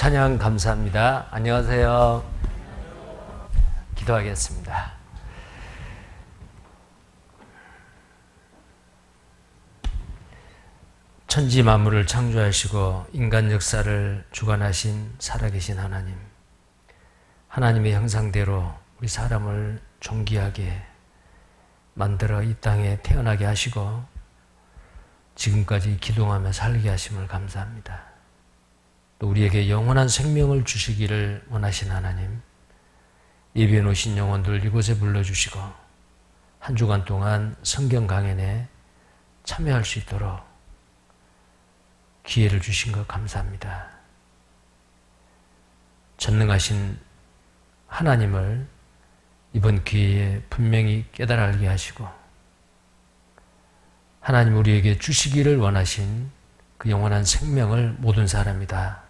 찬양 감사합니다. 안녕하세요. 기도하겠습니다. 천지 만물을 창조하시고 인간 역사를 주관하신 살아계신 하나님, 하나님의 형상대로 우리 사람을 존귀하게 만들어 이 땅에 태어나게 하시고 지금까지 기동하며 살게 하심을 감사합니다. 또 우리에게 영원한 생명을 주시기를 원하신 하나님, 예배해 놓으신 영혼들 이곳에 불러주시고 한 주간 동안 성경 강연에 참여할 수 있도록 기회를 주신 것 감사합니다. 전능하신 하나님을 이번 기회에 분명히 깨달아 알게 하시고 하나님 우리에게 주시기를 원하신 그 영원한 생명을 모든 사람이 다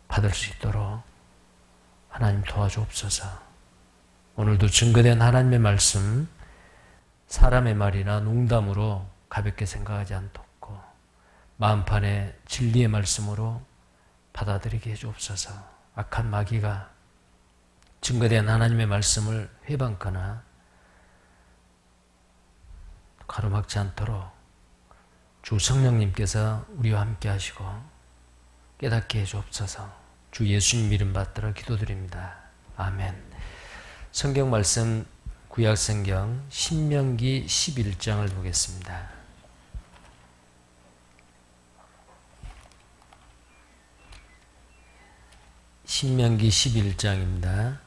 받을 수 있도록 하나님 도와주옵소서. 오늘도 증거된 하나님의 말씀 사람의 말이나 농담으로 가볍게 생각하지 않도록 마음판에 진리의 말씀으로 받아들이게 해주옵소서. 악한 마귀가 증거된 하나님의 말씀을 회방거나 가로막지 않도록 주 성령님께서 우리와 함께 하시고 깨닫게 해주옵소서. 주 예수님 이름 받들어 기도드립니다. 아멘. 성경 말씀 구약성경 신명기 11장을 보겠습니다. 신명기 11장입니다.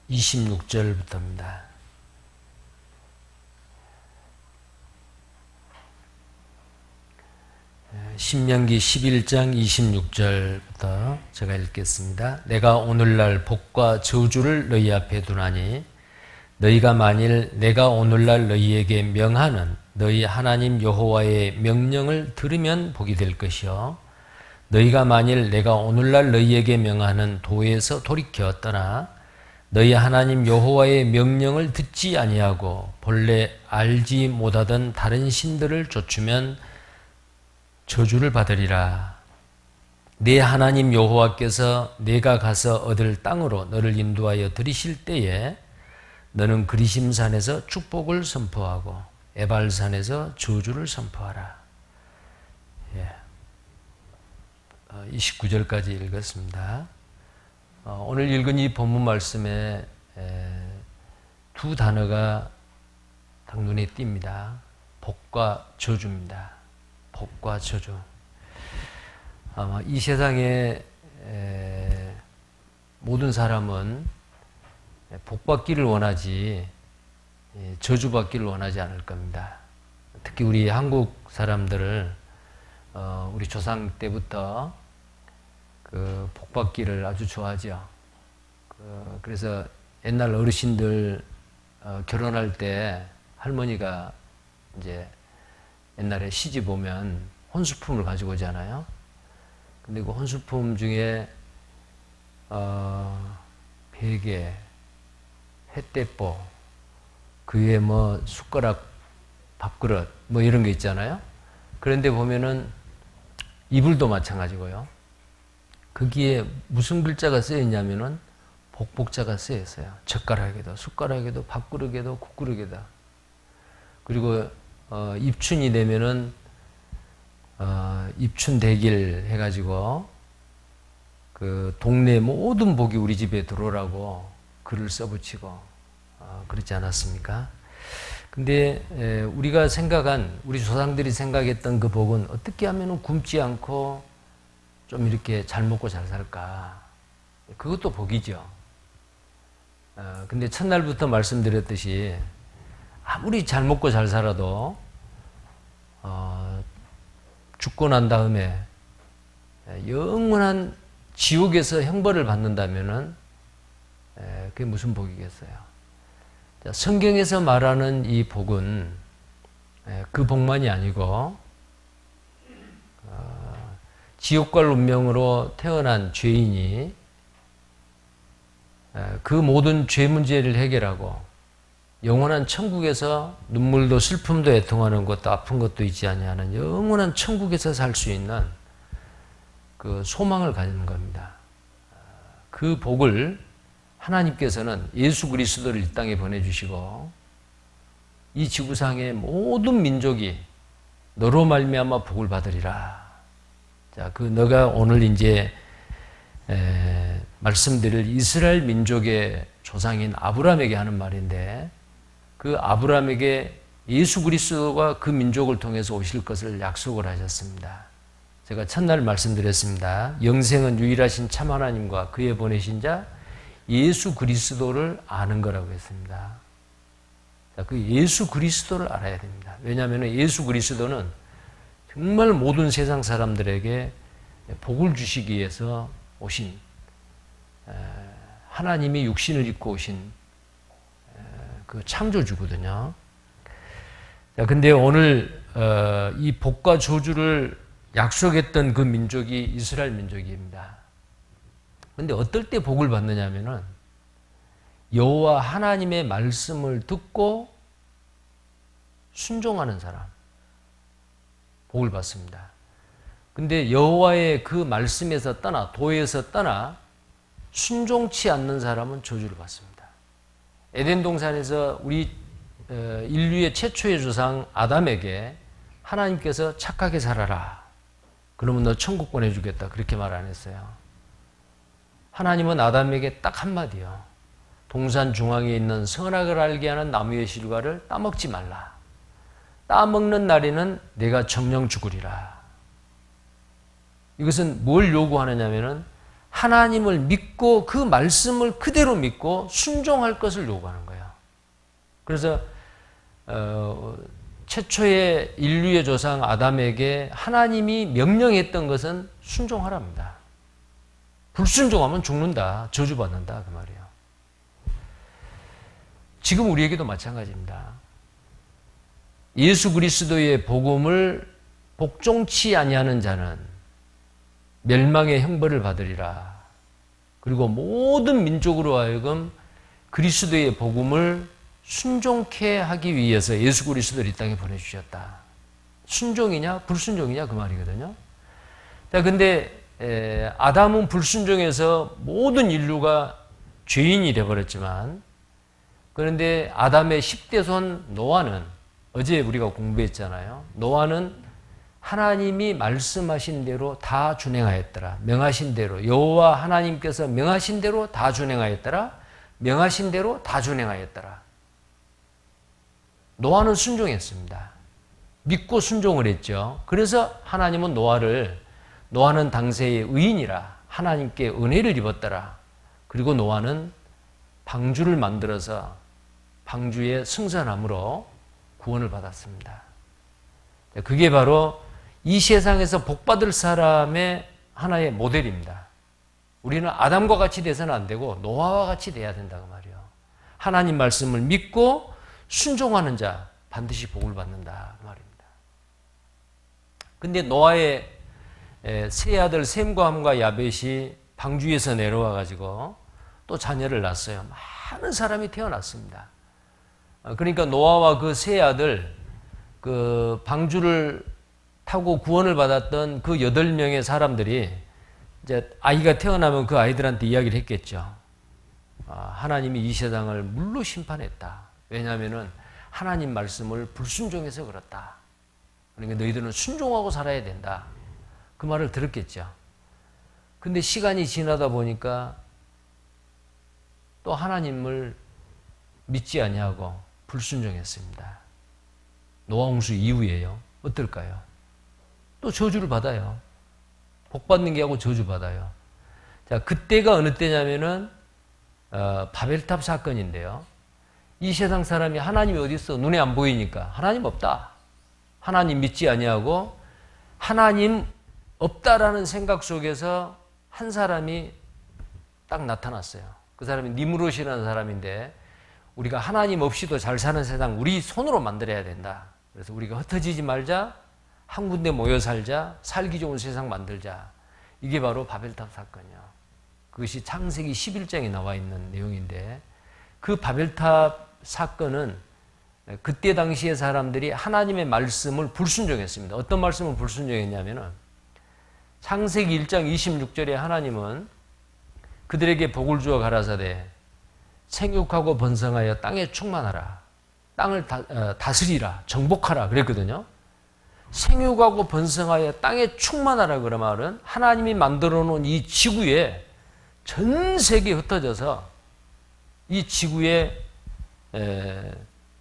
26절부터입니다. 신명기 11장 26절부터 제가 읽겠습니다. 내가 오늘날 복과 저주를 너희 앞에 두나니 너희가 만일 내가 오늘날 너희에게 명하는 너희 하나님 여호와의 명령을 들으면 복이 될 것이요 너희가 만일 내가 오늘날 너희에게 명하는 도에서 돌이켜 떠나 너희 하나님 여호와의 명령을 듣지 아니하고 본래 알지 못하던 다른 신들을 좇으면 저주를 받으리라. 내 하나님 여호와께서 내가 가서 얻을 땅으로 너를 인도하여 들이실 때에 너는 그리심산에서 축복을 선포하고 에발산에서 저주를 선포하라. 29절까지 읽었습니다. 오늘 읽은 이 본문 말씀에 두 단어가 딱 눈에 띕니다. 복과 저주입니다. 복과 저주. 아마 이 세상에 모든 사람은 복받기를 원하지 저주받기를 원하지 않을 겁니다. 특히 우리 한국 사람들을 우리 조상 때부터 그 복받기를 아주 좋아하죠. 그래서 옛날 어르신들 결혼할 때 할머니가 이제 옛날에 시집 오면 혼수품을 가지고 오잖아요. 근데 그 혼수품 중에 베개, 햇대포, 그 위에 뭐 숟가락, 밥그릇 뭐 이런 게 있잖아요. 그런데 보면은 이불도 마찬가지고요. 거기에 무슨 글자가 쓰여 있냐면은 복복자가 쓰여 있어요. 젓가락에도, 숟가락에도, 밥그릇에도, 국그릇에도. 그리고 입춘이 되면은 입춘 대길 해가지고 그 동네 모든 복이 우리 집에 들어오라고 글을 써붙이고 그렇지 않았습니까? 근데 우리가 생각한 우리 조상들이 생각했던 그 복은 어떻게 하면은 굶지 않고 좀 이렇게 잘 먹고 잘 살까? 그것도 복이죠. 근데 첫날부터 말씀드렸듯이 아무리 잘 먹고 잘 살아도 죽고 난 다음에 영원한 지옥에서 형벌을 받는다면은 그게 무슨 복이겠어요? 성경에서 말하는 이 복은 그 복만이 아니고 지옥갈 운명으로 태어난 죄인이 그 모든 죄 문제를 해결하고 영원한 천국에서 눈물도 슬픔도 애통하는 것도 아픈 것도 있지 아니하는 영원한 천국에서 살 수 있는 그 소망을 가지는 겁니다. 그 복을 하나님께서는 예수 그리스도를 이 땅에 보내주시고 이 지구상의 모든 민족이 너로 말미암아 복을 받으리라. 자, 그 너가 오늘 이제 말씀드릴 이스라엘 민족의 조상인 아브라함에게 하는 말인데, 그 아브라함에게 예수 그리스도가 그 민족을 통해서 오실 것을 약속을 하셨습니다. 제가 첫날 말씀드렸습니다. 영생은 유일하신 참 하나님과 그의 보내신 자 예수 그리스도를 아는 거라고 했습니다. 자, 그 예수 그리스도를 알아야 됩니다. 왜냐하면 예수 그리스도는 정말 모든 세상 사람들에게 복을 주시기 위해서 오신, 하나님이 육신을 입고 오신 그 창조주거든요. 자, 근데 오늘 이 복과 저주를 약속했던 그 민족이 이스라엘 민족입니다. 근데 어떨 때 복을 받느냐면은 여호와 하나님의 말씀을 듣고 순종하는 사람, 복을 받습니다. 근데 여호와의 그 말씀에서 떠나, 도에서 떠나 순종치 않는 사람은 저주를 받습니다. 에덴 동산에서 우리 인류의 최초의 조상 아담에게 하나님께서 착하게 살아라, 그러면 너 천국 보내주겠다, 그렇게 말 안 했어요. 하나님은 아담에게 딱 한마디요. 동산 중앙에 있는 선악을 알게 하는 나무의 실과를 따먹지 말라. 따먹는 날에는 내가 정령 죽으리라. 이것은 뭘 요구하느냐면은 하나님을 믿고 그 말씀을 그대로 믿고 순종할 것을 요구하는 거예요. 그래서 최초의 인류의 조상 아담에게 하나님이 명령했던 것은 순종하랍니다. 불순종하면 죽는다, 저주받는다, 그 말이에요. 지금 우리에게도 마찬가지입니다. 예수 그리스도의 복음을 복종치 아니하는 자는 멸망의 형벌을 받으리라. 그리고 모든 민족으로 하여금 그리스도의 복음을 순종케 하기 위해서 예수 그리스도를 이 땅에 보내주셨다. 순종이냐 불순종이냐 그 말이거든요. 자, 근데 아담은 불순종해서 모든 인류가 죄인이 되어버렸지만, 그런데 아담의 10대 손 노아는, 어제 우리가 공부했잖아요. 노아는 하나님이 말씀하신 대로 다 준행하였더라. 명하신 대로, 여호와 하나님께서 명하신 대로 다 준행하였더라. 명하신 대로 다 준행하였더라. 노아는 순종했습니다. 믿고 순종을 했죠. 그래서 하나님은 노아는 당시의 의인이라 하나님께 은혜를 입었더라. 그리고 노아는 방주를 만들어서 방주의 승선함으로 구원을 받았습니다. 그게 바로 이 세상에서 복받을 사람의 하나의 모델입니다. 우리는 아담과 같이 돼서는 안 되고 노아와 같이 돼야 된다고 말이에요. 하나님 말씀을 믿고 순종하는 자 반드시 복을 받는다 그 말입니다. 근데 노아의 세 아들 셈과 함과 야벳이 방주에서 내려와 가지고 또 자녀를 낳았어요. 많은 사람이 태어났습니다. 그러니까 노아와 그 세 아들, 그 방주를 타고 구원을 받았던 그 8명의 사람들이 이제 아이가 태어나면 그 아이들한테 이야기를 했겠죠. 하나님이 이 세상을 물로 심판했다. 왜냐하면은 하나님 말씀을 불순종해서 그렇다. 그러니까 너희들은 순종하고 살아야 된다. 그 말을 들었겠죠. 근데 시간이 지나다 보니까 또 하나님을 믿지 아니하고 불순종했습니다. 노아 홍수 이후에요. 어떨까요? 또 저주를 받아요. 복 받는 게 하고 저주 받아요. 자, 그때가 어느 때냐면은 바벨탑 사건인데요. 이 세상 사람이 하나님이 어디 있어? 눈에 안 보이니까 하나님 없다. 하나님 믿지 아니하고 하나님 없다라는 생각 속에서 한 사람이 딱 나타났어요. 그 사람이 니므롯이라는 사람인데, 우리가 하나님 없이도 잘 사는 세상 우리 손으로 만들어야 된다. 그래서 우리가 흩어지지 말자, 한 군데 모여 살자, 살기 좋은 세상 만들자. 이게 바로 바벨탑 사건이요. 그것이 창세기 11장에 나와 있는 내용인데, 그 바벨탑 사건은 그때 당시의 사람들이 하나님의 말씀을 불순종했습니다. 어떤 말씀을 불순종했냐면은 창세기 1장 26절에 하나님은 그들에게 복을 주어 가라사대 생육하고 번성하여 땅에 충만하라. 땅을 다스리라. 정복하라. 그랬거든요. 생육하고 번성하여 땅에 충만하라. 그런 말은 하나님이 만들어 놓은 이 지구에 전 세계에 흩어져서 이 지구에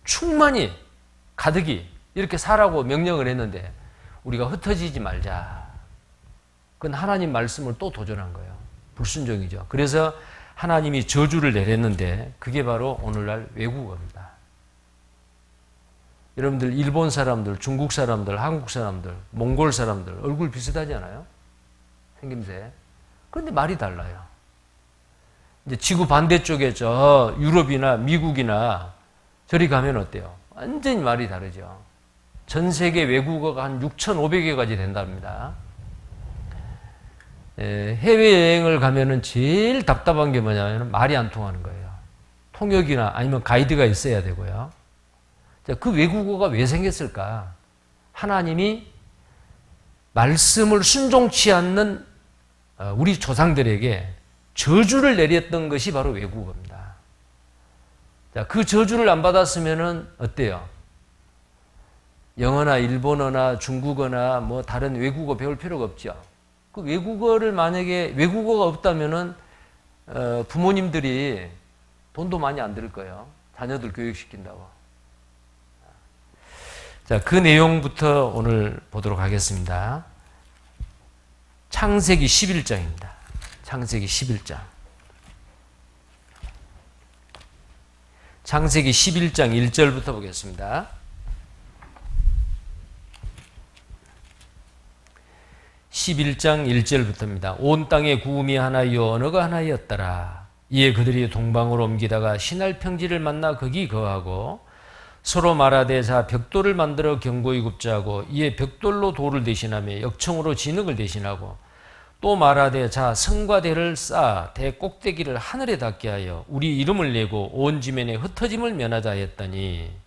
충만히 가득이 이렇게 살라고 명령을 했는데 우리가 흩어지지 말자. 그건 하나님 말씀을 또 도전한 거예요. 불순종이죠. 그래서 하나님이 저주를 내렸는데 그게 바로 오늘날 외국어입니다. 여러분들 일본 사람들, 중국 사람들, 한국 사람들, 몽골 사람들 얼굴 비슷하지 않아요? 생김새. 그런데 말이 달라요. 이제 지구 반대쪽에 저 유럽이나 미국이나 저리 가면 어때요? 완전히 말이 다르죠. 전 세계 외국어가 한 6,500개까지 된답니다. 해외여행을 가면은 제일 답답한 게 뭐냐면 말이 안 통하는 거예요. 통역이나 아니면 가이드가 있어야 되고요. 자, 그 외국어가 왜 생겼을까? 하나님이 말씀을 순종치 않는 우리 조상들에게 저주를 내렸던 것이 바로 외국어입니다. 자, 그 저주를 안 받았으면은 어때요? 영어나 일본어나 중국어나 뭐 다른 외국어 배울 필요가 없죠. 그 외국어를 만약에 외국어가 없다면은 부모님들이 돈도 많이 안 들 거예요. 자녀들 교육시킨다고. 자, 그 내용부터 오늘 보도록 하겠습니다. 창세기 11장입니다. 창세기 11장. 창세기 11장 1절부터 보겠습니다. 11장 1절부터입니다. 온 땅에 구음이 하나이요 언어가 하나이었더라. 이에 그들이 동방으로 옮기다가 신할 평지를 만나 거기 거하고 서로 말하되 자 벽돌을 만들어 견고히 굽자 하고 이에 벽돌로 돌을 대신하며 역청으로 진흙을 대신하고 또 말하되 자 성과 대를 쌓아 대 꼭대기를 하늘에 닿게 하여 우리 이름을 내고 온 지면에 흩어짐을 면하자 했더니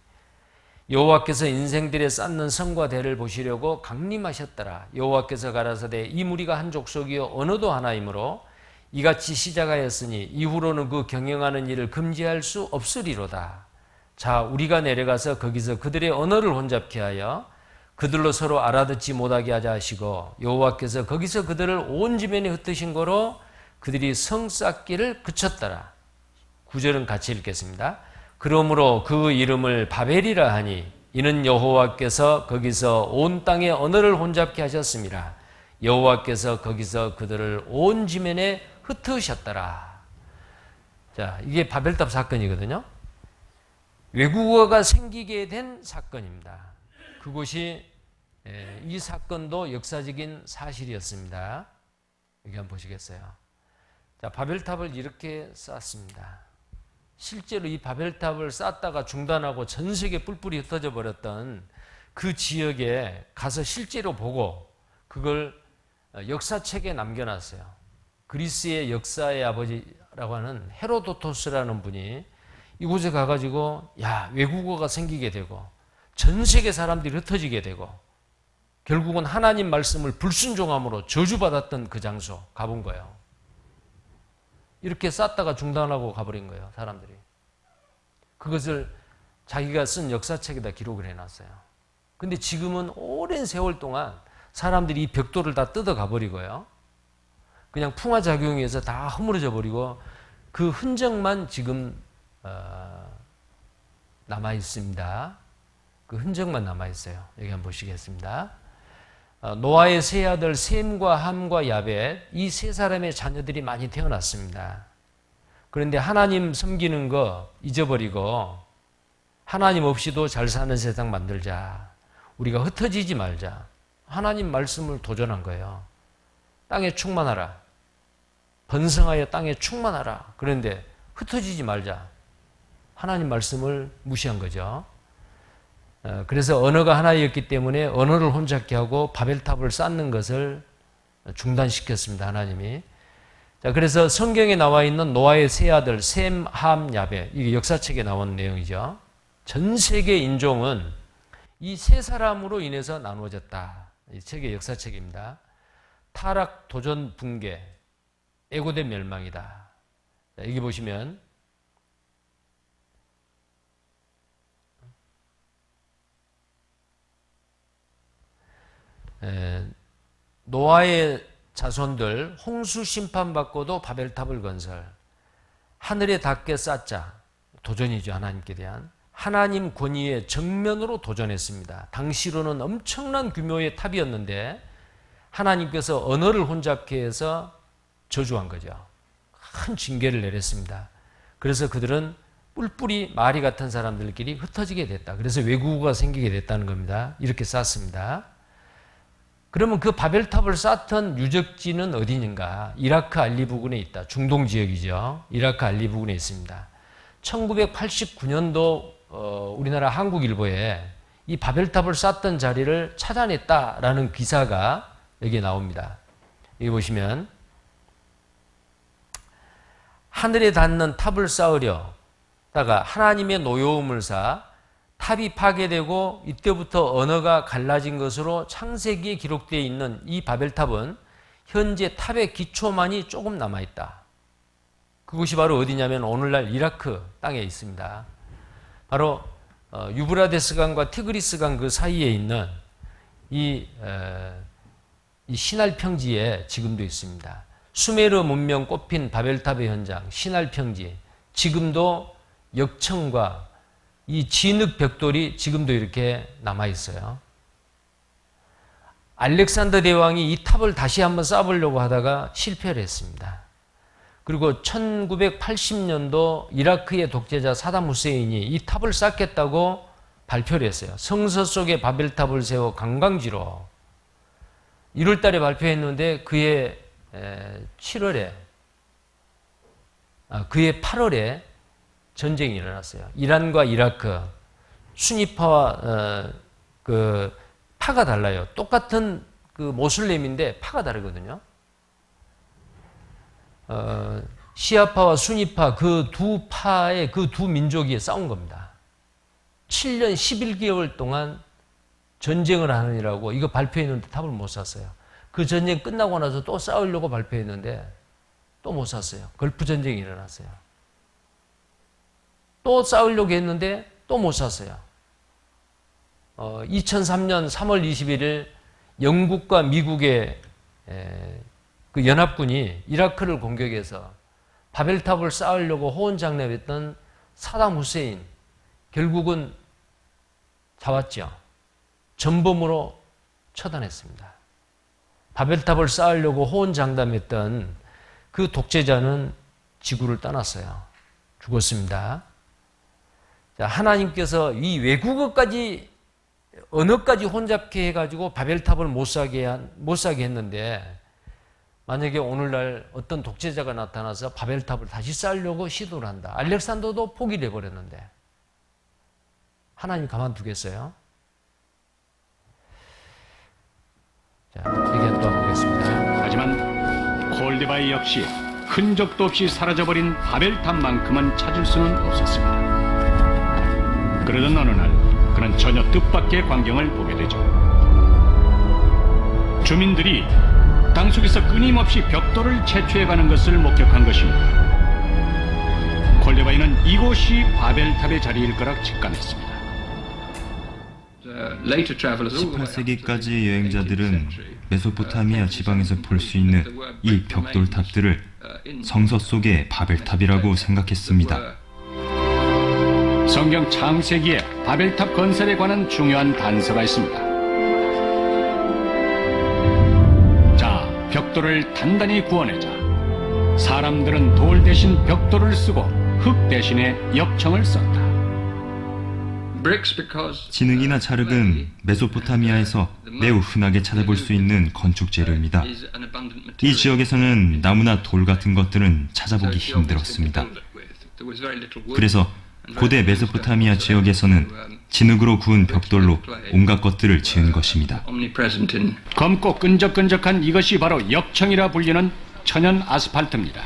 여호와께서 인생들에 쌓는 성과 대를 보시려고 강림하셨더라. 여호와께서 가라사대 이 무리가 한 족속이요 언어도 하나이므로 이같이 시작하였으니 이후로는 그 경영하는 일을 금지할 수 없으리로다. 자 우리가 내려가서 거기서 그들의 언어를 혼잡케 하여 그들로 서로 알아듣지 못하게 하자 하시고 여호와께서 거기서 그들을 온 지면에 흩으신 거로 그들이 성 쌓기를 그쳤더라. 9절은 같이 읽겠습니다. 그러므로 그 이름을 바벨이라 하니 이는 여호와께서 거기서 온 땅의 언어를 혼잡케 하셨습니다. 여호와께서 거기서 그들을 온 지면에 흩으셨더라. 자, 이게 바벨탑 사건이거든요. 외국어가 생기게 된 사건입니다. 그것이 이 사건도 역사적인 사실이었습니다. 여기 한번 보시겠어요? 자, 바벨탑을 이렇게 쌓습니다. 실제로 이 바벨탑을 쌓다가 중단하고 전 세계 뿔뿔이 흩어져 버렸던 그 지역에 가서 실제로 보고 그걸 역사책에 남겨놨어요. 그리스의 역사의 아버지라고 하는 헤로도토스라는 분이 이곳에 가가지고 야 외국어가 생기게 되고 전 세계 사람들이 흩어지게 되고 결국은 하나님 말씀을 불순종함으로 저주받았던 그 장소 가본 거예요. 이렇게 쌓다가 중단하고 가버린 거예요. 사람들이. 그것을 자기가 쓴 역사책에다 기록을 해놨어요. 근데 지금은 오랜 세월 동안 사람들이 이 벽돌을 다 뜯어 가버리고요. 그냥 풍화작용에서 다 허물어져 버리고 그 흔적만 지금 남아있습니다. 그 흔적만 남아있어요. 여기 한번 보시겠습니다. 노아의 세 아들 셈과 함과 야벳 이 세 사람의 자녀들이 많이 태어났습니다. 그런데 하나님 섬기는 거 잊어버리고 하나님 없이도 잘 사는 세상 만들자. 우리가 흩어지지 말자. 하나님 말씀을 도전한 거예요. 땅에 충만하라. 번성하여 땅에 충만하라. 그런데 흩어지지 말자. 하나님 말씀을 무시한 거죠. 그래서 언어가 하나였기 때문에 언어를 혼잡게 하고 바벨탑을 쌓는 것을 중단시켰습니다. 하나님이. 자, 그래서 성경에 나와 있는 노아의 세 아들 셈, 함, 야벳 이게 역사책에 나온 내용이죠. 전 세계 인종은 이 세 사람으로 인해서 나누어졌다. 이 책의 역사책입니다. 타락, 도전, 붕괴, 애고된 멸망이다. 자, 여기 보시면 노아의 자손들 홍수 심판받고도 바벨탑을 건설, 하늘에 닿게 쌓자, 도전이죠. 하나님께 대한 하나님 권위에 정면으로 도전했습니다. 당시로는 엄청난 규모의 탑이었는데 하나님께서 언어를 혼잡케 해서 저주한 거죠. 큰 징계를 내렸습니다. 그래서 그들은 뿔뿔이 마리 같은 사람들끼리 흩어지게 됐다. 그래서 외국어가 생기게 됐다는 겁니다. 이렇게 쌓습니다. 그러면 그 바벨탑을 쌓던 유적지는 어디인가? 이라크 알리 부근에 있다. 중동 지역이죠. 이라크 알리 부근에 있습니다. 1989년도 우리나라 한국일보에 이 바벨탑을 쌓던 자리를 찾아냈다라는 기사가 여기에 나옵니다. 여기 보시면 하늘에 닿는 탑을 쌓으려다가 하나님의 노여움을 사 탑이 파괴되고 이때부터 언어가 갈라진 것으로 창세기에 기록되어 있는 이 바벨탑은 현재 탑의 기초만이 조금 남아있다. 그곳이 바로 어디냐면 오늘날 이라크 땅에 있습니다. 바로 유브라데스강과 티그리스강 그 사이에 있는 이 시날 평지에 지금도 있습니다. 수메르 문명 꼽힌 바벨탑의 현장 시날 평지, 지금도 역청과 이 진흙 벽돌이 지금도 이렇게 남아 있어요. 알렉산더 대왕이 이 탑을 다시 한번 쌓아보려고 하다가 실패를 했습니다. 그리고 1980년도 이라크의 독재자 사담 후세인이 이 탑을 쌓겠다고 발표를 했어요. 성서 속에 바벨탑을 세워 관광지로 1월 달에 발표했는데 그해 7월에 그해 8월에 전쟁이 일어났어요. 이란과 이라크, 수니파와 그 파가 달라요. 똑같은 그 모슬렘인데 파가 다르거든요. 시아파와 수니파 그 두 파의 그 두 민족이 싸운 겁니다. 7년 11개월 동안 전쟁을 하느라고 이거 발표했는데 탑을 못 샀어요. 그 전쟁 끝나고 나서 또 싸우려고 발표했는데 또 못 샀어요. 걸프 전쟁이 일어났어요. 또 싸우려고 했는데 또 못 샀어요. 2003년 3월 21일 영국과 미국의 그 연합군이 이라크를 공격해서 바벨탑을 쌓으려고 호언장담했던 사담 후세인 결국은 잡았죠. 전범으로 처단했습니다. 바벨탑을 쌓으려고 호언장담했던 그 독재자는 지구를 떠났어요. 죽었습니다. 자, 하나님께서 이 외국어까지 언어까지 혼잡케 해가지고 바벨탑을 못 사게 했는데 만약에 오늘날 어떤 독재자가 나타나서 바벨탑을 다시 쌓으려고 시도를 한다. 알렉산더도 포기를 해버렸는데 하나님 가만두겠어요? 자, 의견 또 보겠습니다. 하지만 콜데바이 역시 흔적도 없이 사라져버린 바벨탑만큼은 찾을 수는 없었습니다. 그러던 어느 날 그는 전혀 뜻밖의 광경을 보게 되죠. 주민들이 땅속에서 끊임없이 벽돌을 채취해가는 것을 목격한 것입니다. 콜데바이는 이곳이 바벨탑의 자리일 거라 직감했습니다. 18세기까지 여행자들은 메소포타미아 지방에서 볼 수 있는 이 벽돌탑들을 성서 속의 바벨탑이라고 생각했습니다. 성경 창세기에 바벨탑 건설에 관한 중요한 단서가 있습니다. 자, 벽돌을 단단히 구워내자. 사람들은 돌 대신 벽돌을 쓰고 흙 대신에 역청을 썼다. 진흙이나 찰흙은 메소포타미아에서 매우 흔하게 찾아볼 수 있는 건축 재료입니다. 이 지역에서는 나무나 돌 같은 것들은 찾아보기 힘들었습니다. 그래서 고대 메소포타미아 지역에서는 진흙으로 구운 벽돌로 온갖 것들을 지은 것입니다. 검고 끈적끈적한 이것이 바로 역청이라 불리는 천연 아스팔트입니다.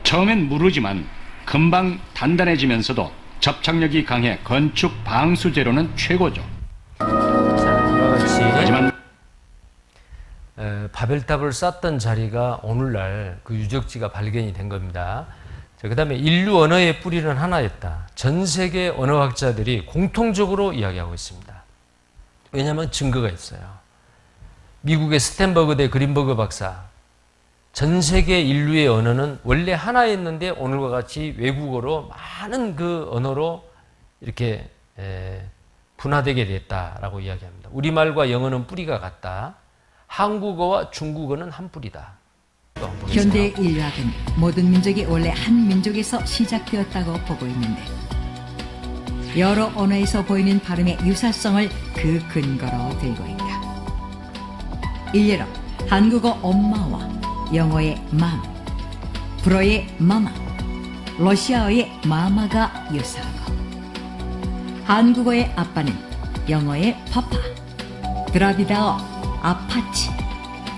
처음엔 무르지만 금방 단단해지면서도 접착력이 강해 건축 방수 재료는 최고죠. 자, 이와 같이 하지만 바벨탑을 쌓던 자리가 오늘날 그 유적지가 발견이 된 겁니다. 그 다음에 인류 언어의 뿌리는 하나였다. 전 세계 언어학자들이 공통적으로 이야기하고 있습니다. 왜냐하면 증거가 있어요. 미국의 스탠버그대 그린버그 박사, 전 세계 인류의 언어는 원래 하나였는데 오늘과 같이 외국어로 많은 그 언어로 이렇게 분화되게 됐다라고 이야기합니다. 우리말과 영어는 뿌리가 같다. 한국어와 중국어는 한 뿌리다. 현대 인류학은 모든 민족이 원래 한 민족에서 시작되었다고 보고 있는데 여러 언어에서 보이는 발음의 유사성을 그 근거로 들고 있다. 일례로 한국어 엄마와 영어의 맘, 불어의 마마, 러시아어의 마마가 유사하고 한국어의 아빠는 영어의 파파, 드라비다어 아파치,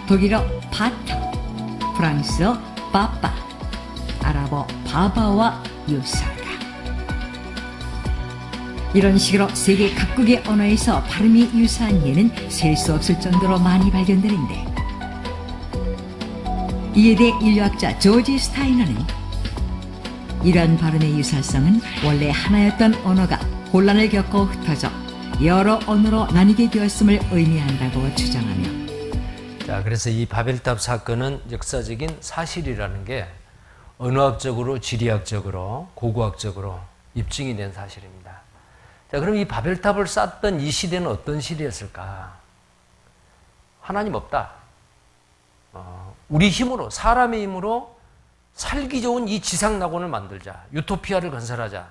독일어 파터, 프랑스어 빠빠, 아랍어 바바와 유사하다. 이런 식으로 세계 각국의 언어에서 발음이 유사한 예는 셀 수 없을 정도로 많이 발견되는데 이에 대해 인류학자 조지 스타이너는 이러한 발음의 유사성은 원래 하나였던 언어가 혼란을 겪고 흩어져 여러 언어로 나뉘게 되었음을 의미한다고 주장하며 자, 그래서 이 바벨탑 사건은 역사적인 사실이라는 게 언어학적으로, 지리학적으로, 고고학적으로 입증이 된 사실입니다. 자, 그럼 이 바벨탑을 쌓던 이 시대는 어떤 시대였을까? 하나님 없다. 우리 힘으로, 사람의 힘으로 살기 좋은 이 지상낙원을 만들자. 유토피아를 건설하자.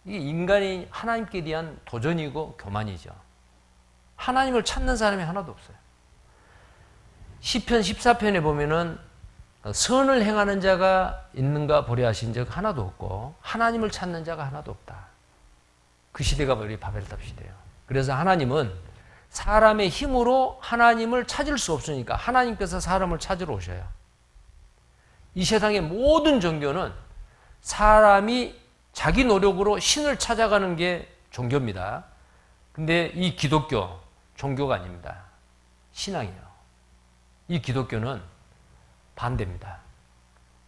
이게 인간이 하나님께 대한 도전이고 교만이죠. 하나님을 찾는 사람이 하나도 없어요. 시편 14편에 보면은 선을 행하는 자가 있는가 보려 하신 적 하나도 없고 하나님을 찾는 자가 하나도 없다. 그 시대가 우리 바벨탑 시대예요. 그래서 하나님은 사람의 힘으로 하나님을 찾을 수 없으니까 하나님께서 사람을 찾으러 오셔요. 이 세상의 모든 종교는 사람이 자기 노력으로 신을 찾아가는 게 종교입니다. 근데 이 기독교, 종교가 아닙니다. 신앙이에요. 이 기독교는 반대입니다.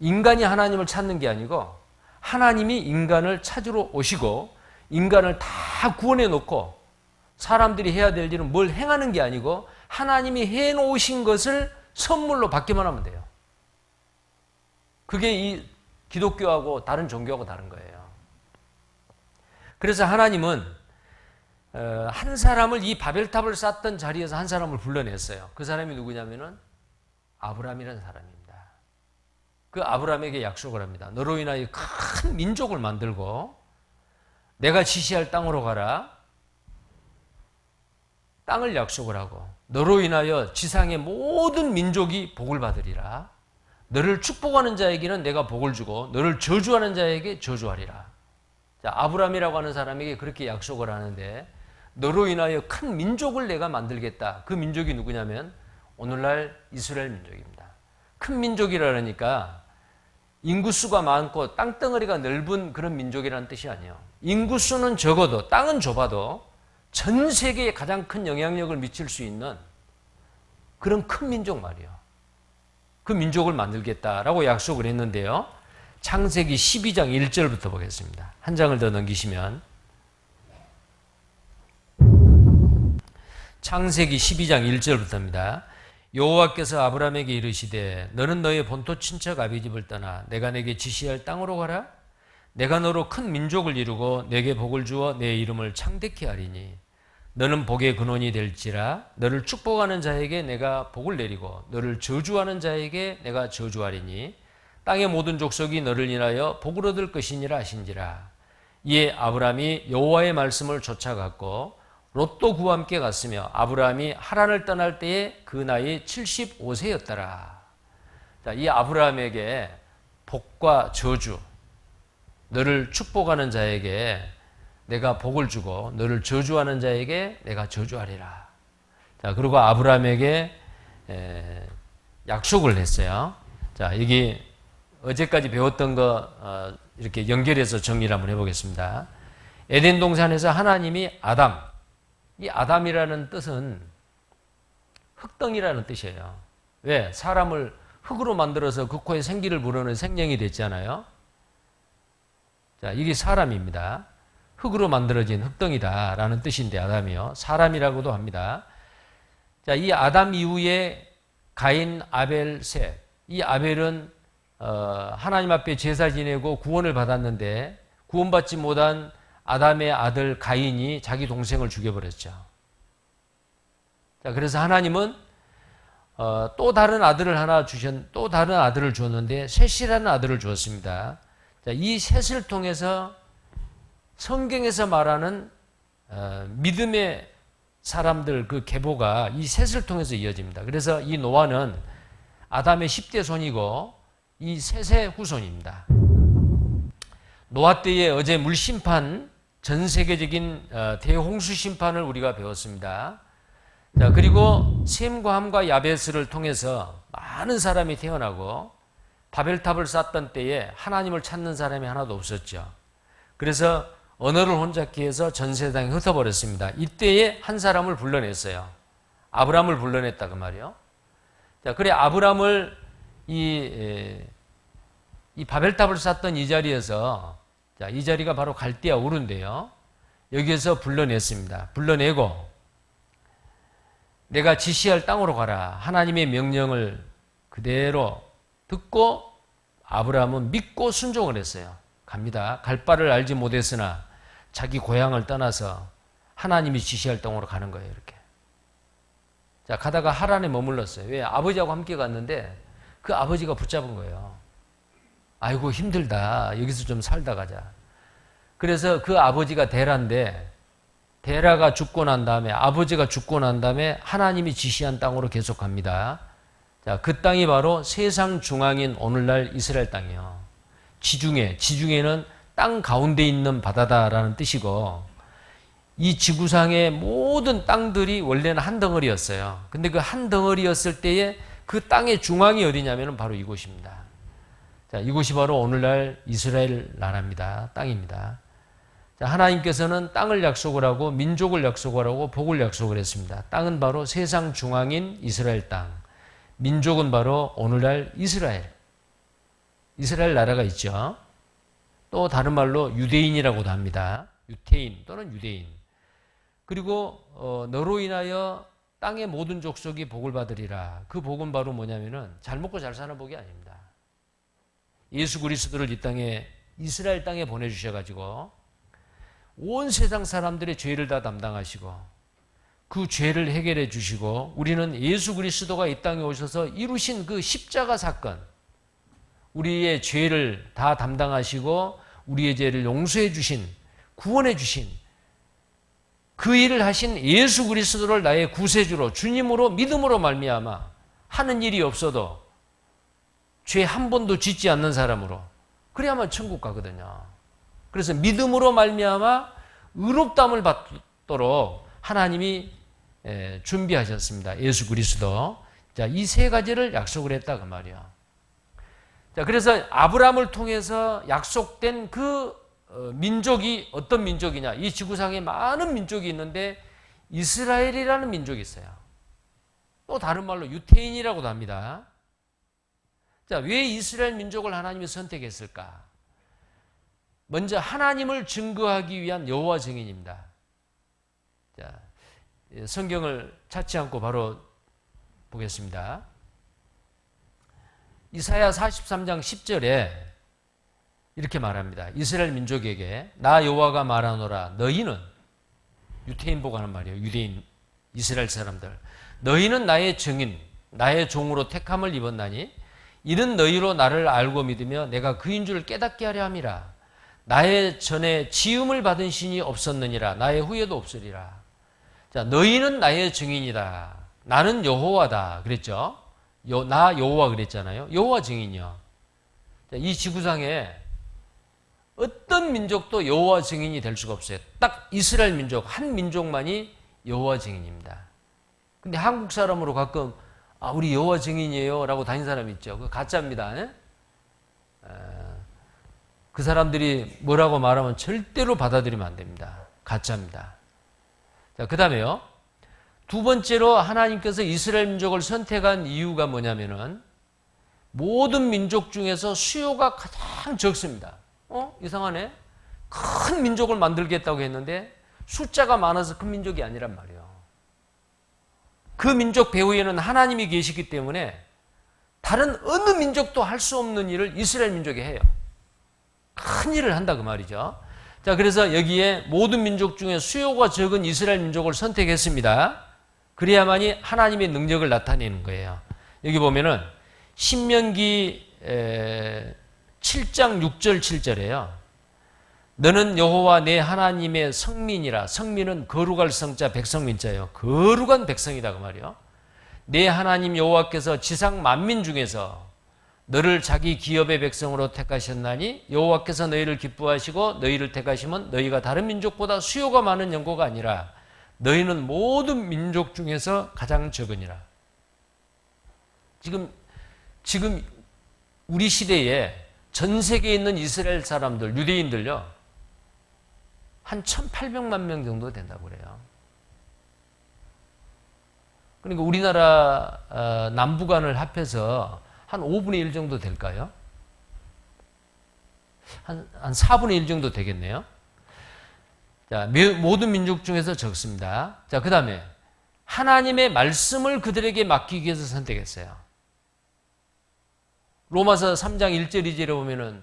인간이 하나님을 찾는 게 아니고 하나님이 인간을 찾으러 오시고 인간을 다 구원해 놓고 사람들이 해야 될 일은 뭘 행하는 게 아니고 하나님이 해 놓으신 것을 선물로 받기만 하면 돼요. 그게 이 기독교하고 다른 종교하고 다른 거예요. 그래서 하나님은 한 사람을 이 바벨탑을 쌓던 자리에서 한 사람을 불러냈어요. 그 사람이 누구냐면은 아브라함이라는 사람입니다. 그 아브라함에게 약속을 합니다. 너로 인하여 큰 민족을 만들고 내가 지시할 땅으로 가라. 땅을 약속을 하고 너로 인하여 지상의 모든 민족이 복을 받으리라. 너를 축복하는 자에게는 내가 복을 주고 너를 저주하는 자에게 저주하리라. 자, 아브라함이라고 하는 사람에게 그렇게 약속을 하는데 너로 인하여 큰 민족을 내가 만들겠다. 그 민족이 누구냐면 오늘날 이스라엘 민족입니다. 큰 민족이라니까 인구수가 많고 땅덩어리가 넓은 그런 민족이라는 뜻이 아니에요. 인구수는 적어도 땅은 좁아도 전 세계에 가장 큰 영향력을 미칠 수 있는 그런 큰 민족 말이에요. 그 민족을 만들겠다라고 약속을 했는데요. 창세기 12장 1절부터 보겠습니다. 한 장을 더 넘기시면 창세기 12장 1절부터입니다. 여호와께서 아브라함에게 이르시되 너는 너의 본토 친척 아비집을 떠나 내가 내게 지시할 땅으로 가라. 내가 너로 큰 민족을 이루고 내게 복을 주어 내 이름을 창대케 하리니 너는 복의 근원이 될지라. 너를 축복하는 자에게 내가 복을 내리고 너를 저주하는 자에게 내가 저주하리니 땅의 모든 족속이 너를 인하여 복을 얻을 것이니라 하신지라. 이에 아브라함이 여호와의 말씀을 쫓아갔고 롯도 그와 함께 갔으며 아브라함이 하란을 떠날 때에 그 나이 75세였더라. 자, 이 아브라함에게 복과 저주, 너를 축복하는 자에게 내가 복을 주고 너를 저주하는 자에게 내가 저주하리라. 자, 그리고 아브라함에게 약속을 했어요. 자, 여기 어제까지 배웠던 거 이렇게 연결해서 정리를 한번 해보겠습니다. 에덴 동산에서 하나님이 아담, 이 아담이라는 뜻은 흙덩이라는 뜻이에요. 왜? 사람을 흙으로 만들어서 그 코에 생기를 불어넣은 생명이 됐잖아요. 자, 이게 사람입니다. 흙으로 만들어진 흙덩이다라는 뜻인데 아담이요. 사람이라고도 합니다. 자, 이 아담 이후에 가인, 아벨, 셋. 이 아벨은 하나님 앞에 제사 지내고 구원을 받았는데 구원받지 못한 아담의 아들 가인이 자기 동생을 죽여버렸죠. 자, 그래서 하나님은 또 다른 아들을 주었는데 셋이라는 아들을 주었습니다. 자, 이 셋을 통해서 성경에서 말하는 믿음의 사람들 그 계보가 이 셋을 통해서 이어집니다. 그래서 이 노아는 아담의 10대 손이고 이 셋의 후손입니다. 노아 때의 어제 물심판, 전 세계적인 대홍수 심판을 우리가 배웠습니다. 자, 그리고 셈과 함과 야베스를 통해서 많은 사람이 태어나고 바벨탑을 쌓던 때에 하나님을 찾는 사람이 하나도 없었죠. 그래서 언어를 혼잡케 해서 전 세상에 흩어버렸습니다. 이때에 한 사람을 불러냈어요. 아브람을 불러냈다 그 말이요. 자, 그래 아브람을 이 바벨탑을 쌓던 이 자리에서, 자, 이 자리가 바로 갈대아 우르인데요. 여기에서 불러냈습니다. 불러내고 내가 지시할 땅으로 가라. 하나님의 명령을 그대로 듣고 아브라함은 믿고 순종을 했어요. 갑니다. 갈 바를 알지 못했으나 자기 고향을 떠나서 하나님이 지시할 땅으로 가는 거예요. 이렇게. 자, 가다가 하란에 머물렀어요. 왜? 아버지하고 함께 갔는데 그 아버지가 붙잡은 거예요. 아이고 힘들다. 여기서 좀 살다 가자. 그래서 그 아버지가 데라인데 데라가 죽고 난 다음에, 아버지가 죽고 난 다음에 하나님이 지시한 땅으로 계속 갑니다. 자, 그 땅이 바로 세상 중앙인 오늘날 이스라엘 땅이에요. 지중해는 땅 가운데 있는 바다다라는 뜻이고, 이 지구상의 모든 땅들이 원래는 한 덩어리였어요. 근데 그 한 덩어리였을 때에 그 땅의 중앙이 어디냐면 바로 이곳입니다. 자, 이곳이 바로 오늘날 이스라엘 나라입니다. 땅입니다. 자, 하나님께서는 땅을 약속을 하고 민족을 약속을 하고 복을 약속을 했습니다. 땅은 바로 세상 중앙인 이스라엘 땅, 민족은 바로 오늘날 이스라엘 나라가 있죠. 또 다른 말로 유대인이라고도 합니다. 유태인 또는 유대인. 그리고 너로 인하여 땅의 모든 족속이 복을 받으리라. 그 복은 바로 뭐냐면은 잘 먹고 잘 사는 복이 아닙니다. 예수 그리스도를 이 땅에, 이스라엘 땅에 보내주셔가지고 온 세상 사람들의 죄를 다 담당하시고 그 죄를 해결해 주시고, 우리는 예수 그리스도가 이 땅에 오셔서 이루신 그 십자가 사건, 우리의 죄를 다 담당하시고 우리의 죄를 용서해 주신, 구원해 주신 그 일을 하신 예수 그리스도를 나의 구세주로, 주님으로, 믿음으로 말미암아 하는 일이 없어도 죄 한 번도 짓지 않는 사람으로, 그래야만 천국 가거든요. 그래서 믿음으로 말미암아 의롭다함을 받도록 하나님이 준비하셨습니다. 예수 그리스도. 자, 이 세 가지를 약속을 했다 그 말이야. 자, 그래서 아브라함을 통해서 약속된 그 민족이 어떤 민족이냐? 이 지구상에 많은 민족이 있는데 이스라엘이라는 민족이 있어요. 또 다른 말로 유태인이라고도 합니다. 자, 왜 이스라엘 민족을 하나님이 선택했을까? 먼저 하나님을 증거하기 위한 여호와 증인입니다. 자, 성경을 찾지 않고 바로 보겠습니다. 이사야 43장 10절에 이렇게 말합니다. 이스라엘 민족에게 나 여호와가 말하노라. 너희는, 유태인 보고 하는 말이에요. 유대인, 이스라엘 사람들. 너희는 나의 증인, 나의 종으로 택함을 입었나니 이는 너희로 나를 알고 믿으며 내가 그인 줄 깨닫게 하려 함이라. 나의 전에 지음을 받은 신이 없었느니라. 나의 후에도 없으리라. 자, 너희는 나의 증인이다. 나는 여호와다. 그랬죠? 나 여호와 그랬잖아요. 여호와 증인이요. 자, 이 지구상에 어떤 민족도 여호와 증인이 될 수가 없어요. 딱 이스라엘 민족, 한 민족만이 여호와 증인입니다. 근데 한국 사람으로 가끔 우리 여호와 증인이에요 라고 다니는 사람이 있죠. 그거 가짜입니다. 그 사람들이 뭐라고 말하면 절대로 받아들이면 안 됩니다. 가짜입니다. 자, 그 다음에요. 두 번째로 하나님께서 이스라엘 민족을 선택한 이유가 뭐냐면은 모든 민족 중에서 수요가 가장 적습니다. 이상하네. 큰 민족을 만들겠다고 했는데 숫자가 많아서 큰 민족이 아니란 말이에요. 그 민족 배후에는 하나님이 계시기 때문에 다른 어느 민족도 할 수 없는 일을 이스라엘 민족이 해요. 큰 일을 한다 그 말이죠. 자, 그래서 여기에 모든 민족 중에 수요가 적은 이스라엘 민족을 선택했습니다. 그래야만이 하나님의 능력을 나타내는 거예요. 여기 보면은 신명기 7장 6절 7절에요. 너는 여호와 내 하나님의 성민이라. 성민은 거룩할 성자 백성민자예요. 거룩한 백성이다 그 말이에요. 내 하나님 여호와께서 지상 만민 중에서 너를 자기 기업의 백성으로 택하셨나니 여호와께서 너희를 기뻐하시고 너희를 택하시면 너희가 다른 민족보다 수요가 많은 연고가 아니라 너희는 모든 민족 중에서 가장 적으니라. 지금 우리 시대에 전 세계에 있는 이스라엘 사람들, 유대인들요, 한 1,800만 명 정도 된다고 그래요. 그러니까 우리나라 남북한을 합해서 한 5분의 1 정도 될까요? 한 4분의 1 정도 되겠네요. 자, 모든 민족 중에서 적습니다. 자, 그 다음에 하나님의 말씀을 그들에게 맡기기 위해서 선택했어요. 로마서 3장 1절 2절에 보면은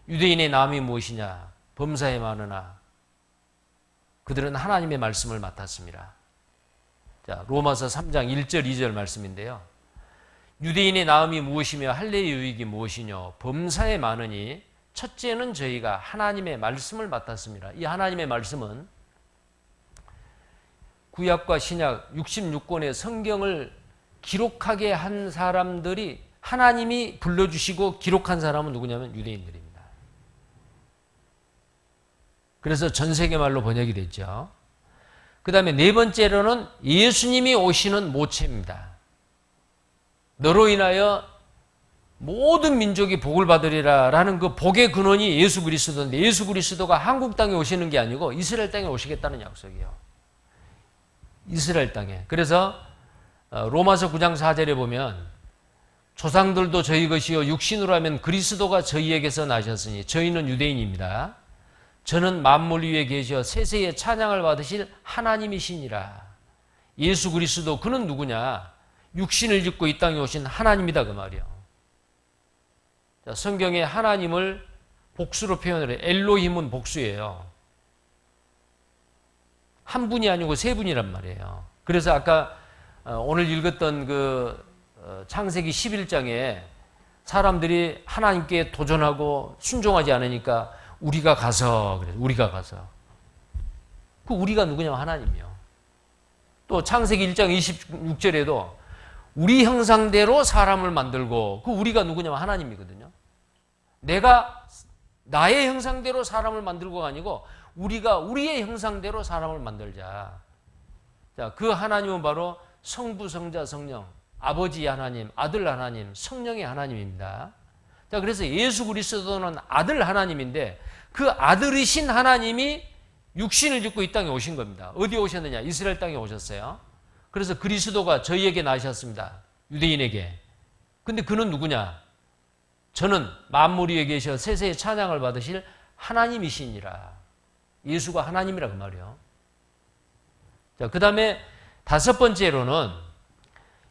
유대인의 남이 무엇이냐? 범사에 많으나 그들은 하나님의 말씀을 맡았습니다. 자, 로마서 3장 1절 2절 말씀인데요. 유대인의 나음이 무엇이며 할례의 유익이 무엇이뇨? 범사에 많으니 첫째는 저희가 하나님의 말씀을 맡았습니다. 이 하나님의 말씀은 구약과 신약 66권의 성경을 기록하게 한 사람들이 하나님이 불러주시고 기록한 사람은 누구냐면 유대인들입니다. 그래서 전 세계 말로 번역이 됐죠. 그 다음에 네 번째로는 예수님이 오시는 모체입니다. 너로 인하여 모든 민족이 복을 받으리라 라는 그 복의 근원이 예수 그리스도인데 예수 그리스도가 한국 땅에 오시는 게 아니고 이스라엘 땅에 오시겠다는 약속이에요. 이스라엘 땅에. 그래서 로마서 9장 4절에 보면 조상들도 저희 것이요 육신으로 하면 그리스도가 저희에게서 나셨으니 저희는 유대인입니다. 저는 만물 위에 계셔 세세의 찬양을 받으실 하나님이시니라. 예수 그리스도 그는 누구냐? 육신을 짓고 이 땅에 오신 하나님이다 그 말이에요. 자, 성경에 하나님을 복수로 표현을 해요. 엘로힘은 복수예요. 한 분이 아니고 세 분이란 말이에요. 그래서 아까 오늘 읽었던 그 창세기 11장에 사람들이 하나님께 도전하고 순종하지 않으니까 우리가 가서 그래서 우리가 가서 그 우리가 누구냐면 하나님이요. 또 창세기 1장 26절에도 우리 형상대로 사람을 만들고 그 우리가 누구냐면 하나님이거든요. 내가 나의 형상대로 사람을 만들고가 아니고 우리가 우리의 형상대로 사람을 만들자. 자, 그 하나님은 바로 성부, 성자, 성령, 아버지 하나님, 아들 하나님, 성령의 하나님입니다. 자, 그래서 예수 그리스도는 아들 하나님인데 그 아들이신 하나님이 육신을 짓고 이 땅에 오신 겁니다. 어디에 오셨느냐? 이스라엘 땅에 오셨어요. 그래서 그리스도가 저희에게 나셨습니다. 유대인에게. 근데 그는 누구냐? 저는 만물 위에 계셔 세세의 찬양을 받으실 하나님이시니라. 예수가 하나님이라 그 말이에요. 자, 그 다음에 다섯 번째로는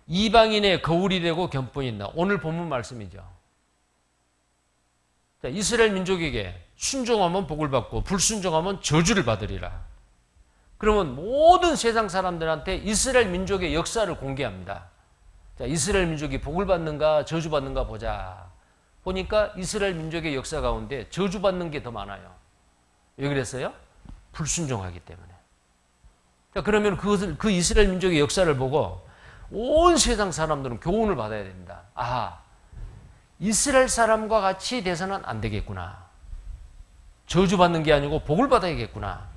이방인의 거울이 되고 견본이 있나. 오늘 본문 말씀이죠. 자, 이스라엘 민족에게 순종하면 복을 받고 불순종하면 저주를 받으리라. 그러면 모든 세상 사람들한테 이스라엘 민족의 역사를 공개합니다. 자, 이스라엘 민족이 복을 받는가 저주받는가 보자. 보니까 이스라엘 민족의 역사 가운데 저주받는 게 더 많아요. 왜 그랬어요? 불순종하기 때문에. 자, 그러면 그 이스라엘 민족의 역사를 보고 온 세상 사람들은 교훈을 받아야 됩니다. 아하, 이스라엘 사람과 같이 돼서는 안 되겠구나. 저주받는 게 아니고 복을 받아야겠구나.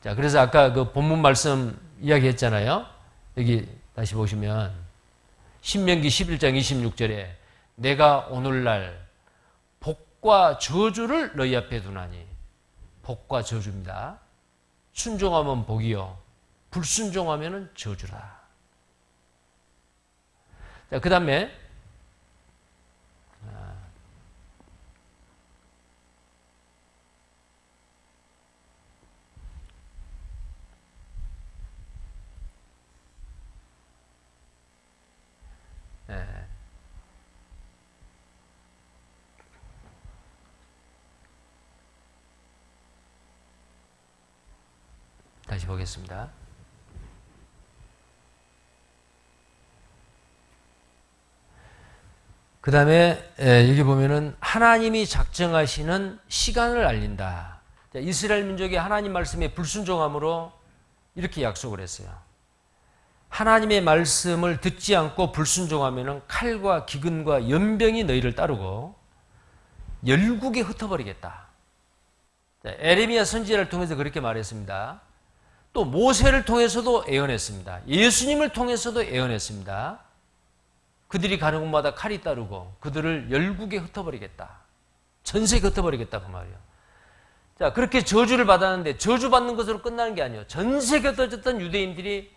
자, 그래서 아까 그 본문 말씀 이야기했잖아요. 여기 다시 보시면 신명기 11장 26절에 내가 오늘날 복과 저주를 너희 앞에 두나니. 복과 저주입니다. 순종하면 복이요 불순종하면은 저주라. 자, 그 다음에 다시 보겠습니다. 그 다음에 여기 보면은 하나님이 작정하시는 시간을 알린다. 자, 이스라엘 민족이 하나님 말씀에 불순종함으로 이렇게 약속을 했어요. 하나님의 말씀을 듣지 않고 불순종하면은 칼과 기근과 연병이 너희를 따르고 열국에 흩어버리겠다. 자, 에레미야 선지자를 통해서 그렇게 말했습니다. 또 모세를 통해서도 예언했습니다. 예수님을 통해서도 예언했습니다. 그들이 가는 곳마다 칼이 따르고 그들을 열국에 흩어버리겠다. 전세에 흩어버리겠다 그 말이에요. 자, 그렇게 저주를 받았는데 저주받는 것으로 끝나는 게 아니에요. 전세에 흩어졌던 유대인들이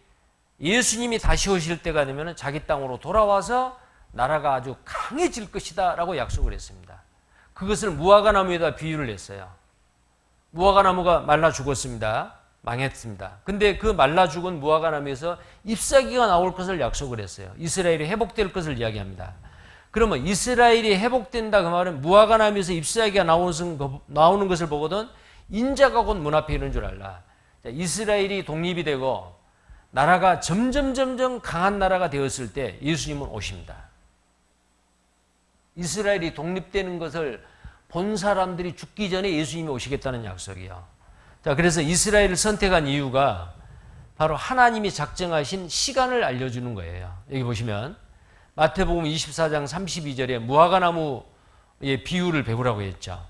예수님이 다시 오실 때가 되면 자기 땅으로 돌아와서 나라가 아주 강해질 것이다 라고 약속을 했습니다. 그것을 무화과나무에다 비유를 했어요. 무화과나무가 말라 죽었습니다. 망했습니다. 근데 그 말라 죽은 무화과나무에서 잎사귀가 나올 것을 약속을 했어요. 이스라엘이 회복될 것을 이야기합니다. 그러면 이스라엘이 회복된다 그 말은 무화과나무에서 잎사귀가 나오는 것을 보거든 인자가 곧 문 앞에 있는 줄 알라. 자, 이스라엘이 독립이 되고 나라가 점점 강한 나라가 되었을 때 예수님은 오십니다. 이스라엘이 독립되는 것을 본 사람들이 죽기 전에 예수님이 오시겠다는 약속이요. 자, 그래서 이스라엘을 선택한 이유가 바로 하나님이 작정하신 시간을 알려주는 거예요. 여기 보시면 마태복음 24장 32절에 무화과나무의 비유를 배우라고 했죠.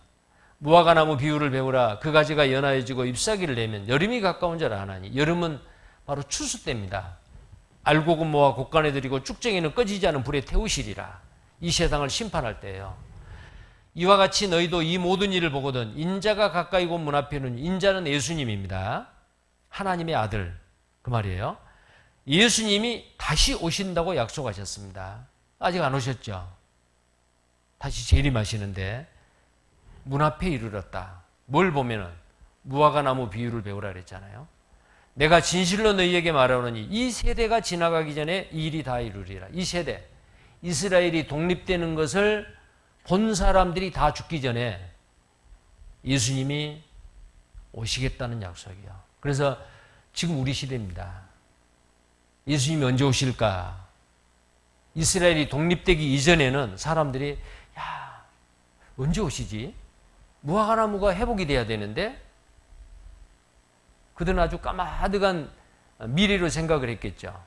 무화과나무 비유를 배우라. 그 가지가 연하여지고 잎사귀를 내면 여름이 가까운 줄 아나니. 여름은 바로 추수 때입니다. 알곡은 모아 곡간에 들이고 쭉정이는 꺼지지 않은 불에 태우시리라. 이 세상을 심판할 때예요. 이와 같이 너희도 이 모든 일을 보거든 인자가 가까이 곧 문 앞에는 인자는 예수님입니다. 하나님의 아들 그 말이에요. 예수님이 다시 오신다고 약속하셨습니다. 아직 안 오셨죠? 다시 재림하시는데 문 앞에 이르렀다. 뭘 보면은 무화과나무 비유를 배우라 그랬잖아요. 내가 진실로 너희에게 말하노니 이 세대가 지나가기 전에 이 일이 다 이루리라. 이 세대 이스라엘이 독립되는 것을 본 사람들이 다 죽기 전에 예수님이 오시겠다는 약속이요. 그래서 지금 우리 시대입니다. 예수님이 언제 오실까? 이스라엘이 독립되기 이전에는 사람들이 야, 언제 오시지? 무화과나무가 회복이 돼야 되는데 그들은 아주 까마득한 미래로 생각을 했겠죠.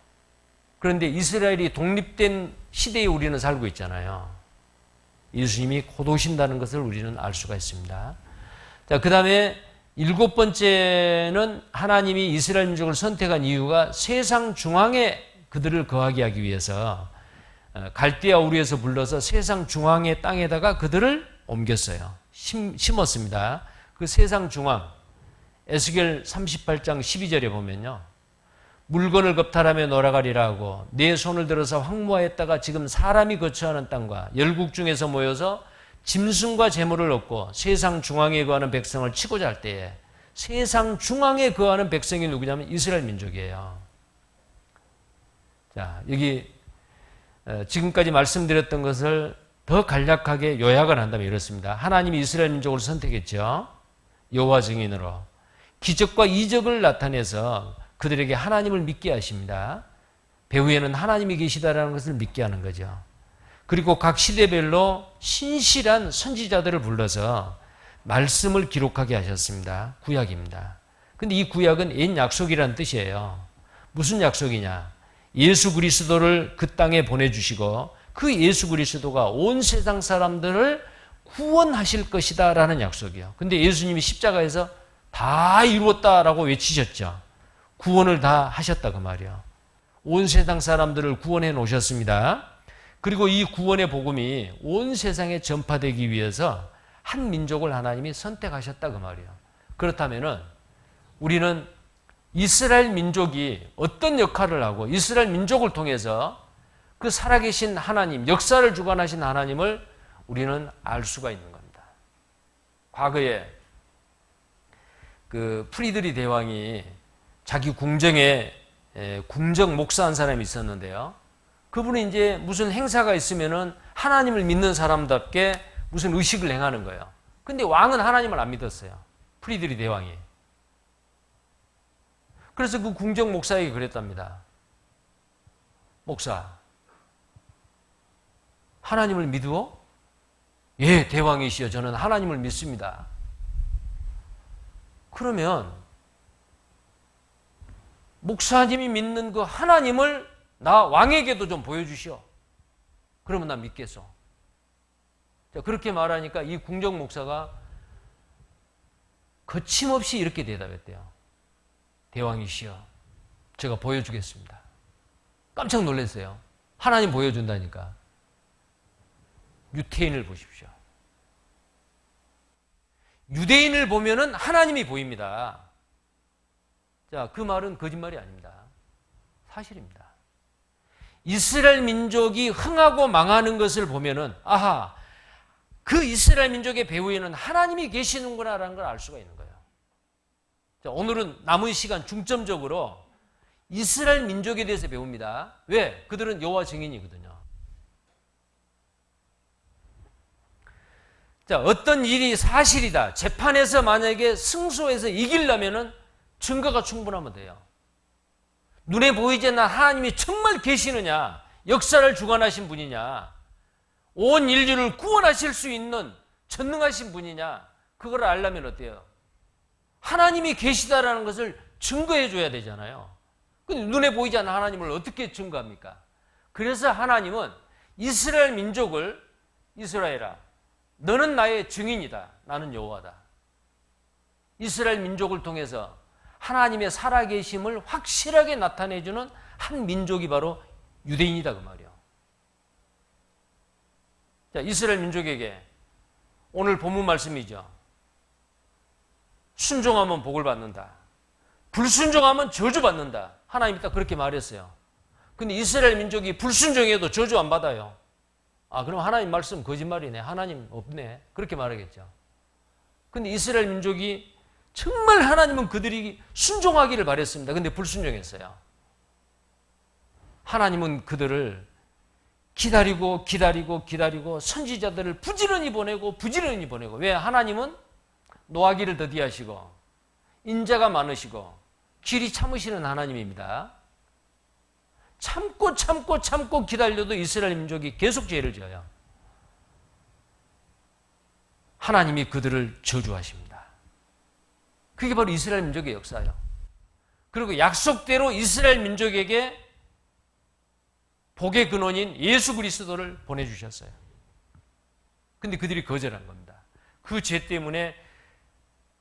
그런데 이스라엘이 독립된 시대에 우리는 살고 있잖아요. 예수님이 곧 오신다는 것을 우리는 알 수가 있습니다. 자, 그 다음에 7번째는 하나님이 이스라엘 민족을 선택한 이유가 세상 중앙에 그들을 거하게 하기 위해서 갈대아 우르에서 불러서 세상 중앙의 땅에다가 그들을 옮겼어요. 심었습니다. 그 세상 중앙 에스겔 38장 12절에 보면요. 물건을 겁탈하며 놀아가리라 하고 내 손을 들어서 황무하였다가 지금 사람이 거처하는 땅과 열국 중에서 모여서 짐승과 재물을 얻고 세상 중앙에 거하는 백성을 치고자 할 때에 세상 중앙에 거하는 백성이 누구냐면 이스라엘 민족이에요. 자, 여기 지금까지 말씀드렸던 것을 더 간략하게 요약을 한다면 이렇습니다. 하나님이 이스라엘 민족을 선택했죠. 여호와 증인으로 기적과 이적을 나타내서 그들에게 하나님을 믿게 하십니다. 배후에는 하나님이 계시다라는 것을 믿게 하는 거죠. 그리고 각 시대별로 신실한 선지자들을 불러서 말씀을 기록하게 하셨습니다. 구약입니다. 근데 이 구약은 옛 약속이라는 뜻이에요. 무슨 약속이냐? 예수 그리스도를 그 땅에 보내주시고 그 예수 그리스도가 온 세상 사람들을 구원하실 것이다 라는 약속이에요. 근데 예수님이 십자가에서 다 이루었다라고 외치셨죠. 구원을 다 하셨다 그 말이에요. 온 세상 사람들을 구원해 놓으셨습니다. 그리고 이 구원의 복음이 온 세상에 전파되기 위해서 한 민족을 하나님이 선택하셨다 그 말이에요. 그렇다면은 우리는 이스라엘 민족이 어떤 역할을 하고 이스라엘 민족을 통해서 그 살아계신 하나님, 역사를 주관하신 하나님을 우리는 알 수가 있는 겁니다. 과거에 그 프리드리 대왕이 자기 궁정에 궁정 목사한 사람이 있었는데요. 그분이 이제 무슨 행사가 있으면은 하나님을 믿는 사람답게 무슨 의식을 행하는 거예요. 근데 왕은 하나님을 안 믿었어요. 프리드리 대왕이. 그래서 그 궁정 목사에게 그랬답니다. 목사, 하나님을 믿어? 예, 대왕이시여, 저는 하나님을 믿습니다. 그러면 목사님이 믿는 그 하나님을 나 왕에게도 좀 보여주시오. 그러면 나 믿겠어. 자, 그렇게 말하니까 이 궁정 목사가 거침없이 이렇게 대답했대요. 대왕이시여, 제가 보여주겠습니다. 깜짝 놀랐어요. 하나님 보여준다니까. 유태인을 보십시오. 유대인을 보면은 하나님이 보입니다. 자, 그 말은 거짓말이 아닙니다. 사실입니다. 이스라엘 민족이 흥하고 망하는 것을 보면은 아하, 그 이스라엘 민족의 배후에는 하나님이 계시는구나라는 걸 알 수가 있는 거예요. 자, 오늘은 남은 시간 중점적으로 이스라엘 민족에 대해서 배웁니다. 왜? 그들은 여호와 증인이거든요. 자, 어떤 일이 사실이다. 재판에서 만약에 승소해서 이기려면은 증거가 충분하면 돼요. 눈에 보이지 않는 하나님이 정말 계시느냐, 역사를 주관하신 분이냐, 온 인류를 구원하실 수 있는 전능하신 분이냐, 그걸 알려면 어때요? 하나님이 계시다라는 것을 증거해 줘야 되잖아요. 근데 눈에 보이지 않는 하나님을 어떻게 증거합니까? 그래서 하나님은 이스라엘 민족을, 이스라엘아, 너는 나의 증인이다. 나는 여호와다. 이스라엘 민족을 통해서 하나님의 살아계심을 확실하게 나타내주는 한 민족이 바로 유대인이다 그 말이에요. 자, 이스라엘 민족에게 오늘 본문 말씀이죠. 순종하면 복을 받는다. 불순종하면 저주받는다. 하나님이 딱 그렇게 말했어요. 근데 이스라엘 민족이 불순종해도 저주 안 받아요. 아, 그럼 하나님 말씀 거짓말이네. 하나님 없네. 그렇게 말하겠죠. 근데 이스라엘 민족이 정말 하나님은 그들이 순종하기를 바랬습니다. 근데 불순종했어요. 하나님은 그들을 기다리고 선지자들을 부지런히 보내고 왜? 하나님은 노하기를 더디하시고 인자가 많으시고 길이 참으시는 하나님입니다. 참고 기다려도 이스라엘 민족이 계속 죄를 지어요. 하나님이 그들을 저주하십니다. 그게 바로 이스라엘 민족의 역사예요. 그리고 약속대로 이스라엘 민족에게 복의 근원인 예수 그리스도를 보내주셨어요. 근데 그들이 거절한 겁니다. 그 죄 때문에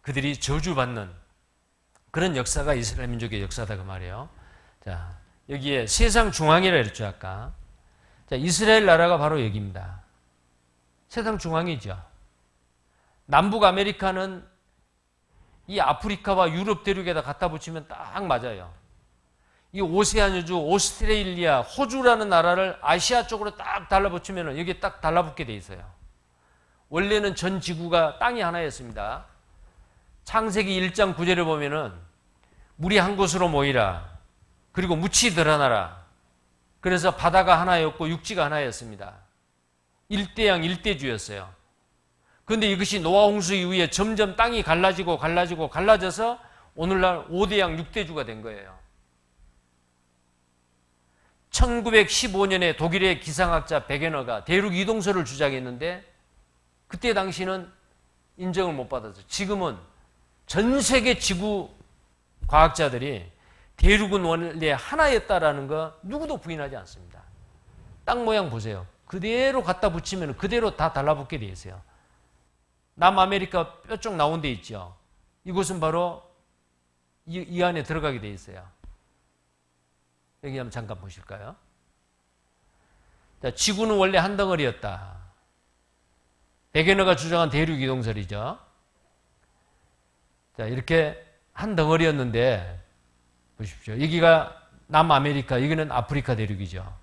그들이 저주받는 그런 역사가 이스라엘 민족의 역사다 그 말이에요. 자, 여기에 세상 중앙이라 그랬죠 아까. 자, 이스라엘 나라가 바로 여기입니다. 세상 중앙이죠. 남북 아메리카는 이 아프리카와 유럽 대륙에다 갖다 붙이면 딱 맞아요. 이 오세아니주, 오스트레일리아, 호주라는 나라를 아시아 쪽으로 딱 달라붙이면 여기에 딱 달라붙게 돼 있어요. 원래는 전 지구가 땅이 하나였습니다. 창세기 1장 9절을 보면은 물이 한 곳으로 모이라. 그리고 묻히 드러나라. 그래서 바다가 하나였고 육지가 하나였습니다. 일대양 일대주였어요. 그런데 이것이 노아 홍수 이후에 점점 땅이 갈라져서 오늘날 5대양 6대주가 된 거예요. 1915년에 독일의 기상학자 베게너가 대륙 이동설을 주장했는데 그때 당시는 인정을 못 받았어요. 지금은 전 세계 지구 과학자들이 대륙은 원래 하나였다라는 거 누구도 부인하지 않습니다. 땅 모양 보세요. 그대로 갖다 붙이면 그대로 다 달라붙게 돼 있어요. 남아메리카 뼈쪽 나온 데 있죠. 이곳은 바로 이 안에 들어가게 돼 있어요. 여기 한번 잠깐 보실까요? 자, 지구는 원래 한 덩어리였다. 베게너가 주장한 대륙 이동설이죠. 자, 이렇게 한 덩어리였는데 보십시오. 여기가 남아메리카, 여기는 아프리카 대륙이죠.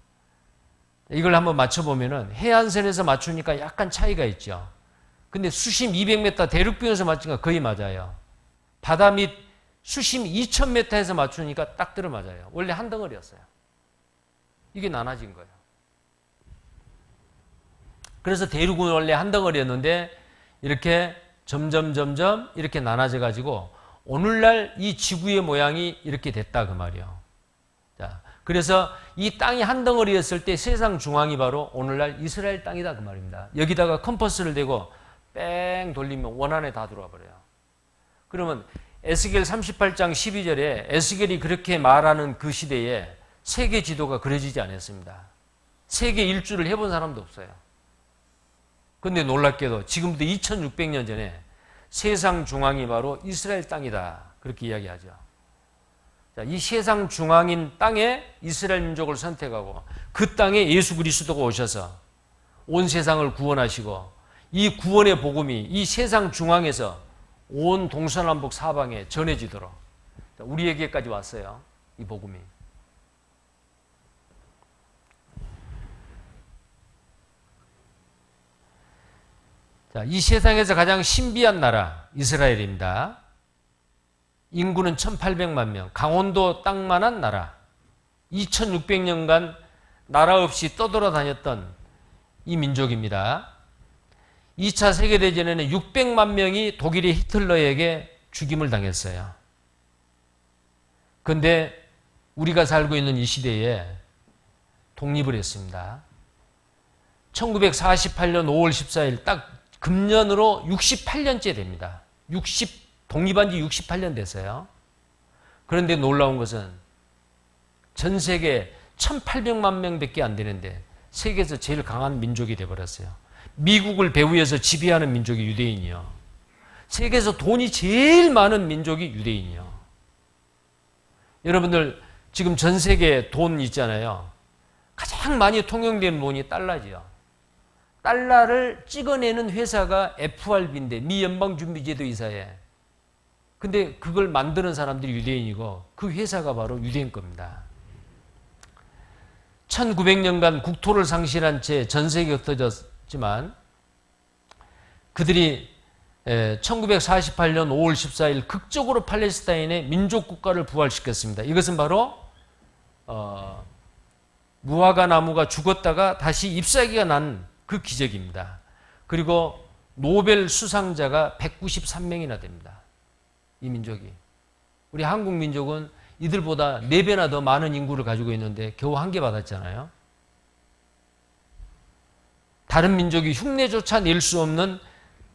이걸 한번 맞춰보면은 해안선에서 맞추니까 약간 차이가 있죠. 근데 수심 200m 대륙변에서 맞추니까 거의 맞아요. 바다 밑 수심 2000m에서 맞추니까 딱 들어맞아요. 원래 한 덩어리였어요. 이게 나눠진 거예요. 그래서 대륙은 원래 한 덩어리였는데 이렇게 점점 이렇게 나눠져 가지고 오늘날 이 지구의 모양이 이렇게 됐다 그 말이에요. 자, 그래서 이 땅이 한 덩어리였을 때 세상 중앙이 바로 오늘날 이스라엘 땅이다 그 말입니다. 여기다가 컴퍼스를 대고 뺑 돌리면 원안에 다 들어와 버려요. 그러면 에스겔 38장 12절에 에스겔이 그렇게 말하는 그 시대에 세계 지도가 그려지지 않았습니다. 세계 일주를 해본 사람도 없어요. 그런데 놀랍게도 지금부터 2600년 전에 세상 중앙이 바로 이스라엘 땅이다 그렇게 이야기하죠. 자, 이 세상 중앙인 땅에 이스라엘 민족을 선택하고 그 땅에 예수 그리스도가 오셔서 온 세상을 구원하시고 이 구원의 복음이 이 세상 중앙에서 온 동서남북 사방에 전해지도록 우리에게까지 왔어요. 이 복음이. 자, 이 세상에서 가장 신비한 나라 이스라엘입니다. 인구는 1800만 명, 강원도 땅만한 나라. 2600년간 나라 없이 떠돌아다녔던 이 민족입니다. 2차 세계대전에는 600만 명이 독일의 히틀러에게 죽임을 당했어요. 그런데 우리가 살고 있는 이 시대에 독립을 했습니다. 1948년 5월 14일 딱 금년으로 68년째 됩니다. 독립한 지 68년 됐어요. 그런데 놀라운 것은 전 세계 1800만 명밖에 안 되는데 세계에서 제일 강한 민족이 되어버렸어요. 미국을 배후에서 지배하는 민족이 유대인이요. 세계에서 돈이 제일 많은 민족이 유대인이요. 여러분들 지금 전 세계에 돈 있잖아요. 가장 많이 통용되는 돈이 달러지요. 달러를 찍어내는 회사가 FRB인데 미 연방준비제도 이사회. 근데 그걸 만드는 사람들이 유대인이고 그 회사가 바로 유대인 겁니다. 1900년간 국토를 상실한 채 전 세계에 흩어졌지만 그들이 1948년 5월 14일 극적으로 팔레스타인의 민족국가를 부활시켰습니다. 이것은 바로 무화과 나무가 죽었다가 다시 잎사귀가 난 그 기적입니다. 그리고 노벨 수상자가 193명이나 됩니다. 이 민족이. 우리 한국 민족은 이들보다 4배나 더 많은 인구를 가지고 있는데 겨우 1개 받았잖아요. 다른 민족이 흉내조차 낼 수 없는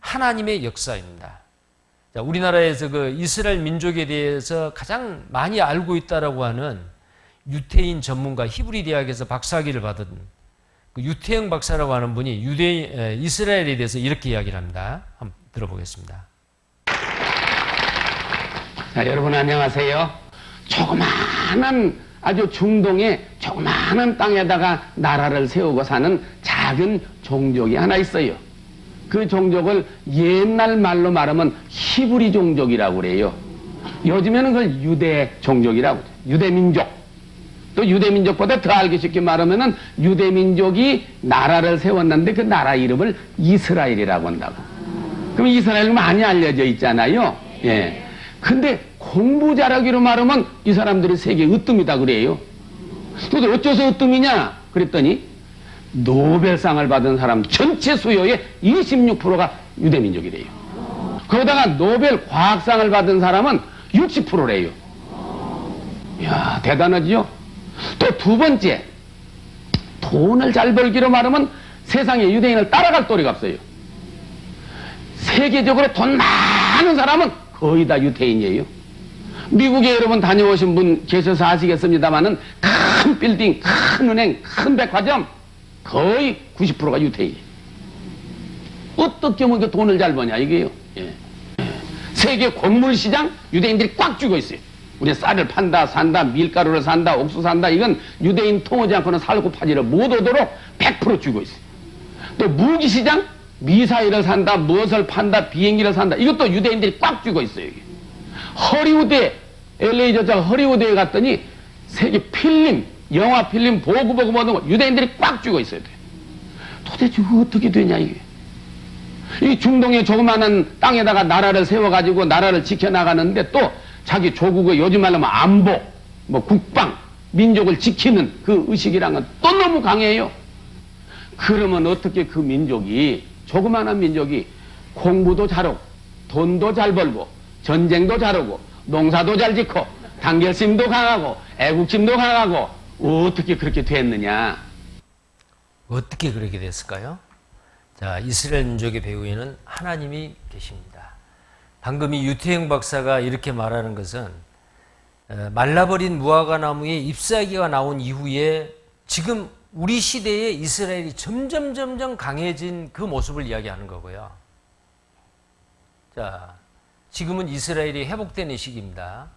하나님의 역사입니다. 자, 우리나라에서 그 이스라엘 민족에 대해서 가장 많이 알고 있다라고 하는 유태인 전문가 히브리 대학에서 박사학위를 받은 그 유태영 박사라고 하는 분이 이스라엘에 대해서 이렇게 이야기를 합니다. 한번 들어보겠습니다. 자, 여러분 안녕하세요. 조그마한 아주 중동의 조그마한 땅에다가 나라를 세우고 사는 작은 종족이 하나 있어요. 그 종족을 옛날 말로 말하면 히브리 종족이라고 그래요. 요즘에는 그걸 유대 종족이라고 그래요. 유대민족. 또 유대민족보다 더 알기 쉽게 말하면은 유대민족이 나라를 세웠는데 그 나라 이름을 이스라엘이라고 한다고. 그럼 이스라엘은 많이 알려져 있잖아요. 예. 근데 공부 잘하기로 말하면 이 사람들이 세계 으뜸이다 그래요. 근데 어째서 으뜸이냐? 그랬더니 노벨상을 받은 사람 전체 수요의 26%가 유대민족이래요. 그러다가 노벨 과학상을 받은 사람은 60%래요. 이야, 대단하지요? 또 두 번째, 돈을 잘 벌기로 말하면 세상에 유대인을 따라갈 도리가 없어요. 세계적으로 돈 많은 사람은 거의 다 유태인이에요. 미국에 여러분 다녀오신 분 계셔서 아시겠습니다만은 큰 빌딩, 큰 은행, 큰 백화점 거의 90%가 유태인이에요. 어떻게 하면 그 돈을 잘 버냐 이게요. 예. 세계 곡물 시장 유대인들이 꽉 쥐고 있어요. 우리 쌀을 판다, 산다, 밀가루를 산다, 옥수 산다. 이건 유대인 통하지 않고는 살고 파지를 못 오도록 100% 쥐고 있어요. 또 무기 시장 미사일을 산다, 무엇을 판다, 비행기를 산다. 이것도 유대인들이 꽉 쥐고 있어요. 이게. 허리우드에 LA 저 허리우드에 갔더니 세계 필름, 영화 필름 보고 보는 거 유대인들이 꽉 쥐고 있어야 돼. 도대체 어떻게 되냐 이게. 이 중동의 조그마한 땅에다가 나라를 세워가지고 나라를 지켜나가는데 또 자기 조국의 요즘 말로 하면 안보, 뭐 국방, 민족을 지키는 그 의식이란 건 또 너무 강해요. 그러면 어떻게 그 민족이, 조그마한 민족이 공부도 잘하고 돈도 잘 벌고 전쟁도 잘하고 농사도 잘 짓고 단결심도 강하고 애국심도 강하고 어떻게 그렇게 됐느냐. 어떻게 그렇게 됐을까요? 자, 이스라엘 민족의 배후에는 하나님이 계십니다. 방금 이 유태영 박사가 이렇게 말하는 것은 말라버린 무화과 나무에 잎사귀가 나온 이후에 지금 우리 시대에 이스라엘이 점점 강해진 그 모습을 이야기하는 거고요. 자, 지금은 이스라엘이 회복되는 시기입니다.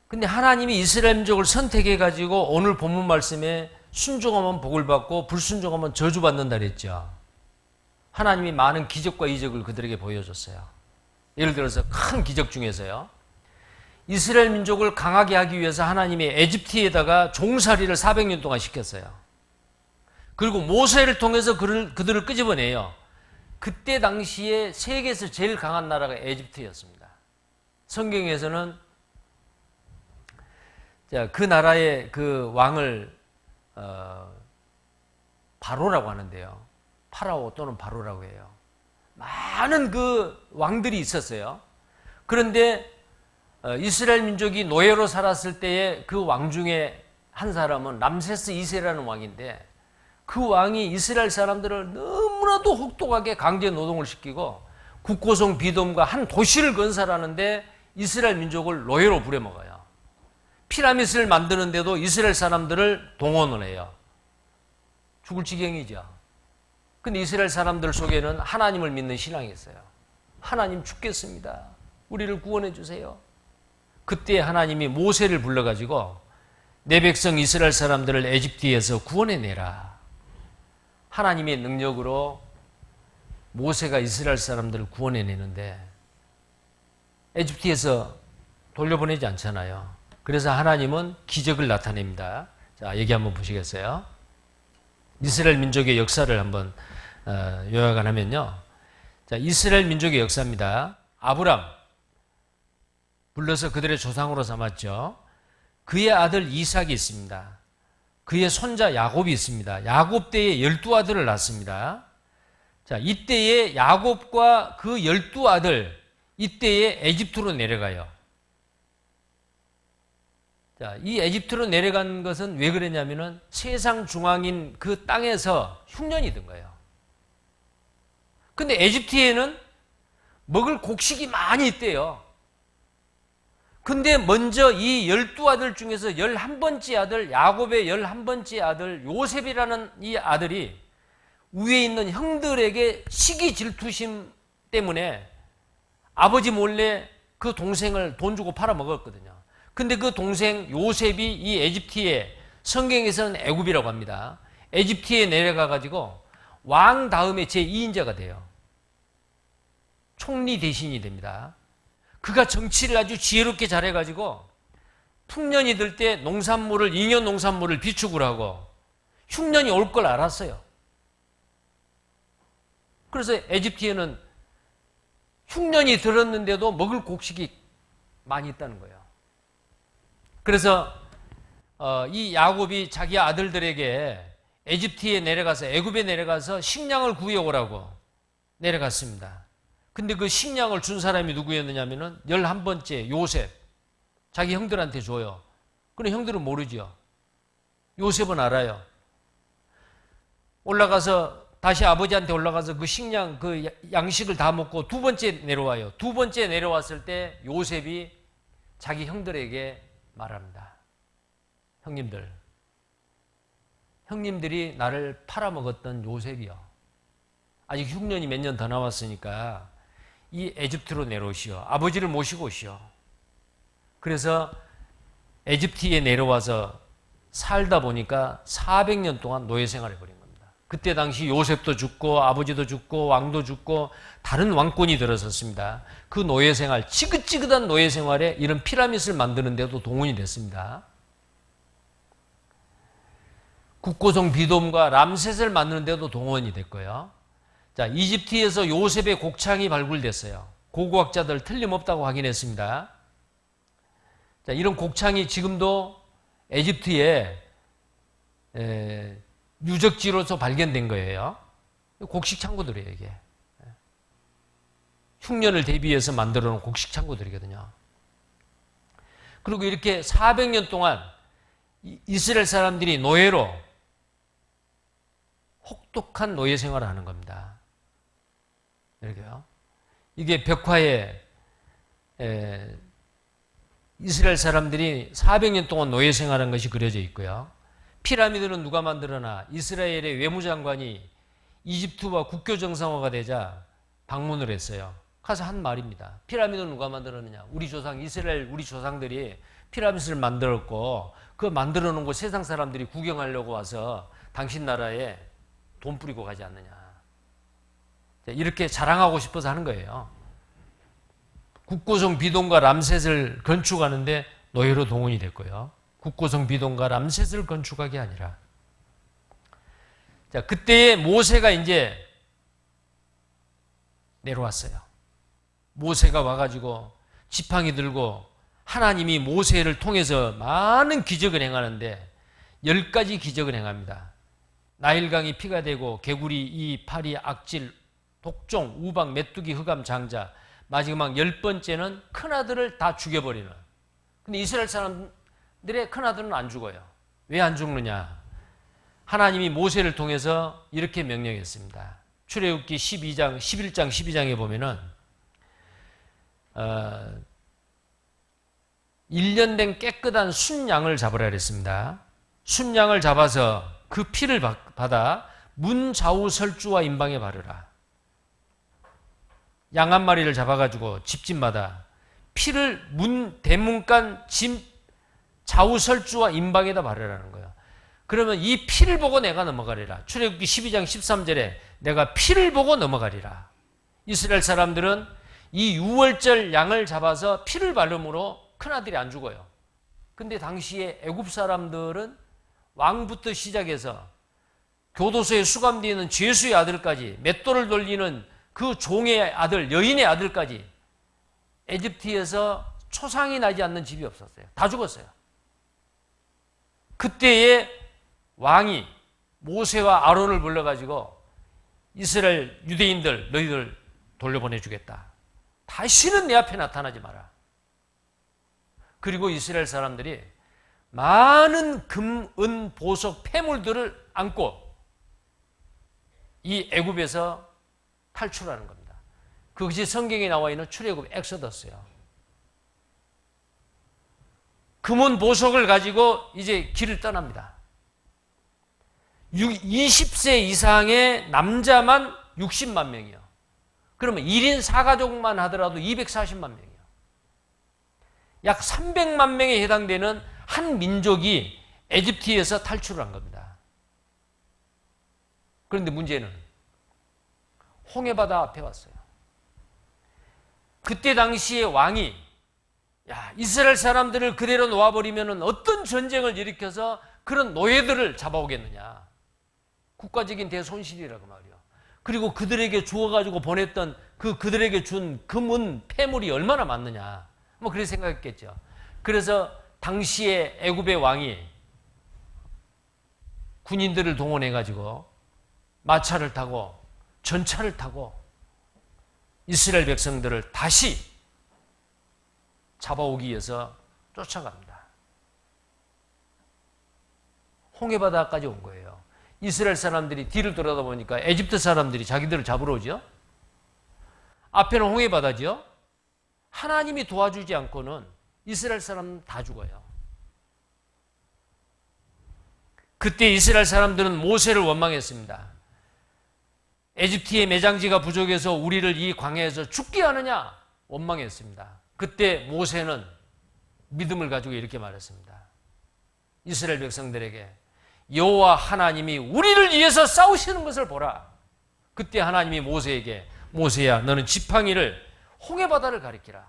근데 하나님이 이스라엘 민족을 선택해 가지고 오늘 본문 말씀에 순종하면 복을 받고 불순종하면 저주받는다 그랬죠. 하나님이 많은 기적과 이적을 그들에게 보여줬어요. 예를 들어서 큰 기적 중에서요, 이스라엘 민족을 강하게 하기 위해서 하나님이 에집트에다가 종살이를 400년 동안 시켰어요. 그리고 모세를 통해서 그들을 끄집어내요. 그때 당시에 세계에서 제일 강한 나라가 에집트였습니다. 성경에서는 그 나라의 그 왕을 바로라고 하는데요. 파라오 또는 바로라고 해요. 많은 그 왕들이 있었어요. 그런데 이스라엘 민족이 노예로 살았을 때의 그 왕 중에 한 사람은 람세스 2세라는 왕인데, 그 왕이 이스라엘 사람들을 너무나도 혹독하게 강제 노동을 시키고 국고성 비돔과 한 도시를 건설하는데 이스라엘 민족을 노예로 부려먹어요. 피라미드를 만드는데도 이스라엘 사람들을 동원을 해요. 죽을 지경이죠. 근데 이스라엘 사람들 속에는 하나님을 믿는 신앙이 있어요. 하나님 죽겠습니다. 우리를 구원해 주세요. 그때 하나님이 모세를 불러가지고 내 백성 이스라엘 사람들을 에집트에서 구원해내라. 하나님의 능력으로 모세가 이스라엘 사람들을 구원해내는데 에집트에서 돌려보내지 않잖아요. 그래서 하나님은 기적을 나타냅니다. 자, 얘기 한번 보시겠어요? 이스라엘 민족의 역사를 한번 요약을 하면요. 자, 이스라엘 민족의 역사입니다. 아브람 불러서 그들의 조상으로 삼았죠. 그의 아들 이삭이 있습니다. 그의 손자 야곱이 있습니다. 야곱 때에 12아들을 낳습니다. 자, 이때에 야곱과 그 12아들, 이때에 에집트로 내려가요. 자, 이 에집트로 내려간 것은 왜 그랬냐면은 세상 중앙인 그 땅에서 흉년이 든 거예요. 근데 에집트에는 먹을 곡식이 많이 있대요. 근데 먼저 이 12아들 중에서 11번째 아들, 야곱의 11번째 아들 요셉이라는 이 아들이 위에 있는 형들에게 시기 질투심 때문에 아버지 몰래 그 동생을 돈 주고 팔아먹었거든요. 근데 그 동생 요셉이 이 에집트에, 성경에서는 애굽이라고 합니다. 에집트에 내려가 가지고 왕 다음에 제2인자가 돼요. 총리 대신이 됩니다. 그가 정치를 아주 지혜롭게 잘해가지고 풍년이 들 때 농산물을, 잉여 농산물을 비축을 하고 흉년이 올 걸 알았어요. 그래서 에집트에는 흉년이 들었는데도 먹을 곡식이 많이 있다는 거예요. 그래서 이 야곱이 자기 아들들에게 에집트에 내려가서, 애굽에 내려가서 식량을 구해오라고 내려갔습니다. 근데 그 식량을 준 사람이 누구였느냐면은 11번째 요셉, 자기 형들한테 줘요. 그런데 형들은 모르죠. 요셉은 알아요. 올라가서 다시 아버지한테 올라가서 그 식량, 그 양식을 다 먹고 두 번째 내려와요. 두 번째 내려왔을 때 요셉이 자기 형들에게 말합니다. 형님들이 나를 팔아먹었던 요셉이요. 아직 흉년이 몇 년 더 남았으니까 이 에집트로 내려오시오. 아버지를 모시고 오시오. 그래서 에집트에 내려와서 살다 보니까 400년 동안 노예 생활을 벌인 겁니다. 그때 당시 요셉도 죽고 아버지도 죽고 왕도 죽고 다른 왕권이 들어섰습니다. 그 노예 생활, 지긋지긋한 노예 생활에 이런 피라밋을 만드는 데도 동원이 됐습니다. 국고성 비돔과 람셋을 만드는 데도 동원이 됐고요. 자, 이집트에서 요셉의 곡창이 발굴됐어요. 고고학자들 틀림없다고 확인했습니다. 자, 이런 곡창이 지금도 에집트에 유적지로서 발견된 거예요. 곡식 창고들이에요, 이게. 흉년을 대비해서 만들어 놓은 곡식 창고들이거든요. 그리고 이렇게 400년 동안 이스라엘 사람들이 노예로 혹독한 노예 생활을 하는 겁니다. 이렇게요. 이게 벽화에 이스라엘 사람들이 400년 동안 노예 생활한 것이 그려져 있고요. 피라미드는 누가 만들어나 이스라엘의 외무장관이 이집트와 국교 정상화가 되자 방문을 했어요. 가서 한 말입니다. 피라미드는 누가 만들었느냐? 우리 조상, 이스라엘 우리 조상들이 피라미드를 만들었고 그 만들어 놓은 거 세상 사람들이 구경하려고 와서 당신 나라에 돈 뿌리고 가지 않느냐. 이렇게 자랑하고 싶어서 하는 거예요. 국고성 비돔과 람셋을 건축하는데 노예로 동원이 됐고요. 국고성 비돔과 람셋을 건축하기 아니라. 자, 그때의 모세가 이제 내려왔어요. 모세가 와가지고 지팡이 들고 하나님이 모세를 통해서 많은 기적을 행하는데 10가지 기적을 행합니다. 나일강이 피가 되고 개구리, 이, 파리, 악질, 독종, 우박, 메뚜기, 흑암, 장자, 마지막 10번째는 큰아들을 다 죽여버리는. 근데 이스라엘 사람들의 큰아들은 안 죽어요. 왜 안 죽느냐? 하나님이 모세를 통해서 이렇게 명령했습니다. 출애굽기 11장 12장에 보면은 1년 된 깨끗한 순양을 잡으라 그랬습니다. 순양을 잡아서 그 피를 받아 문 좌우 설주와 임방에 바르라. 양 한 마리를 잡아가지고 집집마다 피를 대문간 집 좌우 설주와 임방에다 바르라는 거예요. 그러면 이 피를 보고 내가 넘어가리라. 출애굽기 12장 13절에 내가 피를 보고 넘어가리라. 이스라엘 사람들은 이 유월절 양을 잡아서 피를 바름으로 큰아들이 안 죽어요. 근데 당시에 애굽 사람들은 왕부터 시작해서 교도소에 수감되어 있는 죄수의 아들까지 맷돌을 돌리는 그 종의 아들, 여인의 아들까지 에집트에서 초상이 나지 않는 집이 없었어요. 다 죽었어요. 그때의 왕이 모세와 아론을 불러가지고 이스라엘 유대인들 너희들 돌려보내주겠다. 다시는 내 앞에 나타나지 마라. 그리고 이스라엘 사람들이 많은 금, 은, 보석, 폐물들을 안고 이 애굽에서 탈출하는 겁니다. 그것이 성경에 나와 있는 출애굽 엑소더스예요. 금은 보석을 가지고 이제 길을 떠납니다. 20세 이상의 남자만 60만 명이요. 그러면 1인 4가족만 하더라도 240만 명이요. 약 300만 명에 해당되는 한 민족이 에집트에서 탈출을 한 겁니다. 그런데 문제는 홍해바다 앞에 왔어요. 그때 당시에 왕이 이스라엘 사람들을 그대로 놓아버리면 어떤 전쟁을 일으켜서 그런 노예들을 잡아오겠느냐. 국가적인 대손실이라고 말이요. 그리고 그들에게 주어가지고 보냈던 그들에게 준 금은 폐물이 얼마나 많느냐. 뭐 그렇게 생각했겠죠. 그래서 당시에 애굽의 왕이 군인들을 동원해가지고 마차를 타고 전차를 타고 이스라엘 백성들을 다시 잡아오기 위해서 쫓아갑니다. 홍해바다까지 온 거예요. 이스라엘 사람들이 뒤를 돌아다 보니까 에집트 사람들이 자기들을 잡으러 오죠. 앞에는 홍해바다죠. 하나님이 도와주지 않고는 이스라엘 사람은 다 죽어요. 그때 이스라엘 사람들은 모세를 원망했습니다. 에집트의 매장지가 부족해서 우리를 이 광야에서 죽게 하느냐 원망했습니다. 그때 모세는 믿음을 가지고 이렇게 말했습니다. 이스라엘 백성들에게 여호와 하나님이 우리를 위해서 싸우시는 것을 보라. 그때 하나님이 모세에게 모세야 너는 지팡이를 홍해바다를 가리키라.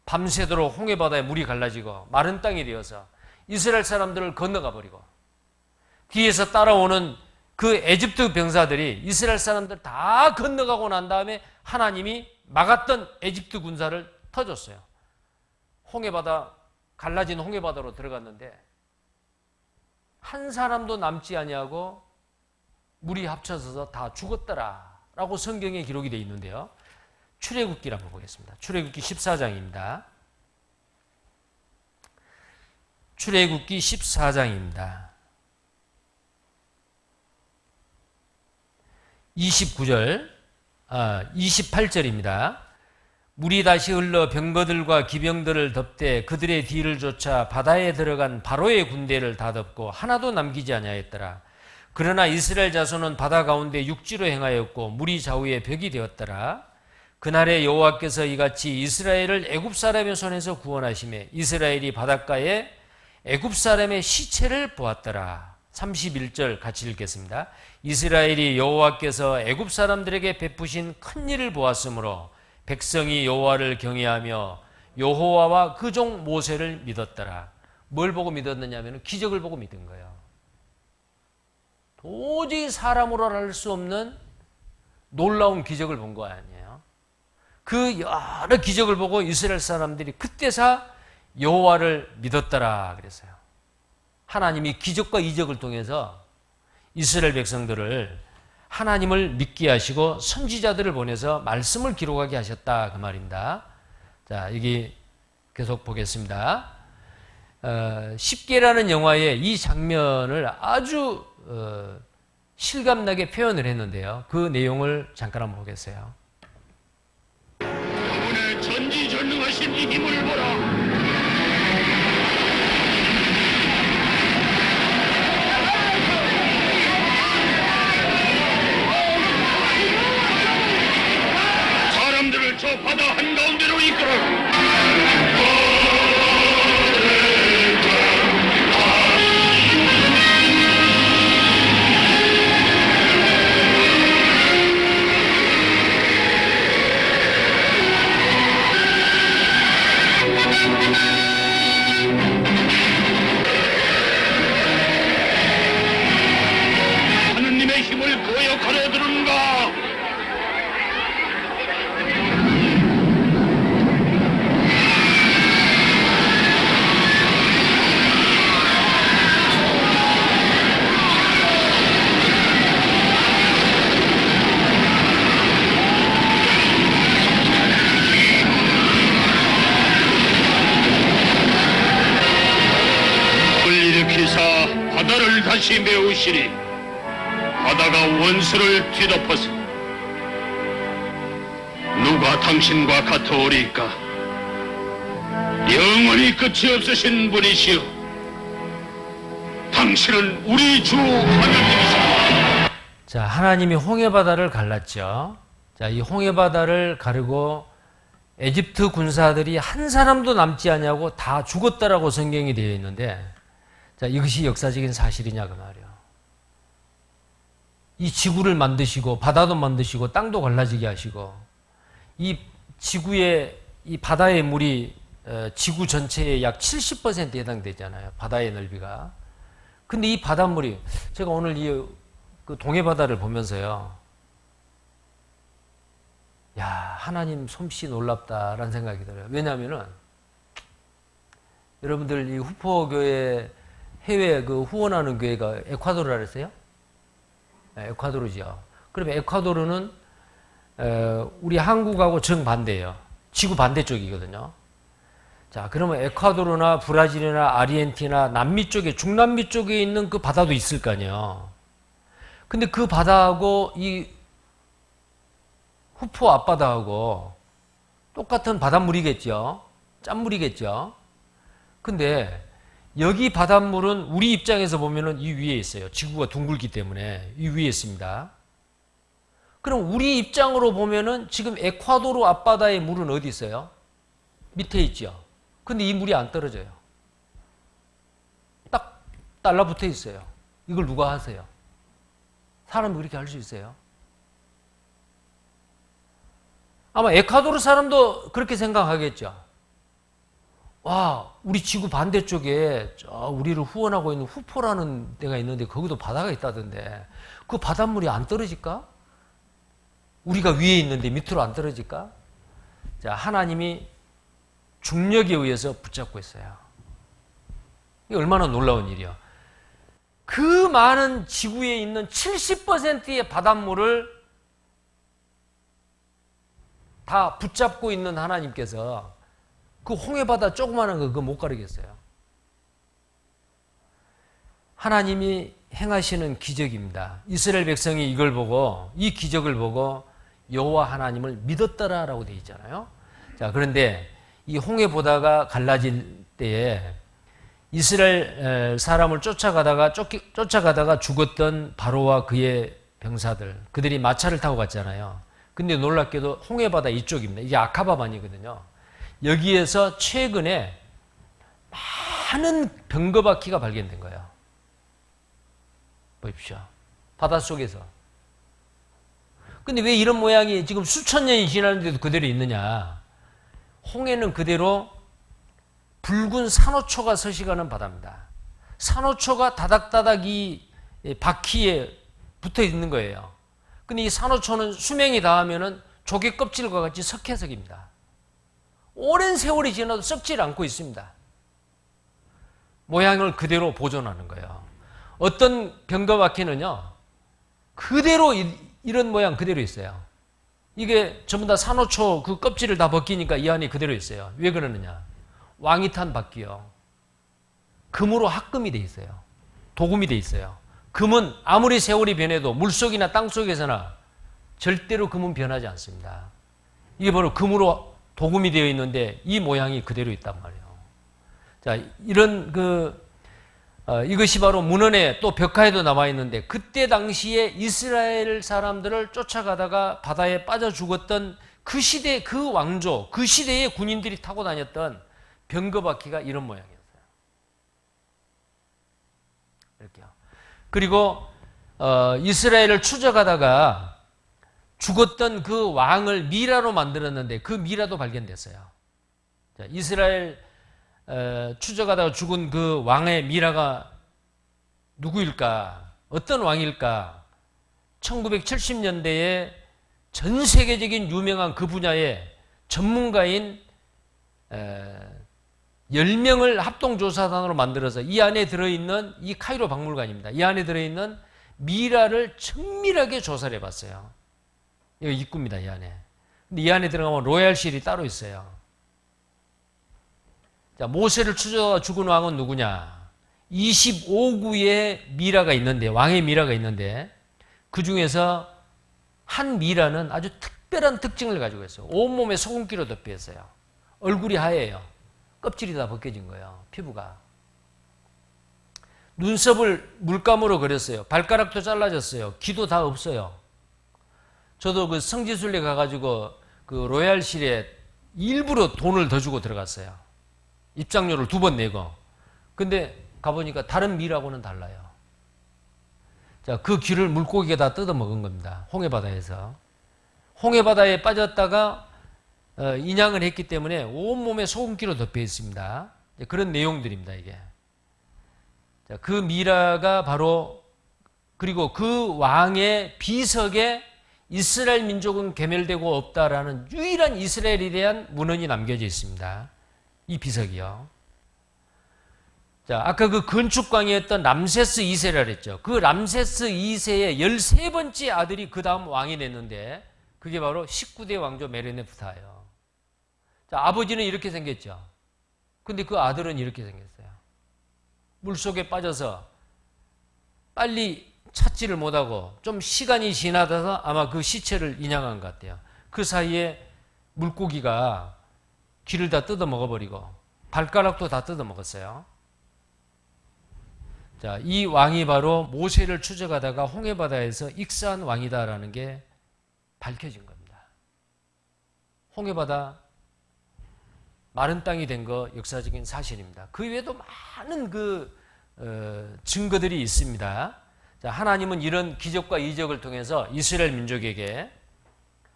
밤새도록 홍해바다에 물이 갈라지고 마른 땅이 되어서 이스라엘 사람들을 건너가 버리고 뒤에서 따라오는 그 에집트 병사들이 이스라엘 사람들 다 건너가고 난 다음에 하나님이 막았던 에집트 군사를 터줬어요. 홍해바다, 갈라진 홍해바다로 들어갔는데 한 사람도 남지 아니하고 물이 합쳐져서 다 죽었더라 라고 성경에 기록이 되어 있는데요. 출애굽기를 한번 보겠습니다. 출애굽기 14장입니다. 출애굽기 14장입니다. 28절입니다. 물이 다시 흘러 병거들과 기병들을 덮되 그들의 뒤를 쫓아 바다에 들어간 바로의 군대를 다 덮고 하나도 남기지 아니하였더라. 그러나 이스라엘 자손은 바다 가운데 육지로 행하였고 물이 좌우에 벽이 되었더라. 그날에 여호와께서 이같이 이스라엘을 애굽 사람의 손에서 구원하시매 이스라엘이 바닷가에 애굽 사람의 시체를 보았더라. 31절 같이 읽겠습니다. 이스라엘이 여호와께서 애굽 사람들에게 베푸신 큰 일을 보았으므로 백성이 여호와를 경외하며 여호와와 그 종 모세를 믿었더라. 뭘 보고 믿었느냐 하면 기적을 보고 믿은 거예요. 도저히 사람으로 할 수 없는 놀라운 기적을 본 거 아니에요. 그 여러 기적을 보고 이스라엘 사람들이 그때서 여호와를 믿었더라 그랬어요. 하나님이 기적과 이적을 통해서 이스라엘 백성들을 하나님을 믿게 하시고 선지자들을 보내서 말씀을 기록하게 하셨다 그 말입니다. 자, 여기 계속 보겠습니다. 10개라는 영화에 이 장면을 아주 실감나게 표현을 했는데요. 그 내용을 잠깐 한번 보겠어요. 그분의 전지전능하신 이 힘을 보라. 사람들을 저 바다 한가운데로 이끌어. 하느님의 힘을 거역하려 드는가? 바다를 다시 메우시리. 바다가 원수를 뒤덮어서 누가 당신과 같으오리까? 영원히 끝이 없으신 분이시여, 당신은 우리 주 하나님이시다. 자, 하나님이 홍해바다를 갈랐죠. 자, 이 홍해바다를 가르고 에집트 군사들이 한 사람도 남지 않냐고 다 죽었다라고 성경이 되어 있는데, 자, 이것이 역사적인 사실이냐 그 말이에요. 이 지구를 만드시고 바다도 만드시고 땅도 갈라지게 하시고 이 지구의 이 바다의 물이 지구 전체의 약 70%에 해당되잖아요. 바다의 넓이가. 근데 이 바닷물이 제가 오늘 그 동해바다를 보면서요. 야, 하나님 솜씨 놀랍다라는 생각이 들어요. 왜냐하면은 여러분들 이 후포교회 해외 그 후원하는 교회가 에콰도르라 그랬어요? 네, 에콰도르죠. 그러면 에콰도르는 우리 한국하고 정반대예요. 지구 반대쪽이거든요. 자, 그러면 에콰도르나 브라질이나 아르헨티나 남미 쪽에 중남미 쪽에 있는 그 바다도 있을 거 아니에요. 근데 그 바다하고 이 후포 앞바다하고 똑같은 바닷물이겠죠. 짠물이겠죠. 근데 여기 바닷물은 우리 입장에서 보면은 이 위에 있어요. 지구가 둥글기 때문에 이 위에 있습니다. 그럼 우리 입장으로 보면은 지금 에콰도르 앞바다의 물은 어디 있어요? 밑에 있죠. 근데 이 물이 안 떨어져요. 딱 달라붙어 있어요. 이걸 누가 하세요? 사람이 그렇게 할 수 있어요? 아마 에콰도르 사람도 그렇게 생각하겠죠. 와, 우리 지구 반대쪽에 우리를 후원하고 있는 후포라는 데가 있는데 거기도 바다가 있다던데 그 바닷물이 안 떨어질까? 우리가 위에 있는데 밑으로 안 떨어질까? 자, 하나님이 중력에 의해서 붙잡고 있어요. 이게 얼마나 놀라운 일이야. 그 많은 지구에 있는 70%의 바닷물을 다 붙잡고 있는 하나님께서 그 홍해바다 조그마한 거 그거 못 가르겠어요. 하나님이 행하시는 기적입니다. 이스라엘 백성이 이걸 보고 이 기적을 보고 여호와 하나님을 믿었더라라고 되어 있잖아요. 자, 그런데 이 홍해바다가 갈라질 때에 이스라엘 사람을 쫓아가다가 죽었던 바로와 그의 병사들, 그들이 마차를 타고 갔잖아요. 근데 놀랍게도 홍해바다 이쪽입니다. 이게 아카바반이거든요. 여기에서 최근에 많은 병거바퀴가 발견된 거예요. 보십시오. 바닷속에서. 근데 왜 이런 모양이 지금 수천 년이 지났는데도 그대로 있느냐? 홍해는 그대로 붉은 산호초가 서식하는 바다입니다. 산호초가 다닥다닥 이 바퀴에 붙어 있는 거예요. 근데 이 산호초는 수명이 닿으면은 조개 껍질과 같이 석회석입니다. 오랜 세월이 지나도 썩질 않고 있습니다. 모양을 그대로 보존하는 거예요. 어떤 병거바퀴는요, 그대로 이런 모양 그대로 있어요. 이게 전부 다 산호초 그 껍질을 다 벗기니까 이 안에 그대로 있어요. 왜 그러느냐? 왕이 탄 바퀴요. 금으로 합금이 돼 있어요. 도금이 돼 있어요. 금은 아무리 세월이 변해도 물속이나 땅속에서나 절대로 금은 변하지 않습니다. 이게 바로 금으로 도금이 되어 있는데 이 모양이 그대로 있단 말이에요. 자, 이런 이것이 바로 문헌에 또 벽화에도 남아 있는데 그때 당시에 이스라엘 사람들을 쫓아가다가 바다에 빠져 죽었던 그 시대 그 왕조, 그 시대의 군인들이 타고 다녔던 병거바퀴가 이런 모양이었어요. 이렇게요. 그리고 이스라엘을 추적하다가 죽었던 그 왕을 미라로 만들었는데 그 미라도 발견됐어요. 자, 이스라엘 추적하다가 죽은 그 왕의 미라가 누구일까? 어떤 왕일까? 1970년대에 전 세계적인 유명한 그 분야의 전문가인 10명을 합동조사단으로 만들어서 이 안에 들어있는 이 카이로 박물관입니다. 이 안에 들어있는 미라를 정밀하게 조사를 해봤어요. 여기 입구입니다. 이 안에. 근데 이 안에 들어가면 로얄실이 따로 있어요. 자, 모세를 추적하다 죽은 왕은 누구냐? 25구의 미라가 있는데, 왕의 미라가 있는데 그 중에서 한 미라는 아주 특별한 특징을 가지고 있어요. 온몸에 소금기로 덮여 있어요. 얼굴이 하얘요. 껍질이 다 벗겨진 거예요. 피부가. 눈썹을 물감으로 그렸어요. 발가락도 잘라졌어요. 귀도 다 없어요. 저도 그 성지순례 가가지고 그 로얄실에 일부러 돈을 더 주고 들어갔어요. 입장료를 2번 내고. 근데 가보니까 다른 미라고는 달라요. 자, 그 귀를 물고기가 다 뜯어 먹은 겁니다. 홍해바다에서. 홍해바다에 빠졌다가 인양을 했기 때문에 온몸에 소금기로 덮여 있습니다. 그런 내용들입니다, 이게. 자, 그 미라가 바로, 그리고 그 왕의 비석에 이스라엘 민족은 괴멸되고 없다라는 유일한 이스라엘에 대한 문헌이 남겨져 있습니다. 이 비석이요. 자, 아까 그 건축광이었던 람세스 2세라 그랬죠. 그 람세스 2세의 13번째 아들이 그 다음 왕이 됐는데 그게 바로 19대 왕조 메르네프타예요. 자, 아버지는 이렇게 생겼죠. 근데 그 아들은 이렇게 생겼어요. 물속에 빠져서 빨리 찾지를 못하고 좀 시간이 지나서 아마 그 시체를 인양한 것 같아요. 그 사이에 물고기가 귀를 다 뜯어 먹어버리고 발가락도 다 뜯어 먹었어요. 자, 이 왕이 바로 모세를 추적하다가 홍해바다에서 익사한 왕이다라는 게 밝혀진 겁니다. 홍해바다 마른 땅이 된 거 역사적인 사실입니다. 그 외에도 많은 그 증거들이 있습니다. 자, 하나님은 이런 기적과 이적을 통해서 이스라엘 민족에게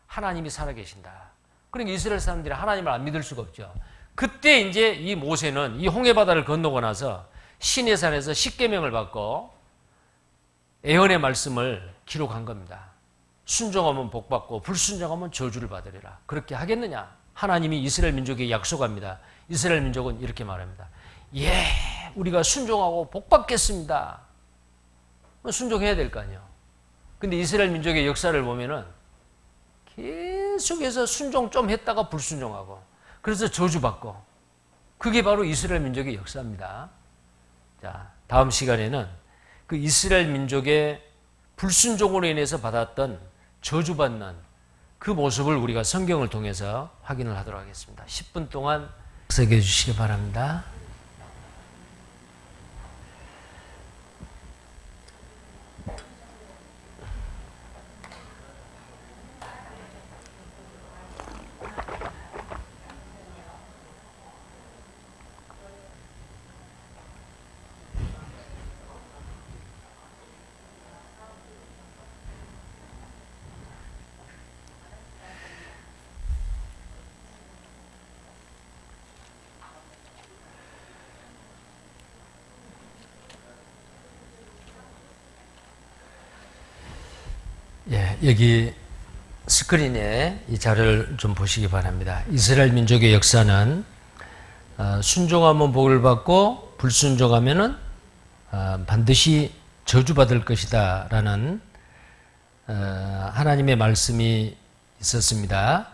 하나님이 살아계신다. 그러니까 이스라엘 사람들이 하나님을 안 믿을 수가 없죠. 그때 이제 이 모세는 이 홍해바다를 건너고 나서 시내산에서 십계명을 받고 애언의 말씀을 기록한 겁니다. 순종하면 복받고 불순종하면 저주를 받으리라. 그렇게 하겠느냐? 하나님이 이스라엘 민족에게 약속합니다. 이스라엘 민족은 이렇게 말합니다. 예, 우리가 순종하고 복받겠습니다. 순종해야 될 거 아니에요. 근데 이스라엘 민족의 역사를 보면은 계속해서 순종 좀 했다가 불순종하고 그래서 저주받고 그게 바로 이스라엘 민족의 역사입니다. 자, 다음 시간에는 그 이스라엘 민족의 불순종으로 인해서 받았던 저주받는 그 모습을 우리가 성경을 통해서 확인을 하도록 하겠습니다. 10분 동안 묵상해 주시기 바랍니다. 예, 여기 스크린에 이 자료를 좀 보시기 바랍니다. 이스라엘 민족의 역사는 순종하면 복을 받고 불순종하면은 반드시 저주받을 것이다 라는 하나님의 말씀이 있었습니다.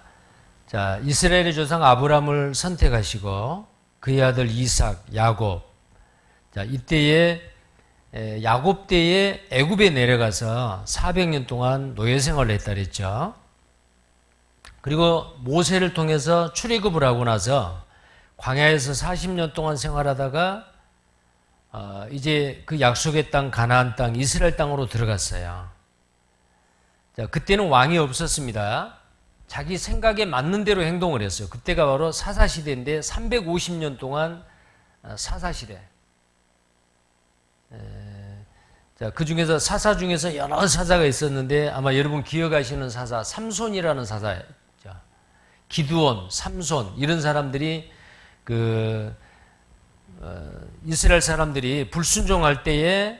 자, 이스라엘의 조상 아브라함을 선택하시고 그의 아들 이삭, 야곱. 자, 이때에 야곱 때에 애굽에 내려가서 400년 동안 노예 생활을 했다 그랬죠. 그리고 모세를 통해서 출애굽을 하고 나서 광야에서 40년 동안 생활하다가 이제 그 약속의 땅 가나안 땅 이스라엘 땅으로 들어갔어요. 자, 그때는 왕이 없었습니다. 자기 생각에 맞는 대로 행동을 했어요. 그때가 바로 사사시대인데 350년 동안 사사시대. 자, 그 중에서 사사 중에서 여러 사사가 있었는데 아마 여러분 기억하시는 사사 삼손이라는 사사죠. 기드온, 삼손 이런 사람들이 이스라엘 사람들이 불순종할 때에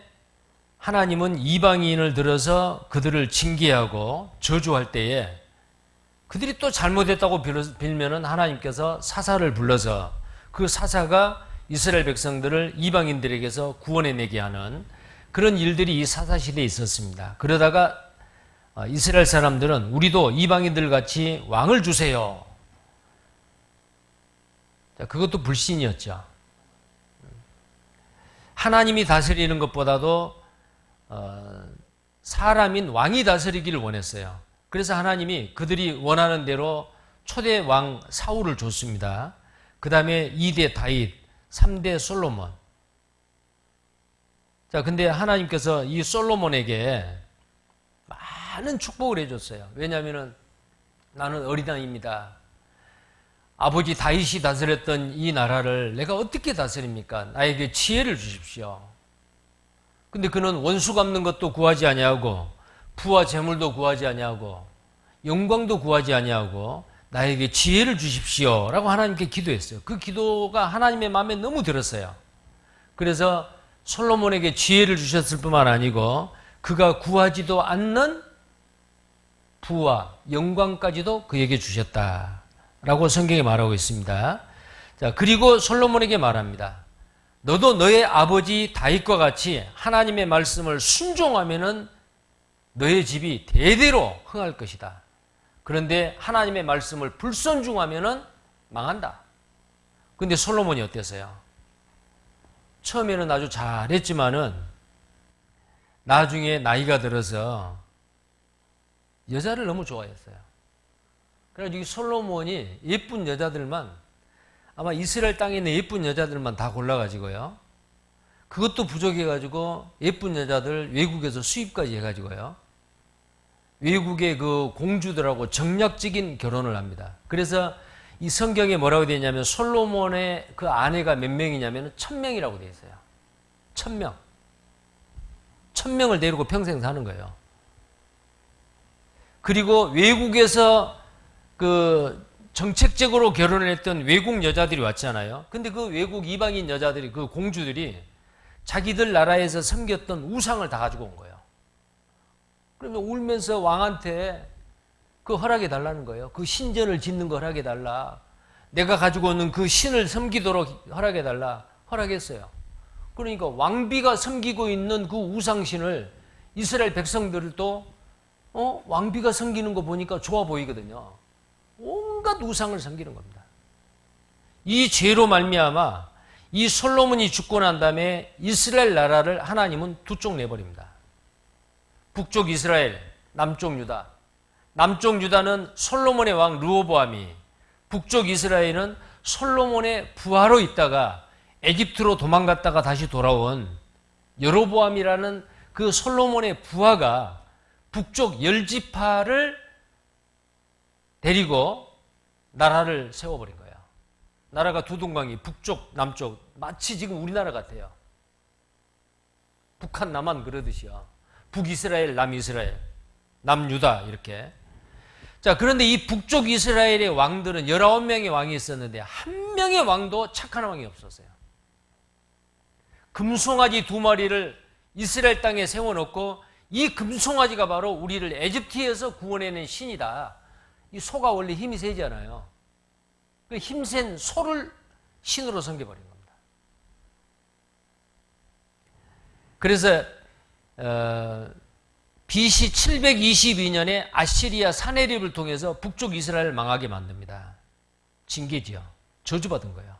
하나님은 이방인을 들어서 그들을 징계하고 저주할 때에 그들이 또 잘못했다고 빌면은 하나님께서 사사를 불러서 그 사사가 이스라엘 백성들을 이방인들에게서 구원해내게 하는 그런 일들이 이 사사시대에 있었습니다. 그러다가 이스라엘 사람들은 우리도 이방인들 같이 왕을 주세요. 자, 그것도 불신이었죠. 하나님이 다스리는 것보다도 사람인 왕이 다스리기를 원했어요. 그래서 하나님이 그들이 원하는 대로 초대 왕 사울을 줬습니다. 그 다음에 2대 다윗, 3대 솔로몬. 자, 근데 하나님께서 이 솔로몬에게 많은 축복을 해줬어요. 왜냐하면 나는 어린아이입니다. 아버지 다윗이 다스렸던 이 나라를 내가 어떻게 다스립니까? 나에게 지혜를 주십시오. 근데 그는 원수 갚는 것도 구하지 아니하고 부와 재물도 구하지 아니하고 영광도 구하지 아니하고 나에게 지혜를 주십시오 라고 하나님께 기도했어요. 그 기도가 하나님의 마음에 너무 들었어요. 그래서 솔로몬에게 지혜를 주셨을 뿐만 아니고 그가 구하지도 않는 부와 영광까지도 그에게 주셨다라고 성경에 말하고 있습니다. 자, 그리고 솔로몬에게 말합니다. 너도 너의 아버지 다윗과 같이 하나님의 말씀을 순종하면은 너의 집이 대대로 흥할 것이다. 그런데 하나님의 말씀을 불순종하면은 망한다. 근데 솔로몬이 어땠어요? 처음에는 아주 잘했지만은 나중에 나이가 들어서 여자를 너무 좋아했어요. 그래서 이 솔로몬이 예쁜 여자들만 아마 이스라엘 땅에 있는 예쁜 여자들만 다 골라가지고요. 그것도 부족해가지고 예쁜 여자들 외국에서 수입까지 해가지고요. 외국의 그 공주들하고 정략적인 결혼을 합니다. 그래서 이 성경에 뭐라고 되어 있냐면 솔로몬의 그 아내가 몇 명이냐면 1000명이라고 되어 있어요. 1000명. 1000명을 데리고 평생 사는 거예요. 그리고 외국에서 그 정책적으로 결혼을 했던 외국 여자들이 왔잖아요. 근데 그 외국 이방인 여자들이, 그 공주들이 자기들 나라에서 섬겼던 우상을 다 가지고 온 거예요. 그러면 울면서 왕한테 그 허락해 달라는 거예요. 그 신전을 짓는 거 허락해 달라. 내가 가지고 오는 그 신을 섬기도록 허락해 달라. 허락했어요. 그러니까 왕비가 섬기고 있는 그 우상신을 이스라엘 백성들도 왕비가 섬기는 거 보니까 좋아 보이거든요. 온갖 우상을 섬기는 겁니다. 이 죄로 말미암아 이 솔로몬이 죽고 난 다음에 이스라엘 나라를 하나님은 두 쪽 내버립니다. 북쪽 이스라엘, 남쪽 유다. 남쪽 유다는 솔로몬의 왕 르호보암이, 북쪽 이스라엘은 솔로몬의 부하로 있다가 에집트로 도망갔다가 다시 돌아온 여로보암이라는 그 솔로몬의 부하가 북쪽 열지파를 데리고 나라를 세워버린 거예요. 나라가 두둥강이 북쪽, 남쪽, 마치 지금 우리나라 같아요. 북한, 남한 그러듯이요. 북이스라엘, 남이스라엘, 남유다 이렇게. 자, 그런데 이 북쪽 이스라엘의 왕들은 19명의 왕이 있었는데 한 명의 왕도 착한 왕이 없었어요. 금송아지 2마리를 이스라엘 땅에 세워놓고 이 금송아지가 바로 우리를 에집트에서 구원해낸 신이다. 이 소가 원래 힘이 세잖아요. 그 힘센 소를 신으로 섬겨버린 겁니다. 그래서 BC 722년에 아시리아 사네립을 통해서 북쪽 이스라엘을 망하게 만듭니다. 징계지요. 저주받은 거예요.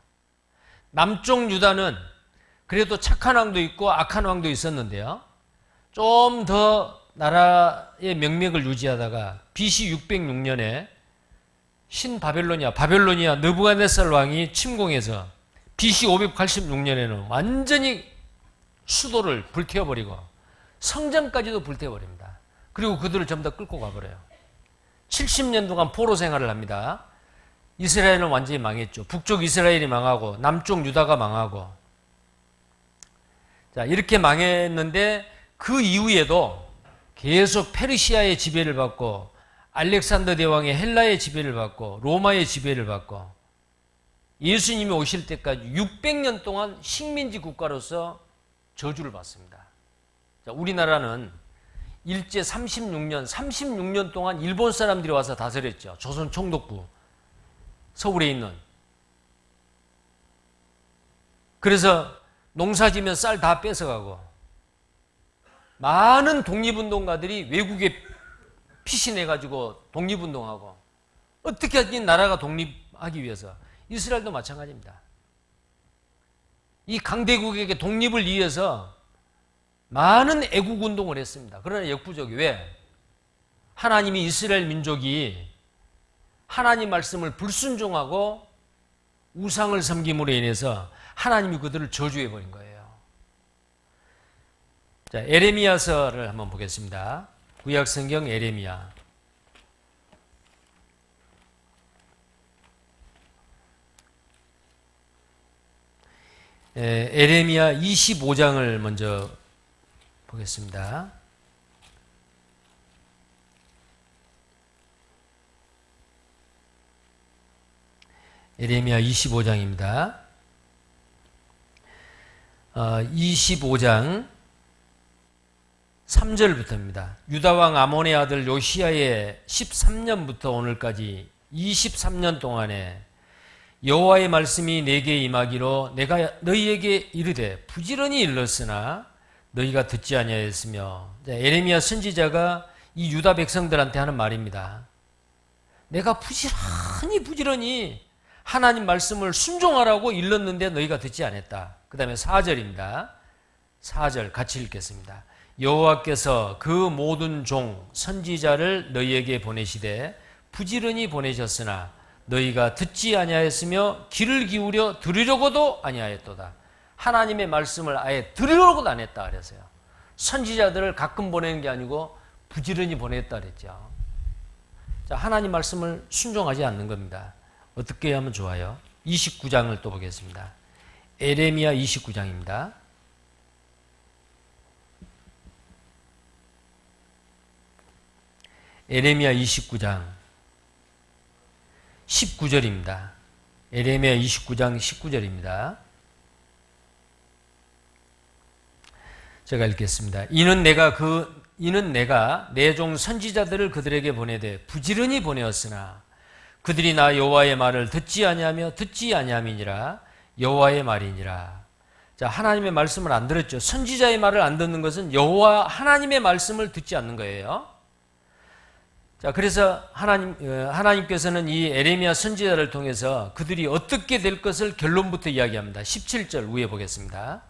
남쪽 유다는 그래도 착한 왕도 있고 악한 왕도 있었는데요. 좀 더 나라의 명맥을 유지하다가 BC 606년에 바벨로니아 느부갓네살 왕이 침공해서 BC 586년에는 완전히 수도를 불태워버리고 성전까지도 불태워버립니다. 그리고 그들을 전부 다 끌고 가버려요. 70년 동안 포로 생활을 합니다. 이스라엘은 완전히 망했죠. 북쪽 이스라엘이 망하고 남쪽 유다가 망하고. 자, 이렇게 망했는데 그 이후에도 계속 페르시아의 지배를 받고 알렉산더 대왕의 헬라의 지배를 받고 로마의 지배를 받고 예수님이 오실 때까지 600년 동안 식민지 국가로서 저주를 받습니다. 자, 우리나라는 일제 36년 동안 일본 사람들이 와서 다스렸죠. 조선 총독부 서울에 있는. 그래서 농사지면 쌀 다 뺏어가고 많은 독립운동가들이 외국에 피신해가지고 독립운동하고 어떻게 하든 나라가 독립하기 위해서 이스라엘도 마찬가지입니다. 이 강대국에게 독립을 위해서 많은 애국운동을 했습니다. 그러나 역부족이 왜? 하나님이 이스라엘 민족이 하나님 말씀을 불순종하고 우상을 섬김으로 인해서 하나님이 그들을 저주해버린 거예요. 자, 에레미야서를 한번 보겠습니다. 구약성경 에레미야. 에레미야 25장을 먼저 보겠습니다. 에레미야 25장입니다. 25장 3절부터입니다. 유다왕 아몬의 아들 요시야의 13년부터 오늘까지 23년 동안에 여호와의 말씀이 내게 임하기로 내가 너희에게 이르되 부지런히 일렀으나 너희가 듣지 아니하였으며. 에레미야 선지자가 이 유다 백성들한테 하는 말입니다. 내가 부지런히 하나님 말씀을 순종하라고 일렀는데 너희가 듣지 않았다. 그 다음에 4절입니다. 4절 같이 읽겠습니다. 여호와께서 그 모든 종 선지자를 너희에게 보내시되 부지런히 보내셨으나 너희가 듣지 아니하였으며 귀를 기울여 들으려고도 아니하였도다. 하나님의 말씀을 아예 들으려고도 안 했다 그랬어요. 선지자들을 가끔 보내는 게 아니고 부지런히 보냈다 그랬죠. 자, 하나님 말씀을 순종하지 않는 겁니다. 어떻게 하면 좋아요? 29장을 또 보겠습니다. 에레미야 29장입니다. 에레미야 29장 19절입니다. 에레미야 29장 19절입니다. 제가 읽겠습니다. 이는 내가 내 종 선지자들을 그들에게 보내되 부지런히 보내었으나 그들이 나 여호와의 말을 듣지 아니하며 듣지 아니함이니라. 여호와의 말이니라. 자, 하나님의 말씀을 안 들었죠. 선지자의 말을 안 듣는 것은 여호와 하나님의 말씀을 듣지 않는 거예요. 자, 그래서 하나님께서는 이 에레미야 선지자를 통해서 그들이 어떻게 될 것을 결론부터 이야기합니다. 17절 위에 보겠습니다.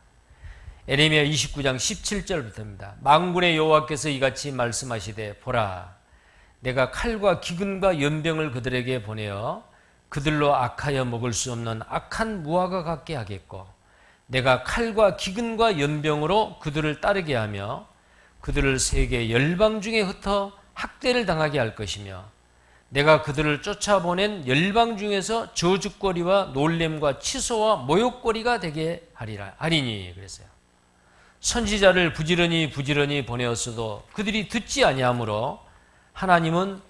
에레미야 29장 17절부터입니다. 만군의 여호와께서 이같이 말씀하시되 보라, 내가 칼과 기근과 연병을 그들에게 보내어 그들로 악하여 먹을 수 없는 악한 무화과 같게 하겠고, 내가 칼과 기근과 연병으로 그들을 따르게 하며 그들을 세계 열방 중에 흩어 학대를 당하게 할 것이며, 내가 그들을 쫓아보낸 열방 중에서 저주거리와 놀램과 치소와 모욕거리가 되게 하리니. 그랬어요. 선지자를 부지런히 보내었어도 그들이 듣지 아니하므로 하나님은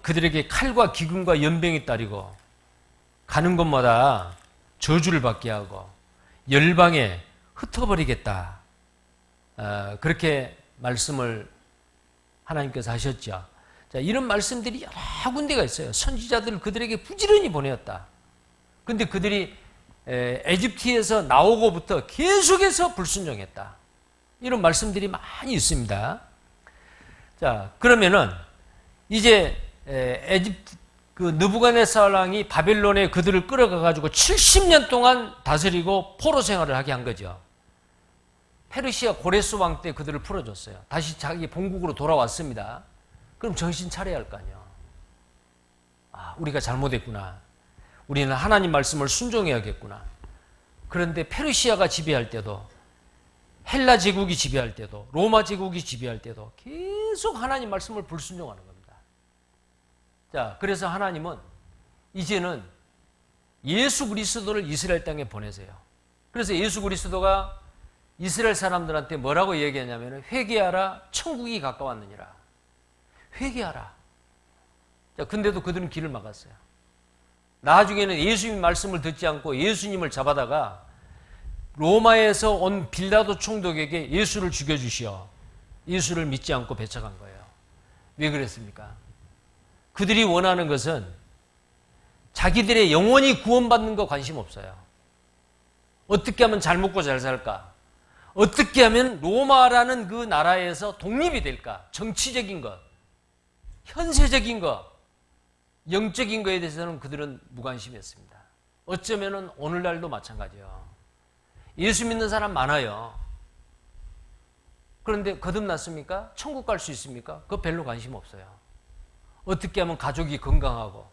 그들에게 칼과 기근과 연병이 따르고 가는 곳마다 저주를 받게 하고 열방에 흩어버리겠다. 그렇게 말씀을 하나님께서 하셨죠. 자, 이런 말씀들이 여러 군데가 있어요. 선지자들을 그들에게 부지런히 보내었다. 근데 그들이 에집트에서 나오고부터 계속해서 불순종했다. 이런 말씀들이 많이 있습니다. 자, 그러면은 이제 에집트 그 느부갓네살 왕이 바벨론에 그들을 끌어가 가지고 70년 동안 다스리고 포로 생활을 하게 한 거죠. 페르시아 고레스 왕 때 그들을 풀어줬어요. 다시 자기 본국으로 돌아왔습니다. 그럼 정신 차려야 할 거 아니에요. 아, 우리가 잘못했구나. 우리는 하나님 말씀을 순종해야겠구나. 그런데 페르시아가 지배할 때도, 헬라 제국이 지배할 때도, 로마 제국이 지배할 때도 계속 하나님 말씀을 불순종하는 겁니다. 자, 그래서 하나님은 이제는 예수 그리스도를 이스라엘 땅에 보내세요. 그래서 예수 그리스도가 이스라엘 사람들한테 뭐라고 얘기하냐면 회개하라, 천국이 가까웠느니라. 회개하라. 자, 근데도 그들은 길을 막았어요. 나중에는 예수님 말씀을 듣지 않고 예수님을 잡아다가 로마에서 온 빌라도 총독에게 예수를 죽여주시오. 예수를 믿지 않고 배척한 거예요. 왜 그랬습니까? 그들이 원하는 것은 자기들의 영혼이 구원받는 거 관심 없어요. 어떻게 하면 잘 먹고 잘 살까? 어떻게 하면 로마라는 그 나라에서 독립이 될까? 정치적인 것, 현세적인 것, 영적인 것에 대해서는 그들은 무관심했습니다. 어쩌면 오늘날도 마찬가지예요. 예수 믿는 사람 많아요. 그런데 거듭났습니까? 천국 갈 수 있습니까? 그거 별로 관심 없어요. 어떻게 하면 가족이 건강하고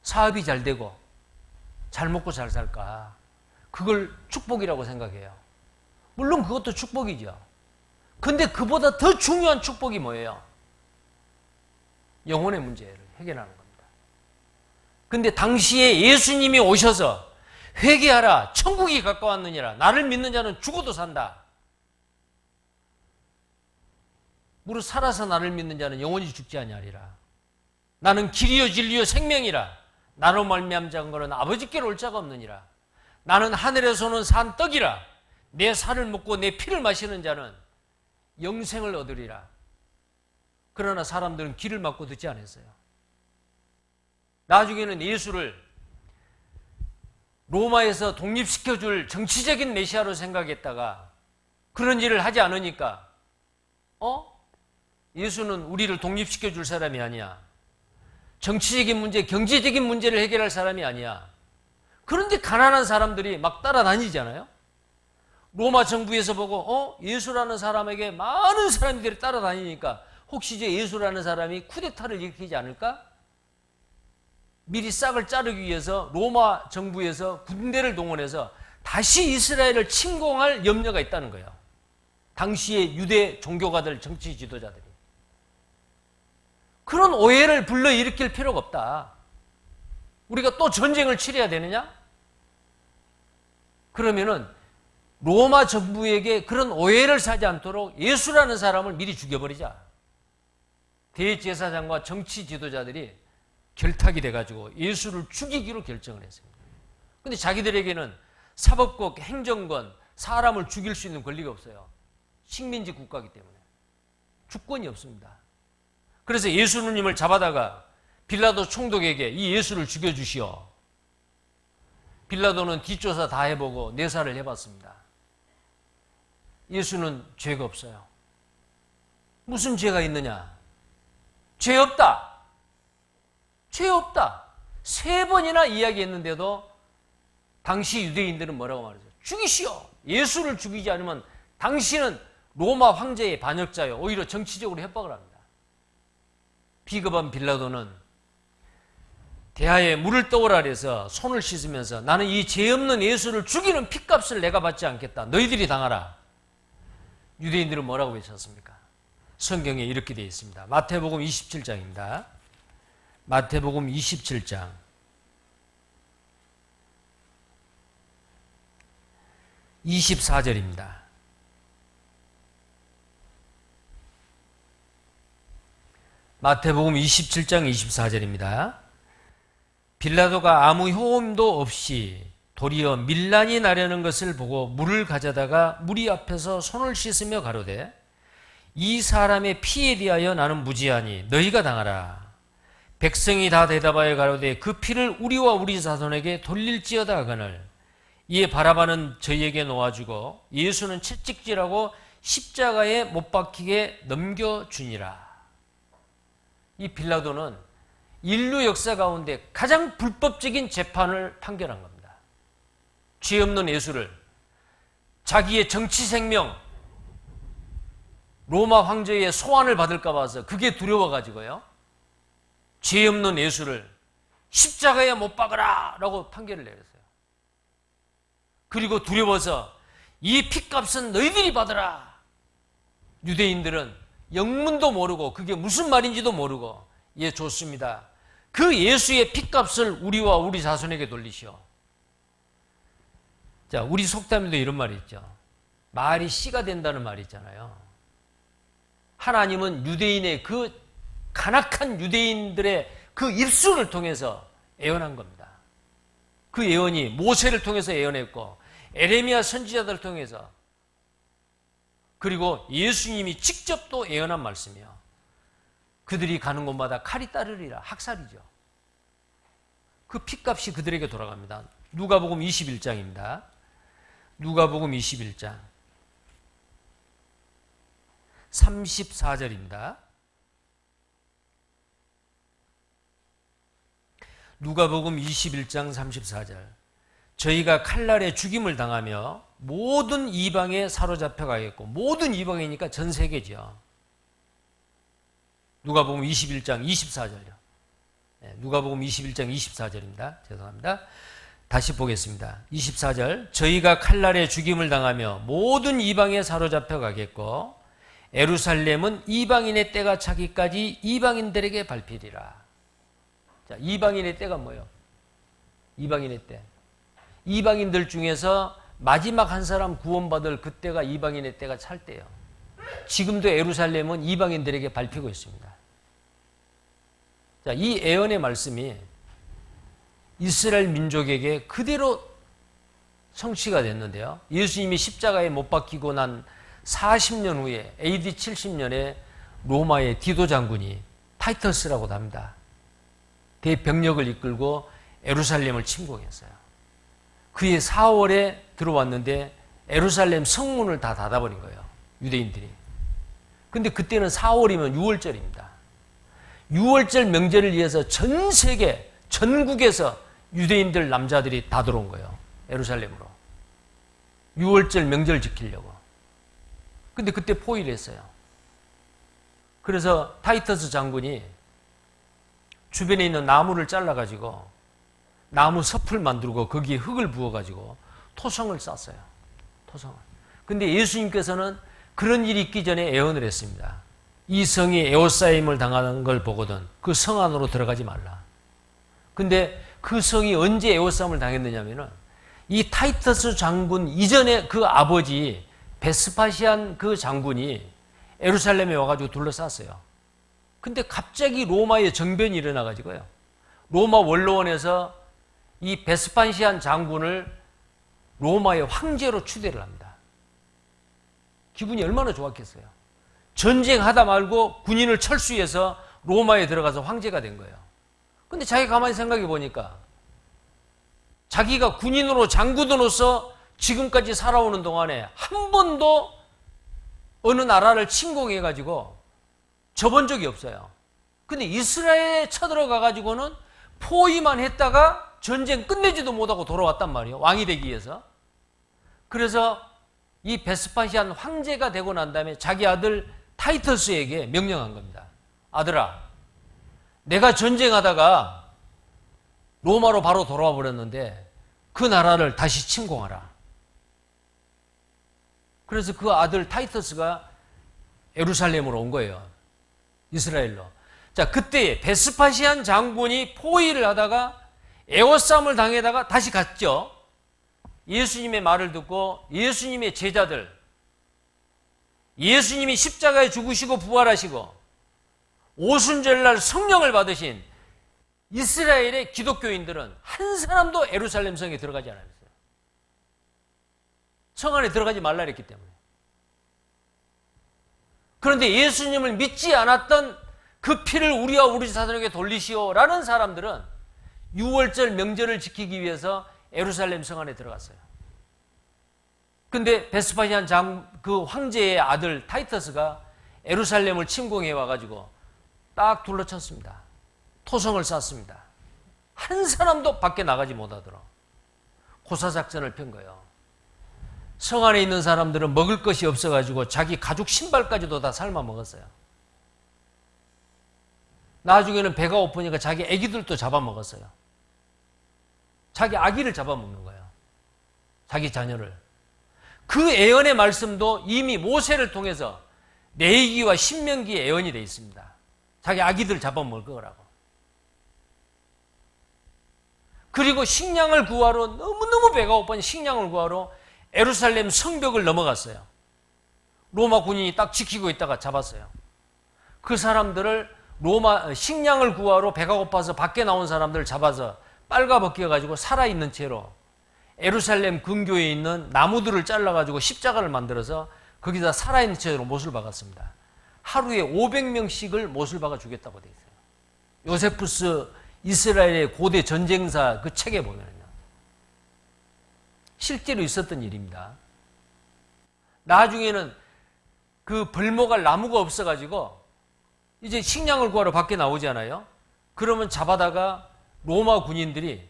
사업이 잘 되고 잘 먹고 잘 살까? 그걸 축복이라고 생각해요. 물론 그것도 축복이죠. 근데 그보다 더 중요한 축복이 뭐예요? 영혼의 문제를 해결하는 겁니다. 근데 당시에 예수님이 오셔서 회개하라, 천국이 가까웠느니라, 나를 믿는 자는 죽어도 산다. 무릇 살아서 나를 믿는 자는 영원히 죽지 아니하리라. 나는 길이요 진리요 생명이라. 나로 말미암은 자는 아버지께로 올 자가 없느니라. 나는 하늘에서 오는 산 떡이라. 내 살을 먹고 내 피를 마시는 자는 영생을 얻으리라. 그러나 사람들은 귀를 막고 듣지 않았어요. 나중에는 예수를 로마에서 독립시켜줄 정치적인 메시아로 생각했다가 그런 일을 하지 않으니까 예수는 우리를 독립시켜줄 사람이 아니야. 정치적인 문제, 경제적인 문제를 해결할 사람이 아니야. 그런데 가난한 사람들이 막 따라다니잖아요. 로마 정부에서 보고 예수라는 사람에게 많은 사람들이 따라다니니까 혹시 이제 예수라는 사람이 쿠데타를 일으키지 않을까? 미리 싹을 자르기 위해서 로마 정부에서 군대를 동원해서 다시 이스라엘을 침공할 염려가 있다는 거예요. 당시의 유대 종교가들, 정치 지도자들이. 그런 오해를 불러일으킬 필요가 없다. 우리가 또 전쟁을 치러야 되느냐? 그러면은 로마 정부에게 그런 오해를 사지 않도록 예수라는 사람을 미리 죽여버리자. 대제사장과 정치 지도자들이 결탁이 돼가지고 예수를 죽이기로 결정을 했습니다. 근데 자기들에게는 사법국, 행정권, 사람을 죽일 수 있는 권리가 없어요. 식민지 국가이기 때문에. 주권이 없습니다. 그래서 예수님을 잡아다가 빌라도 총독에게 이 예수를 죽여주시오. 빌라도는 뒷조사 다 해보고 내사를 해봤습니다. 예수는 죄가 없어요. 무슨 죄가 있느냐? 죄 없다. 죄 없다. 3번이나 이야기했는데도 당시 유대인들은 뭐라고 말하죠? 죽이시오. 예수를 죽이지 않으면 당신은 로마 황제의 반역자요. 오히려 정치적으로 협박을 합니다. 비겁한 빌라도는 대하에 물을 떠오라 그래서 손을 씻으면서 나는 이 죄 없는 예수를 죽이는 핏값을 내가 받지 않겠다. 너희들이 당하라. 유대인들은 뭐라고 외쳤습니까? 성경에 이렇게 되어 있습니다. 마태복음 27장입니다. 마태복음 27장 24절입니다. 마태복음 27장 24절입니다. 빌라도가 아무 효험도 없이 도리어 밀란이 나려는 것을 보고 물을 가져다가 무리 앞에서 손을 씻으며 가로되 이 사람의 피에 대하여 나는 무지하니 너희가 당하라. 백성이 다 대답하여 가로되 그 피를 우리와 우리 자손에게 돌릴지어다 하거늘 이에 바라바는 저희에게 놓아주고 예수는 채찍질하고 십자가에 못 박히게 넘겨주니라. 이 빌라도는 인류 역사 가운데 가장 불법적인 재판을 판결한 겁니다. 죄 없는 예수를 자기의 정치 생명 로마 황제의 소환을 받을까 봐서 그게 두려워가지고요. 죄 없는 예수를 십자가에 못 박으라 라고 판결을 내렸어요. 그리고 두려워서 이 핏값은 너희들이 받으라. 유대인들은 영문도 모르고 그게 무슨 말인지도 모르고 예 좋습니다. 그 예수의 핏값을 우리와 우리 자손에게 돌리시오. 자, 우리 속담에도 이런 말이 있죠. 말이 씨가 된다는 말이 있잖아요. 하나님은 유대인의 그 간악한 유대인들의 그 입술을 통해서 예언한 겁니다. 그 예언이 모세를 통해서 예언했고 에레미야 선지자들을 통해서 그리고 예수님이 직접 또 예언한 말씀이요. 그들이 가는 곳마다 칼이 따르리라. 학살이죠. 그 핏값이 그들에게 돌아갑니다. 누가복음 21장입니다. 누가복음 21장 34절입니다. 누가복음 21장 34절 저희가 칼날에 죽임을 당하며 모든 이방에 사로잡혀 가겠고 모든 이방이니까 전 세계죠. 누가복음 21장 24절요. 누가복음 21장 24절입니다. 죄송합니다. 다시 보겠습니다. 24절 저희가 칼날에 죽임을 당하며 모든 이방에 사로잡혀 가겠고 예루살렘은 이방인의 때가 차기까지 이방인들에게 밟히리라. 자, 이방인의 때가 뭐예요? 이방인의 때. 이방인들 중에서 마지막 한 사람 구원받을 그때가 이방인의 때가 찰 때예요. 지금도 예루살렘은 이방인들에게 밟히고 있습니다. 자, 이 예언의 말씀이 이스라엘 민족에게 그대로 성취가 됐는데요. 예수님이 십자가에 못 박히고 난 40년 후에 AD 70년에 로마의 디도 장군이 타이터스라고 합니다. 대병력을 이끌고 예루살렘을 침공했어요. 그해 4월에 들어왔는데 예루살렘 성문을 다 닫아버린 거예요. 유대인들이. 근데 그때는 4월이면 6월절입니다. 6월절 명절을 위해서 전 세계, 전국에서 유대인들 남자들이 다 들어온 거예요. 예루살렘으로. 6월절 명절 지키려고. 근데 그때 포위를 했어요. 그래서 타이터스 장군이 주변에 있는 나무를 잘라가지고 나무 섭을 만들고 거기에 흙을 부어가지고 토성을 쌌어요. 토성을. 근데 예수님께서는 그런 일이 있기 전에 예언을 했습니다. 이 성이 에워싸임을 당하는 걸 보거든 그 성 안으로 들어가지 말라. 근데 그 성이 언제 에워싸임을 당했느냐면은 이 타이터스 장군 이전에 그 아버지 베스파시안 그 장군이 예루살렘에 와가지고 둘러쌌어요. 근데 갑자기 로마에 정변이 일어나가지고요. 로마 원로원에서 이 베스판시안 장군을 로마의 황제로 추대를 합니다. 기분이 얼마나 좋았겠어요. 전쟁하다 말고 군인을 철수해서 로마에 들어가서 황제가 된 거예요. 근데 자기가 가만히 생각해 보니까 자기가 군인으로 장군으로서 지금까지 살아오는 동안에 한 번도 어느 나라를 침공해가지고 접은 적이 없어요. 근데 이스라엘에 쳐들어가가지고는 포위만 했다가 전쟁 끝내지도 못하고 돌아왔단 말이에요. 왕이 되기 위해서. 그래서 이 베스파시안 황제가 되고 난 다음에 자기 아들 타이터스에게 명령한 겁니다. 아들아, 내가 전쟁하다가 로마로 바로 돌아와 버렸는데 그 나라를 다시 침공하라. 그래서 그 아들 타이터스가 예루살렘으로 온 거예요. 이스라엘로. 자, 그때 베스파시안 장군이 포위를 하다가 에워싸움을 당해다가 다시 갔죠. 예수님의 말을 듣고 예수님의 제자들, 예수님이 십자가에 죽으시고 부활하시고 오순절날 성령을 받으신 이스라엘의 기독교인들은 한 사람도 예루살렘 성에 들어가지 않았어요. 성 안에 들어가지 말라 했기 때문에. 그런데 예수님을 믿지 않았던 그 피를 우리와 우리 자손에게 돌리시오라는 사람들은 6월절 명절을 지키기 위해서 예루살렘 성 안에 들어갔어요. 근데 베스파시안 그 황제의 아들 타이터스가 예루살렘을 침공해 와가지고 딱 둘러쳤습니다. 토성을 쌌습니다. 한 사람도 밖에 나가지 못하도록 고사작전을 편 거예요. 성 안에 있는 사람들은 먹을 것이 없어가지고 자기 가죽 신발까지도 다 삶아 먹었어요. 나중에는 배가 고프니까 자기 아기들도 잡아먹었어요. 자기 아기를 잡아먹는 거예요. 자기 자녀를. 그 예언의 말씀도 이미 모세를 통해서 레위기와 신명기에 예언이 되어 있습니다. 자기 아기들 잡아먹을 거라고. 그리고 식량을 구하러 너무너무 배가 고파니 식량을 구하러 예루살렘 성벽을 넘어갔어요. 로마 군인이 딱 지키고 있다가 잡았어요. 그 사람들을 식량을 구하러 배가 고파서 밖에 나온 사람들을 잡아서 빨가벗겨가지고 살아있는 채로 예루살렘 근교에 있는 나무들을 잘라가지고 십자가를 만들어서 거기다 살아있는 채로 못을 박았습니다. 하루에 500명씩을 못을 박아 죽였다고 되어 있어요. 요세푸스 이스라엘의 고대 전쟁사 그 책에 보면요. 실제로 있었던 일입니다. 나중에는 그 벌목할 나무가 없어가지고 이제 식량을 구하러 밖에 나오잖아요. 그러면 잡아다가 로마 군인들이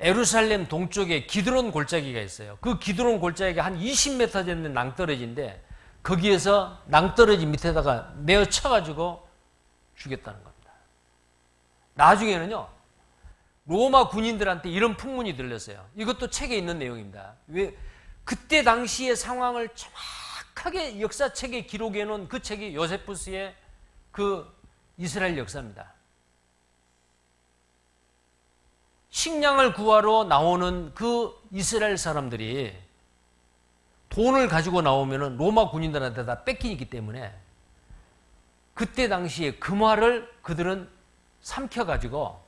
예루살렘 동쪽에 기드론 골짜기가 있어요. 그 기드론 골짜기가 한 20m 되는 낭떠러지인데 거기에서 낭떠러지 밑에다가 내어 쳐가지고 죽였다는 겁니다. 나중에는요. 로마 군인들한테 이런 풍문이 들렸어요. 이것도 책에 있는 내용입니다. 왜 그때 당시의 상황을 정확하게 역사책에 기록해 놓은 그 책이 요세푸스의 그 이스라엘 역사입니다. 식량을 구하러 나오는 그 이스라엘 사람들이 돈을 가지고 나오면 로마 군인들한테 다 뺏기기 때문에 그때 당시에 금화를 그들은 삼켜가지고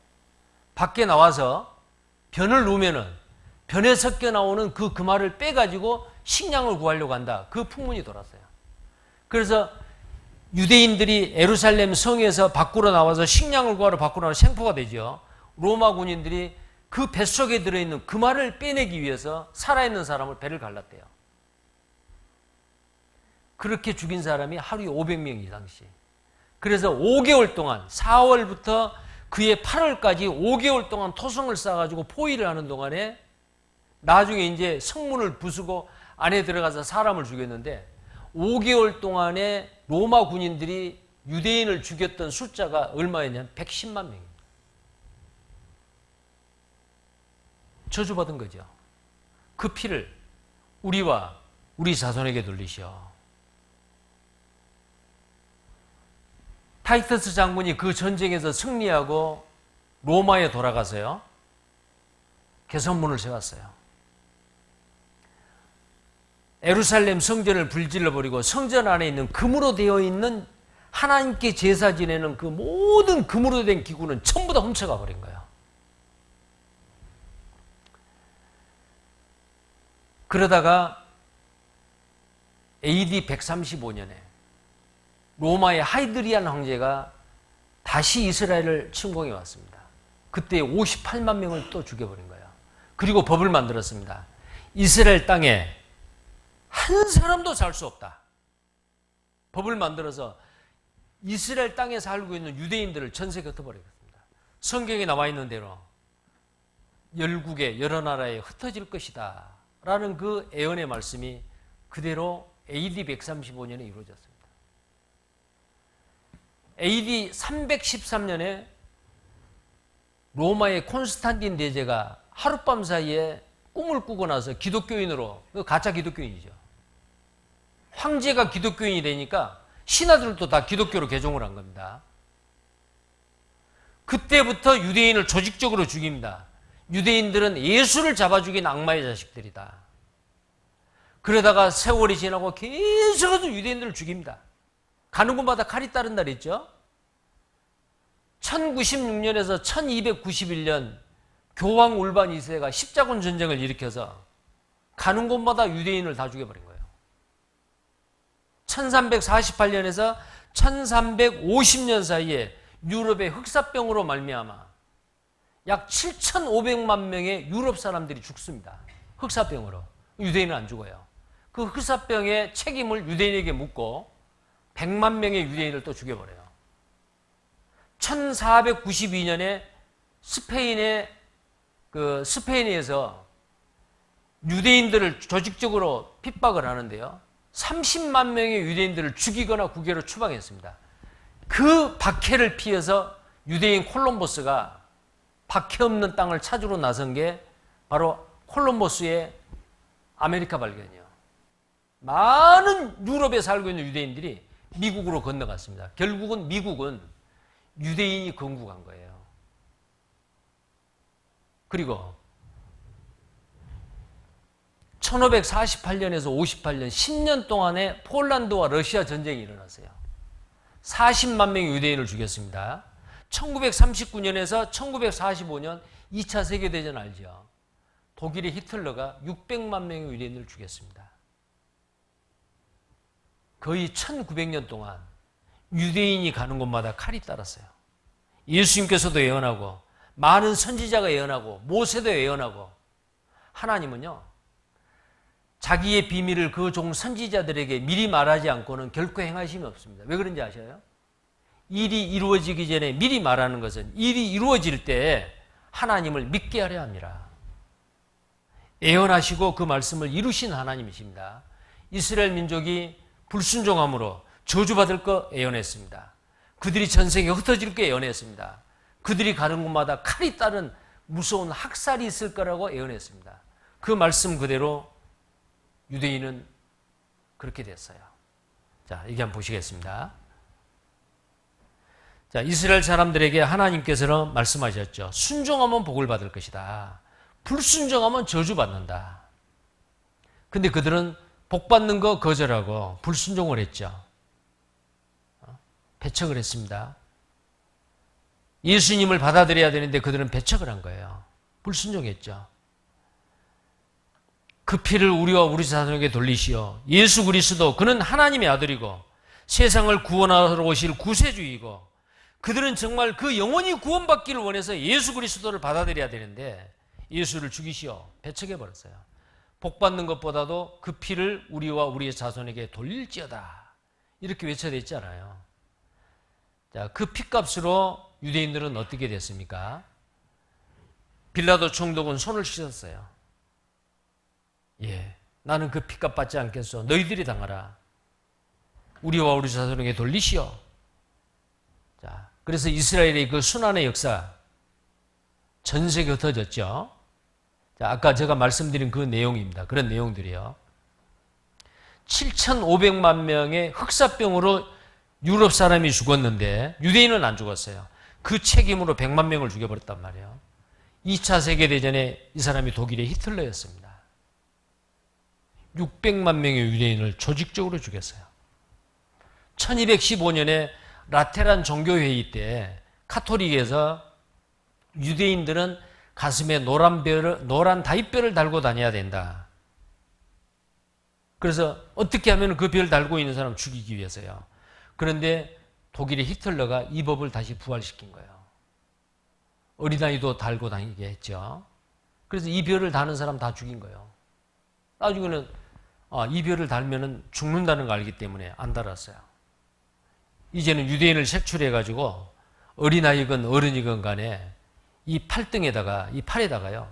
밖에 나와서 변을 놓으면은 변에 섞여 나오는 그 금화를 빼가지고 식량을 구하려고 한다. 그 풍문이 돌았어요. 그래서 유대인들이 예루살렘 성에서 밖으로 나와서 식량을 구하러 밖으로 나와서 생포가 되죠. 로마 군인들이 그 뱃속에 들어있는 금화를 빼내기 위해서 살아있는 사람을 배를 갈랐대요. 그렇게 죽인 사람이 하루에 500명 이상씩. 그래서 5개월 동안 4월부터 그해 8월까지 5개월 동안 토성을 쌓아가지고 포위를 하는 동안에 나중에 이제 성문을 부수고 안에 들어가서 사람을 죽였는데 5개월 동안에 로마 군인들이 유대인을 죽였던 숫자가 얼마였냐면 110만 명입니다. 저주받은 거죠. 그 피를 우리와 우리 자손에게 돌리시오. 타이터스 장군이 그 전쟁에서 승리하고 로마에 돌아가서요. 개선문을 세웠어요. 예루살렘 성전을 불질러버리고 성전 안에 있는 금으로 되어 있는 하나님께 제사 지내는 그 모든 금으로 된 기구는 전부 다 훔쳐가 버린 거예요. 그러다가 AD 135년에 로마의 하이드리안 황제가 다시 이스라엘을 침공해 왔습니다. 그때 58만 명을 또 죽여버린 거예요. 그리고 법을 만들었습니다. 이스라엘 땅에 한 사람도 살 수 없다. 법을 만들어서 이스라엘 땅에 살고 있는 유대인들을 전세에 흩어버리겠습니다. 성경에 나와 있는 대로 열국에 여러 나라에 흩어질 것이다 라는 그 예언의 말씀이 그대로 AD 135년에 이루어졌습니다. AD 313년에 로마의 콘스탄틴 대제가 하룻밤 사이에 꿈을 꾸고 나서 기독교인으로, 가짜 기독교인이죠. 황제가 기독교인이 되니까 신하들도 다 기독교로 개종을 한 겁니다. 그때부터 유대인을 조직적으로 죽입니다. 유대인들은 예수를 잡아 죽인 악마의 자식들이다. 그러다가 세월이 지나고 계속해서 유대인들을 죽입니다. 가는 곳마다 칼이 따른다 그랬죠. 1096년에서 1291년 교황 울반 2세가 십자군 전쟁을 일으켜서 가는 곳마다 유대인을 다 죽여버린 거예요. 1348년에서 1350년 사이에 유럽의 흑사병으로 말미암아 약 7,500만 명의 유럽 사람들이 죽습니다. 흑사병으로. 유대인은 안 죽어요. 그 흑사병의 책임을 유대인에게 묻고 100만 명의 유대인을 또 죽여버려요. 1492년에 스페인에서 유대인들을 조직적으로 핍박을 하는데요. 30만 명의 유대인들을 죽이거나 국외로 추방했습니다. 그 박해를 피해서 유대인 콜럼버스가 박해 없는 땅을 찾으러 나선 게 바로 콜럼버스의 아메리카 발견이에요. 많은 유럽에 살고 있는 유대인들이 미국으로 건너갔습니다. 결국은 미국은 유대인이 건국한 거예요. 그리고 1548년에서 58년 10년 동안에 폴란드와 러시아 전쟁이 일어났어요. 40만 명의 유대인을 죽였습니다. 1939년에서 1945년 2차 세계대전 알죠? 독일의 히틀러가 600만 명의 유대인을 죽였습니다. 거의 1900년 동안 유대인이 가는 곳마다 칼이 따랐어요. 예수님께서도 예언하고 많은 선지자가 예언하고 모세도 예언하고 하나님은요 자기의 비밀을 그 종 선지자들에게 미리 말하지 않고는 결코 행하심이 없습니다. 왜 그런지 아셔요? 일이 이루어지기 전에 미리 말하는 것은 일이 이루어질 때 하나님을 믿게 하려 합니다. 예언하시고 그 말씀을 이루신 하나님이십니다. 이스라엘 민족이 불순종함으로 저주받을 거 예언했습니다. 그들이 전생에 흩어질 거 예언했습니다. 그들이 가는 곳마다 칼이 따른 무서운 학살이 있을 거라고 예언했습니다. 그 말씀 그대로 유대인은 그렇게 됐어요. 자, 여기 한번 보시겠습니다. 자, 이스라엘 사람들에게 하나님께서는 말씀하셨죠. 순종하면 복을 받을 것이다. 불순종하면 저주받는다. 근데 그들은 복 받는 거 거절하고 불순종을 했죠. 배척을 했습니다. 예수님을 받아들여야 되는데 그들은 배척을 한 거예요. 불순종했죠. 그 피를 우리와 우리 자손에게 돌리시오. 예수 그리스도 그는 하나님의 아들이고 세상을 구원하러 오실 구세주이고 그들은 정말 그 영원히 구원받기를 원해서 예수 그리스도를 받아들여야 되는데 예수를 죽이시오. 배척해버렸어요. 복 받는 것보다도 그 피를 우리와 우리의 자손에게 돌릴지어다. 이렇게 외쳐댔잖아요. 자, 그 피값으로 유대인들은 어떻게 됐습니까? 빌라도 총독은 손을 씻었어요. 예, 나는 그 피값 받지 않겠소. 너희들이 당하라. 우리와 우리 자손에게 돌리시오. 자, 그래서 이스라엘의 그 순환의 역사 전 세계에 흩어졌죠. 자, 아까 제가 말씀드린 그 내용입니다. 그런 내용들이요. 7,500만 명의 흑사병으로 유럽 사람이 죽었는데 유대인은 안 죽었어요. 그 책임으로 100만 명을 죽여버렸단 말이에요. 2차 세계대전에 이 사람이 독일의 히틀러였습니다. 600만 명의 유대인을 조직적으로 죽였어요. 1215년에 라테란 종교회의 때 카톨릭에서 유대인들은 가슴에 노란 다이뼈를 달고 다녀야 된다. 그래서 어떻게 하면 그 별 달고 있는 사람 죽이기 위해서요. 그런데 독일의 히틀러가 이 법을 다시 부활시킨 거예요. 어린아이도 달고 다니게 했죠. 그래서 이 별을 다는 사람 다 죽인 거예요. 나중에는 이 별을 달면은 죽는다는 걸 알기 때문에 안 달았어요. 이제는 유대인을 색출해가지고 어린아이건 어른이건 간에 이 팔등에다가, 이 팔에다가요,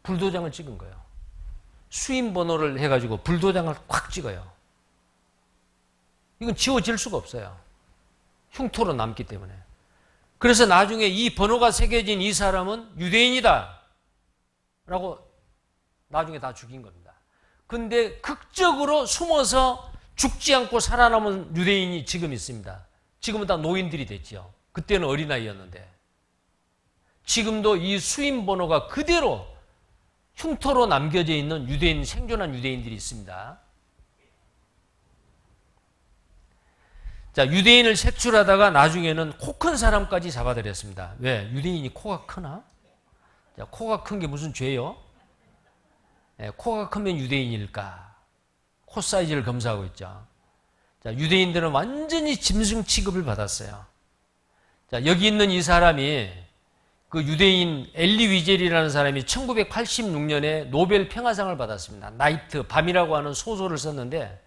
불도장을 찍은 거예요. 수임번호를 해가지고 불도장을 꽉 찍어요. 이건 지워질 수가 없어요. 흉터로 남기 때문에. 그래서 나중에 이 번호가 새겨진 이 사람은 유대인이다 라고 나중에 다 죽인 겁니다. 근데 극적으로 숨어서 죽지 않고 살아남은 유대인이 지금 있습니다. 지금은 다 노인들이 됐죠. 그때는 어린아이였는데. 지금도 이 수임번호가 그대로 흉터로 남겨져 있는 유대인, 생존한 유대인들이 있습니다. 자, 유대인을 색출하다가 나중에는 코 큰 사람까지 잡아들였습니다. 왜? 유대인이 코가 크나? 자, 코가 큰 게 무슨 죄요? 네, 코가 크면 유대인일까? 코 사이즈를 검사하고 있죠. 자, 유대인들은 완전히 짐승 취급을 받았어요. 자, 여기 있는 이 사람이 그 유대인 엘리 위젤이라는 사람이 1986년에 노벨 평화상을 받았습니다. 나이트, 밤이라고 하는 소설을 썼는데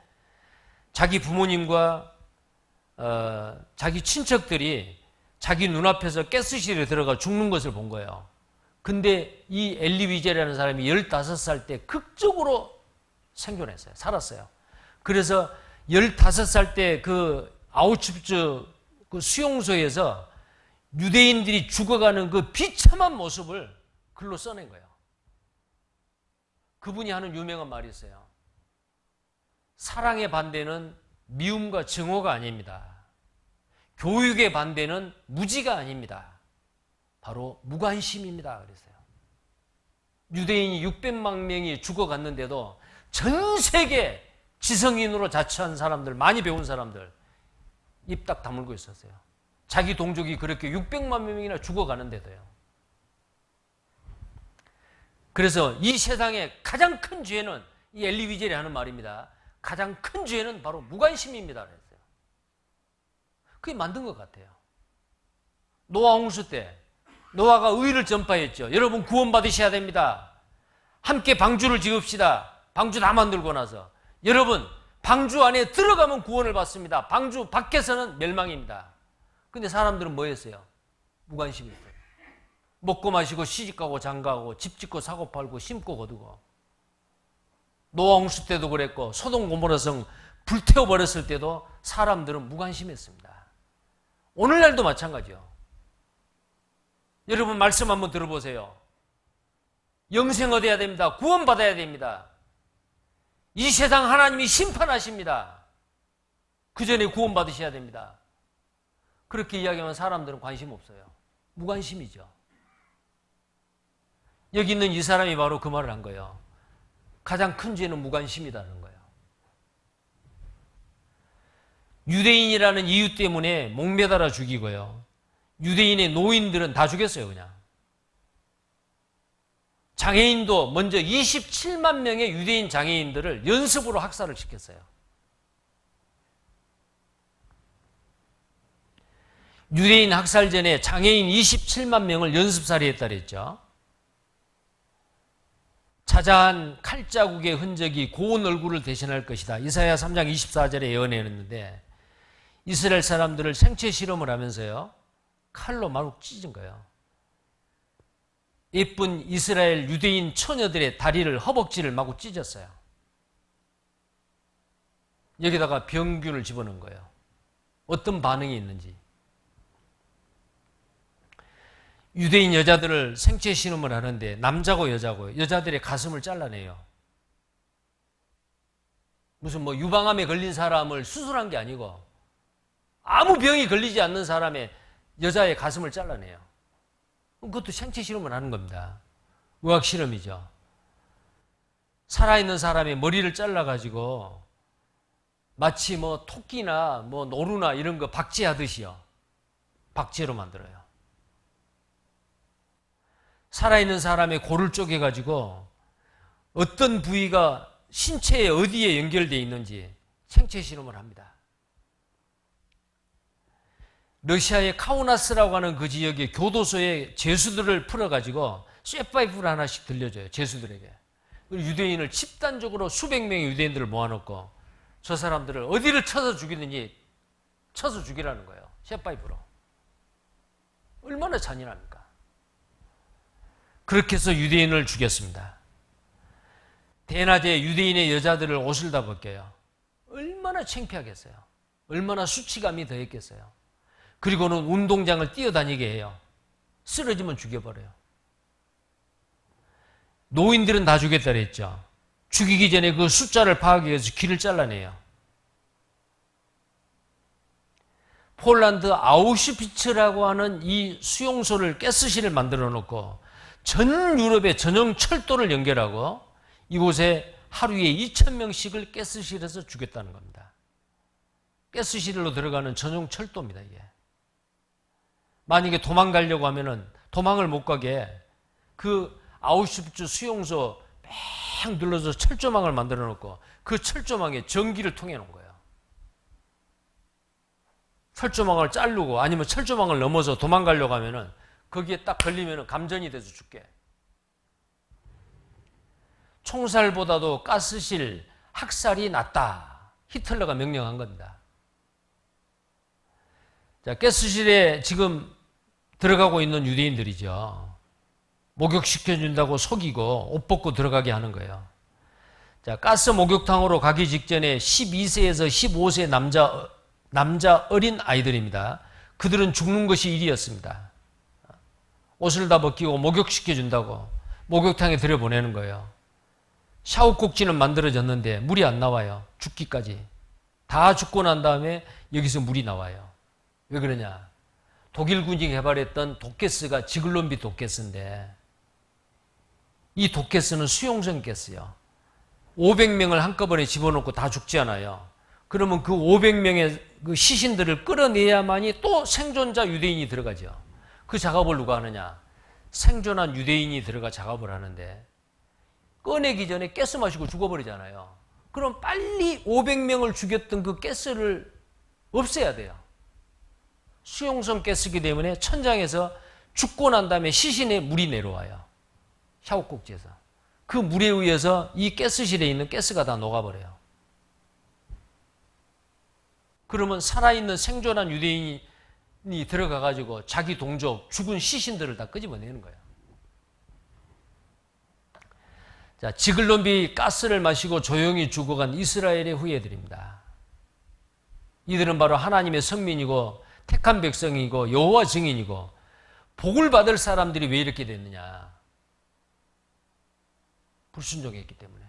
자기 부모님과 자기 친척들이 자기 눈앞에서 가스실에 들어가 죽는 것을 본 거예요. 근데 이 엘리 위젤이라는 사람이 15살 때 극적으로 생존했어요. 살았어요. 그래서 15살 때 그 아우슈비츠 그 수용소에서 유대인들이 죽어가는 그 비참한 모습을 글로 써낸 거예요. 그분이 하는 유명한 말이 있어요. 사랑의 반대는 미움과 증오가 아닙니다. 교육의 반대는 무지가 아닙니다. 바로 무관심입니다. 그랬어요. 유대인이 600만 명이 죽어갔는데도 전 세계 지성인으로 자처한 사람들, 많이 배운 사람들 입 딱 다물고 있었어요. 자기 동족이 그렇게 600만 명이나 죽어가는데도요. 그래서 이 세상에 가장 큰 죄는 이 엘리 위젤이 하는 말입니다. 가장 큰 죄는 바로 무관심입니다. 그랬어요. 그게 만든 것 같아요. 노아 홍수 때 노아가 의를 전파했죠. 여러분 구원받으셔야 됩니다. 함께 방주를 지읍시다. 방주 다 만들고 나서 여러분 방주 안에 들어가면 구원을 받습니다. 방주 밖에서는 멸망입니다. 근데 사람들은 뭐 했어요? 무관심했어요. 먹고 마시고 시집가고 장가고 집 짓고 사고 팔고 심고 거두고. 노아 홍수 때도 그랬고 소돔 고모라성 불태워버렸을 때도 사람들은 무관심했습니다. 오늘날도 마찬가지요. 여러분 말씀 한번 들어보세요. 영생 얻어야 됩니다. 구원받아야 됩니다. 이 세상 하나님이 심판하십니다. 그 전에 구원받으셔야 됩니다. 그렇게 이야기하면 사람들은 관심 없어요. 무관심이죠. 여기 있는 이 사람이 바로 그 말을 한 거예요. 가장 큰 죄는 무관심이라는 거예요. 유대인이라는 이유 때문에 목매달아 죽이고요. 유대인의 노인들은 다 죽였어요, 그냥. 장애인도 먼저 27만 명의 유대인 장애인들을 연습으로 학살을 시켰어요. 유대인 학살 전에 장애인 27만 명을 연습살이했다 그랬죠. 자자한 칼자국의 흔적이 고운 얼굴을 대신할 것이다. 이사야 3장 24절에 예언했는데 이스라엘 사람들을 생체 실험을 하면서요. 칼로 마구 찢은 거예요. 예쁜 이스라엘 유대인 처녀들의 다리를, 허벅지를 마구 찢었어요. 여기다가 병균을 집어넣은 거예요. 어떤 반응이 있는지. 유대인 여자들을 생체 실험을 하는데 남자고 여자고요. 여자들의 가슴을 잘라내요. 무슨 뭐 유방암에 걸린 사람을 수술한 게 아니고 아무 병이 걸리지 않는 사람의 여자의 가슴을 잘라내요. 그것도 생체 실험을 하는 겁니다. 의학 실험이죠. 살아있는 사람의 머리를 잘라가지고 마치 뭐 토끼나 뭐 노루나 이런 거 박제하듯이요. 박제로 만들어요. 살아있는 사람의 골을 쪼개가지고 어떤 부위가 신체에 어디에 연결되어 있는지 생체 실험을 합니다. 러시아의 카우나스라고 하는 그 지역의 교도소에 죄수들을 풀어가지고 쇠파이프를 하나씩 들려줘요. 죄수들에게. 유대인을 집단적으로 수백 명의 유대인들을 모아놓고 저 사람들을 어디를 쳐서 죽이든지 쳐서 죽이라는 거예요. 쇠파이프로. 얼마나 잔인합니까? 그렇게 해서 유대인을 죽였습니다. 대낮에 유대인의 여자들을 옷을 다 벗겨요. 얼마나 창피하겠어요. 얼마나 수치감이 더했겠어요. 그리고는 운동장을 뛰어다니게 해요. 쓰러지면 죽여버려요. 노인들은 다 죽였다 그랬죠. 죽이기 전에 그 숫자를 파악해 위해서 귀를 잘라내요. 폴란드 아우슈비츠라고 하는 이 수용소를 가스실을 만들어 놓고 전 유럽의 전용 철도를 연결하고 이곳에 하루에 2,000명씩을 가스실에서 죽였다는 겁니다. 가스실로 들어가는 전용 철도입니다, 이게. 만약에 도망가려고 하면은 도망을 못 가게 그 아우슈비츠 수용소 뺑 눌러서 철조망을 만들어 놓고 그 철조망에 전기를 통해 놓은 거예요. 철조망을 자르고 아니면 철조망을 넘어서 도망가려고 하면은 거기에 딱 걸리면은 감전이 돼서 죽게. 총살보다도 가스실 학살이 낫다. 히틀러가 명령한 겁니다. 자, 가스실에 지금 들어가고 있는 유대인들이죠. 목욕시켜준다고 속이고 옷 벗고 들어가게 하는 거예요. 자, 가스 목욕탕으로 가기 직전에 12세에서 15세 남자 어린 아이들입니다. 그들은 죽는 것이 일이었습니다. 옷을 다 벗기고 목욕시켜준다고 목욕탕에 들여보내는 거예요. 샤워꼭지는 만들어졌는데 물이 안 나와요. 죽기까지. 다 죽고 난 다음에 여기서 물이 나와요. 왜 그러냐? 독일군이 개발했던 독가스가 지글론비 독가스인데 이 독가스는 수용성 가스요. 500명을 한꺼번에 집어넣고 다 죽지 않아요. 그러면 그 500명의 그 시신들을 끌어내야만이 또 생존자 유대인이 들어가죠. 그 작업을 누가 하느냐? 생존한 유대인이 들어가 작업을 하는데 꺼내기 전에 가스 마시고 죽어버리잖아요. 그럼 빨리 500명을 죽였던 그 가스를 없애야 돼요. 수용성 가스이기 때문에 천장에서 죽고 난 다음에 시신에 물이 내려와요. 샤워꼭지에서. 그 물에 의해서 이 가스실에 있는 가스가 다 녹아버려요. 그러면 살아있는 생존한 유대인이 들어가가지고 자기 동족, 죽은 시신들을 다 끄집어내는 거예요. 자, 지글론비 가스를 마시고 조용히 죽어간 이스라엘의 후예들입니다. 이들은 바로 하나님의 성민이고 택한 백성이고 여호와 증인이고 복을 받을 사람들이 왜 이렇게 됐느냐? 불순종했기 때문에.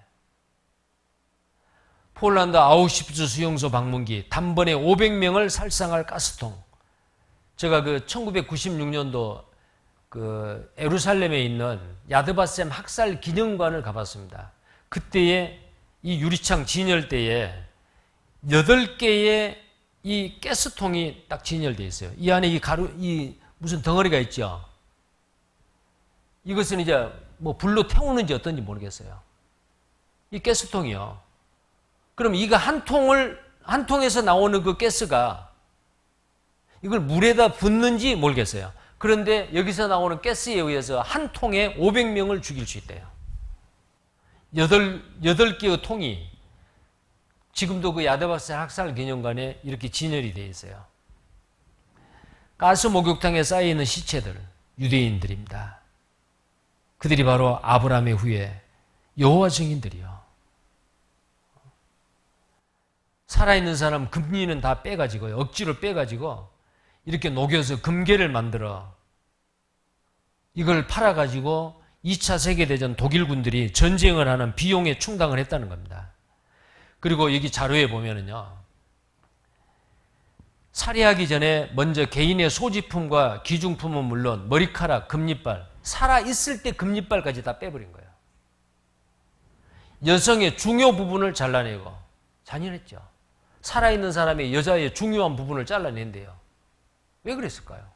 폴란드 아우슈비츠 수용소 방문기 단번에 500명을 살상할 가스통. 제가 그 1996년도 그 예루살렘에 있는 야드바셈 학살 기념관을 가봤습니다. 그때에 이 유리창 진열대에 8개의 이 가스통이 딱 진열되어 있어요. 이 안에 이 무슨 덩어리가 있죠. 이것은 이제 뭐 불로 태우는지 어떤지 모르겠어요. 이 가스통이요. 그럼 이거 한 통에서 나오는 그 가스가 이걸 물에다 붓는지 모르겠어요. 그런데 여기서 나오는 가스에 의해서 한 통에 500명을 죽일 수 있대요. 8개의 통이 지금도 그 야드바셈 학살 기념관에 이렇게 진열이 되어 있어요. 가스 목욕탕에 쌓여있는 시체들, 유대인들입니다. 그들이 바로 아브라함의 후예, 여호와 증인들이요. 살아있는 사람 금리는 다 빼가지고요. 억지로 빼가지고 이렇게 녹여서 금괴를 만들어 이걸 팔아가지고 2차 세계대전 독일군들이 전쟁을 하는 비용에 충당을 했다는 겁니다. 그리고 여기 자료에 보면은요, 살해하기 전에 먼저 개인의 소지품과 기중품은 물론 머리카락, 금리빨, 살아있을 때 금리빨까지 다 빼버린 거예요. 여성의 중요 부분을 잘라내고, 잔인했죠. 살아있는 사람의 여자의 중요한 부분을 잘라낸대요. 왜 그랬을까요?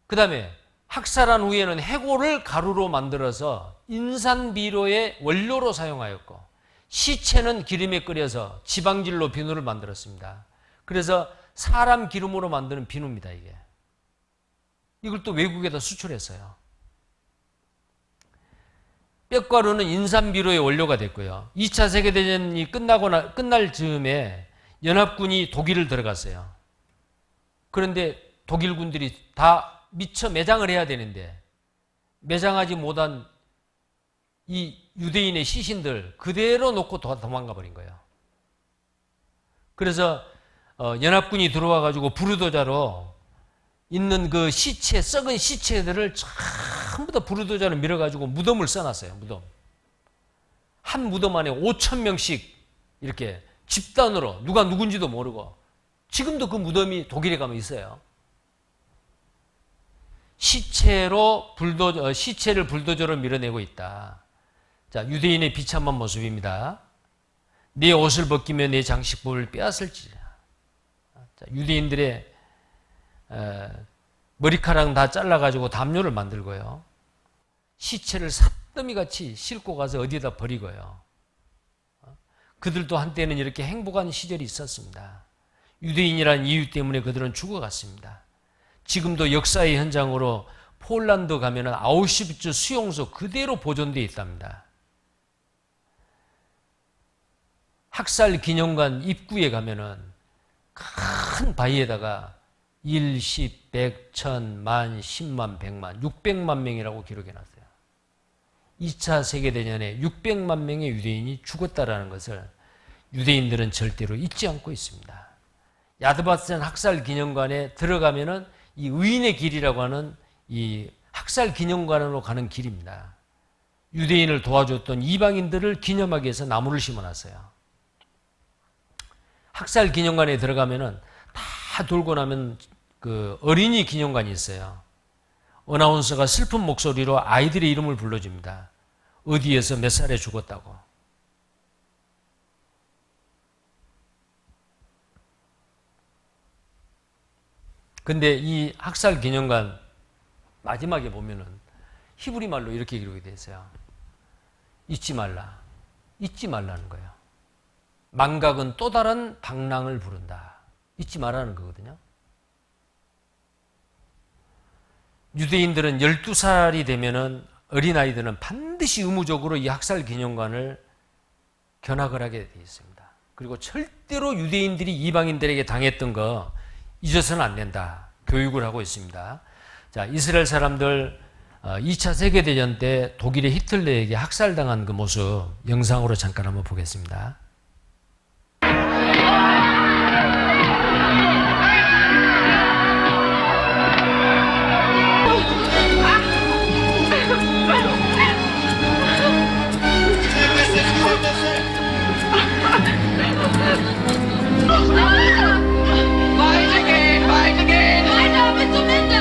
그 다음에 학살한 후에는 해골을 가루로 만들어서 인산비료의 원료로 사용하였고, 시체는 기름에 끓여서 지방질로 비누를 만들었습니다. 그래서 사람 기름으로 만드는 비누입니다, 이게. 이걸 또 외국에다 수출했어요. 뼈가루는 인산비료의 원료가 됐고요. 2차 세계대전이 끝날 즈음에 연합군이 독일을 들어갔어요. 그런데 독일군들이 다 미처 매장을 해야 되는데 매장하지 못한 이 유대인의 시신들 그대로 놓고 도망가 버린 거예요. 그래서 연합군이 들어와 가지고 부르도자로 있는 그 시체, 썩은 시체들을 전부 다 부르도자로 밀어 가지고 무덤을 써놨어요. 무덤. 한 무덤 안에 5,000명씩 이렇게 집단으로 누가 누군지도 모르고, 지금도 그 무덤이 독일에 가면 있어요. 시체를 불도저로 밀어내고 있다. 자, 유대인의 비참한 모습입니다. 네 옷을 벗기며 내 장식품을 빼앗을지라. 자, 유대인들의 머리카락 다 잘라가지고 담요를 만들고요. 시체를 삿더미같이 싣고 가서 어디에다 버리고요. 그들도 한때는 이렇게 행복한 시절이 있었습니다. 유대인이라는 이유 때문에 그들은 죽어갔습니다. 지금도 역사의 현장으로 폴란드 가면은 아우슈비츠 수용소 그대로 보존되어 있답니다. 학살 기념관 입구에 가면은 큰 바위에다가 1, 10, 100, 1000, 만, 10만, 100만, 600만 명이라고 기록해놨어요. 2차 세계대전에 600만 명의 유대인이 죽었다라는 것을 유대인들은 절대로 잊지 않고 있습니다. 야드바센 학살 기념관에 들어가면은 이 의인의 길이라고 하는 이 학살 기념관으로 가는 길입니다. 유대인을 도와줬던 이방인들을 기념하기 위해서 나무를 심어놨어요. 학살 기념관에 들어가면은 다 돌고 나면 그 어린이 기념관이 있어요. 어나운서가 슬픈 목소리로 아이들의 이름을 불러줍니다. 어디에서 몇 살에 죽었다고. 근데 이 학살 기념관 마지막에 보면은 히브리 말로 이렇게 기록이 되어 있어요. 잊지 말라. 잊지 말라는 거예요. 망각은 또 다른 방랑을 부른다. 잊지 말라는 거거든요. 유대인들은 12살이 되면은 어린아이들은 반드시 의무적으로 이 학살 기념관을 견학을 하게 되어 있습니다. 그리고 절대로 유대인들이 이방인들에게 당했던 거 잊어서는 안 된다. 교육을 하고 있습니다. 자, 이스라엘 사람들 2차 세계대전 때 독일의 히틀러에게 학살당한 그 모습 영상으로 잠깐 한번 보겠습니다. Weiter, bis zum Ende!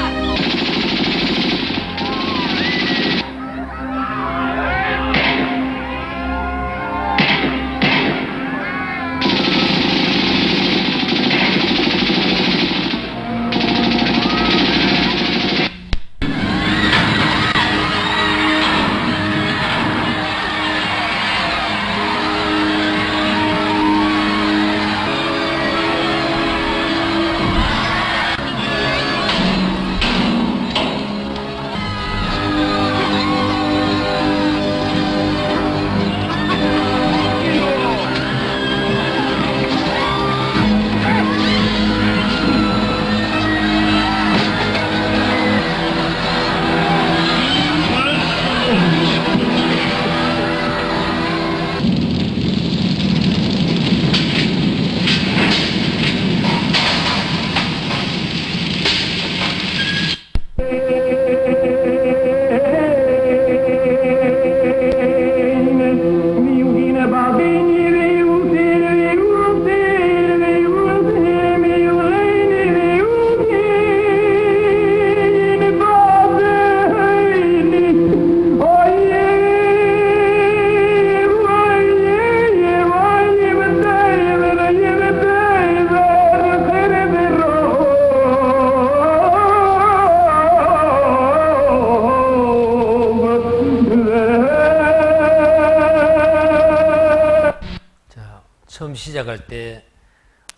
처음 시작할 때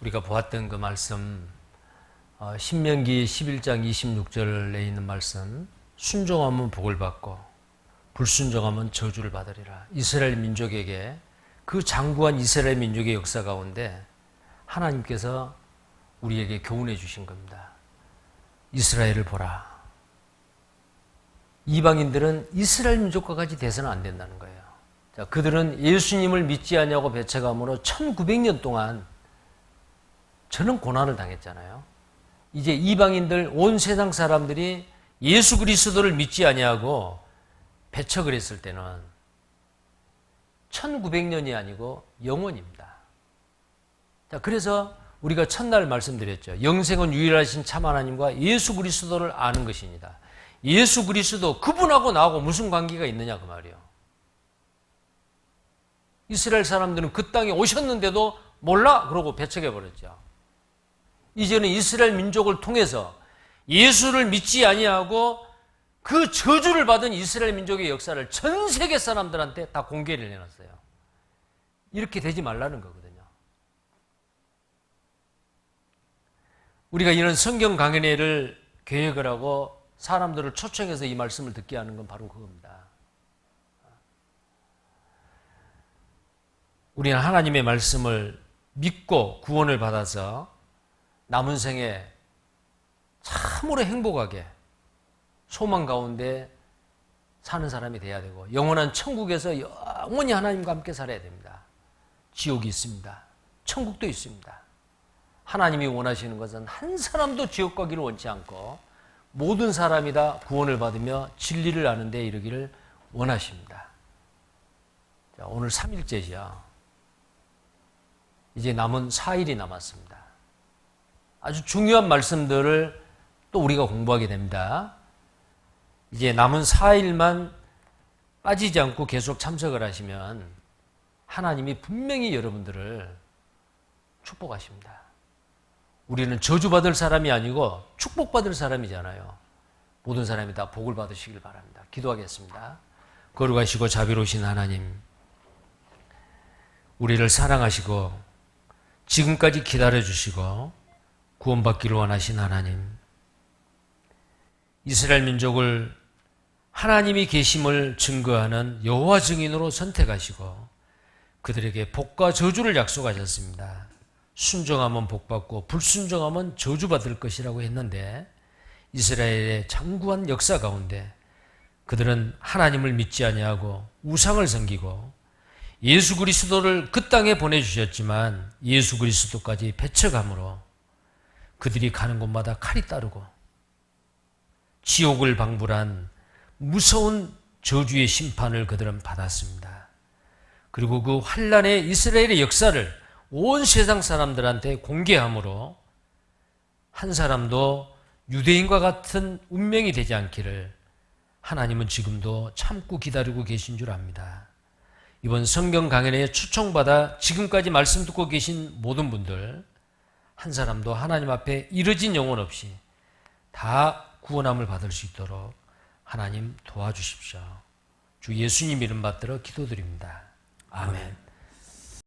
우리가 보았던 그 말씀, 신명기 11장 26절에 있는 말씀, 순종하면 복을 받고 불순종하면 저주를 받으리라. 이스라엘 민족에게, 그 장구한 이스라엘 민족의 역사 가운데 하나님께서 우리에게 교훈해 주신 겁니다. 이스라엘을 보라. 이방인들은 이스라엘 민족과 같이 돼서는 안 된다는 거예요. 자, 그들은 예수님을 믿지 않냐고 배척함으로 1900년 동안 저는 고난을 당했잖아요. 이제 이방인들, 온 세상 사람들이 예수 그리스도를 믿지 아니하고 배척을 했을 때는 1900년이 아니고 영원입니다. 자, 그래서 우리가 첫날 말씀드렸죠. 영생은 유일하신 참 하나님과 예수 그리스도를 아는 것입니다. 예수 그리스도, 그분하고 나하고 무슨 관계가 있느냐 그 말이에요. 이스라엘 사람들은 그 땅에 오셨는데도 몰라 그러고 배척해버렸죠. 이제는 이스라엘 민족을 통해서 예수를 믿지 아니하고 그 저주를 받은 이스라엘 민족의 역사를 전 세계 사람들한테 다 공개를 해놨어요. 이렇게 되지 말라는 거거든요. 우리가 이런 성경 강연회를 계획을 하고 사람들을 초청해서 이 말씀을 듣게 하는 건 바로 그겁니다. 우리는 하나님의 말씀을 믿고 구원을 받아서 남은 생에 참으로 행복하게 소망 가운데 사는 사람이 돼야 되고 영원한 천국에서 영원히 하나님과 함께 살아야 됩니다. 지옥이 있습니다. 천국도 있습니다. 하나님이 원하시는 것은 한 사람도 지옥 가기를 원치 않고 모든 사람이 다 구원을 받으며 진리를 아는 데 이르기를 원하십니다. 자, 오늘 3일째죠. 이제 남은 4일이 남았습니다. 아주 중요한 말씀들을 또 우리가 공부하게 됩니다. 이제 남은 4일만 빠지지 않고 계속 참석을 하시면 하나님이 분명히 여러분들을 축복하십니다. 우리는 저주받을 사람이 아니고 축복받을 사람이잖아요. 모든 사람이 다 복을 받으시길 바랍니다. 기도하겠습니다. 거룩하시고 자비로우신 하나님, 우리를 사랑하시고 지금까지 기다려주시고 구원받기를 원하신 하나님, 이스라엘 민족을 하나님이 계심을 증거하는 여호와 증인으로 선택하시고 그들에게 복과 저주를 약속하셨습니다. 순종하면 복받고 불순종하면 저주받을 것이라고 했는데 이스라엘의 장구한 역사 가운데 그들은 하나님을 믿지 아니하고 우상을 섬기고 예수 그리스도를 그 땅에 보내주셨지만 예수 그리스도까지 배척함으로 그들이 가는 곳마다 칼이 따르고 지옥을 방불한 무서운 저주의 심판을 그들은 받았습니다. 그리고 그 환란의 이스라엘의 역사를 온 세상 사람들한테 공개함으로 한 사람도 유대인과 같은 운명이 되지 않기를 하나님은 지금도 참고 기다리고 계신 줄 압니다. 이번 성경 강연에 초청받아 지금까지 말씀 듣고 계신 모든 분들 한 사람도 하나님 앞에 이르진 영혼 없이 다 구원함을 받을 수 있도록 하나님 도와주십시오. 주 예수님 이름 받들어 기도드립니다. 아멘.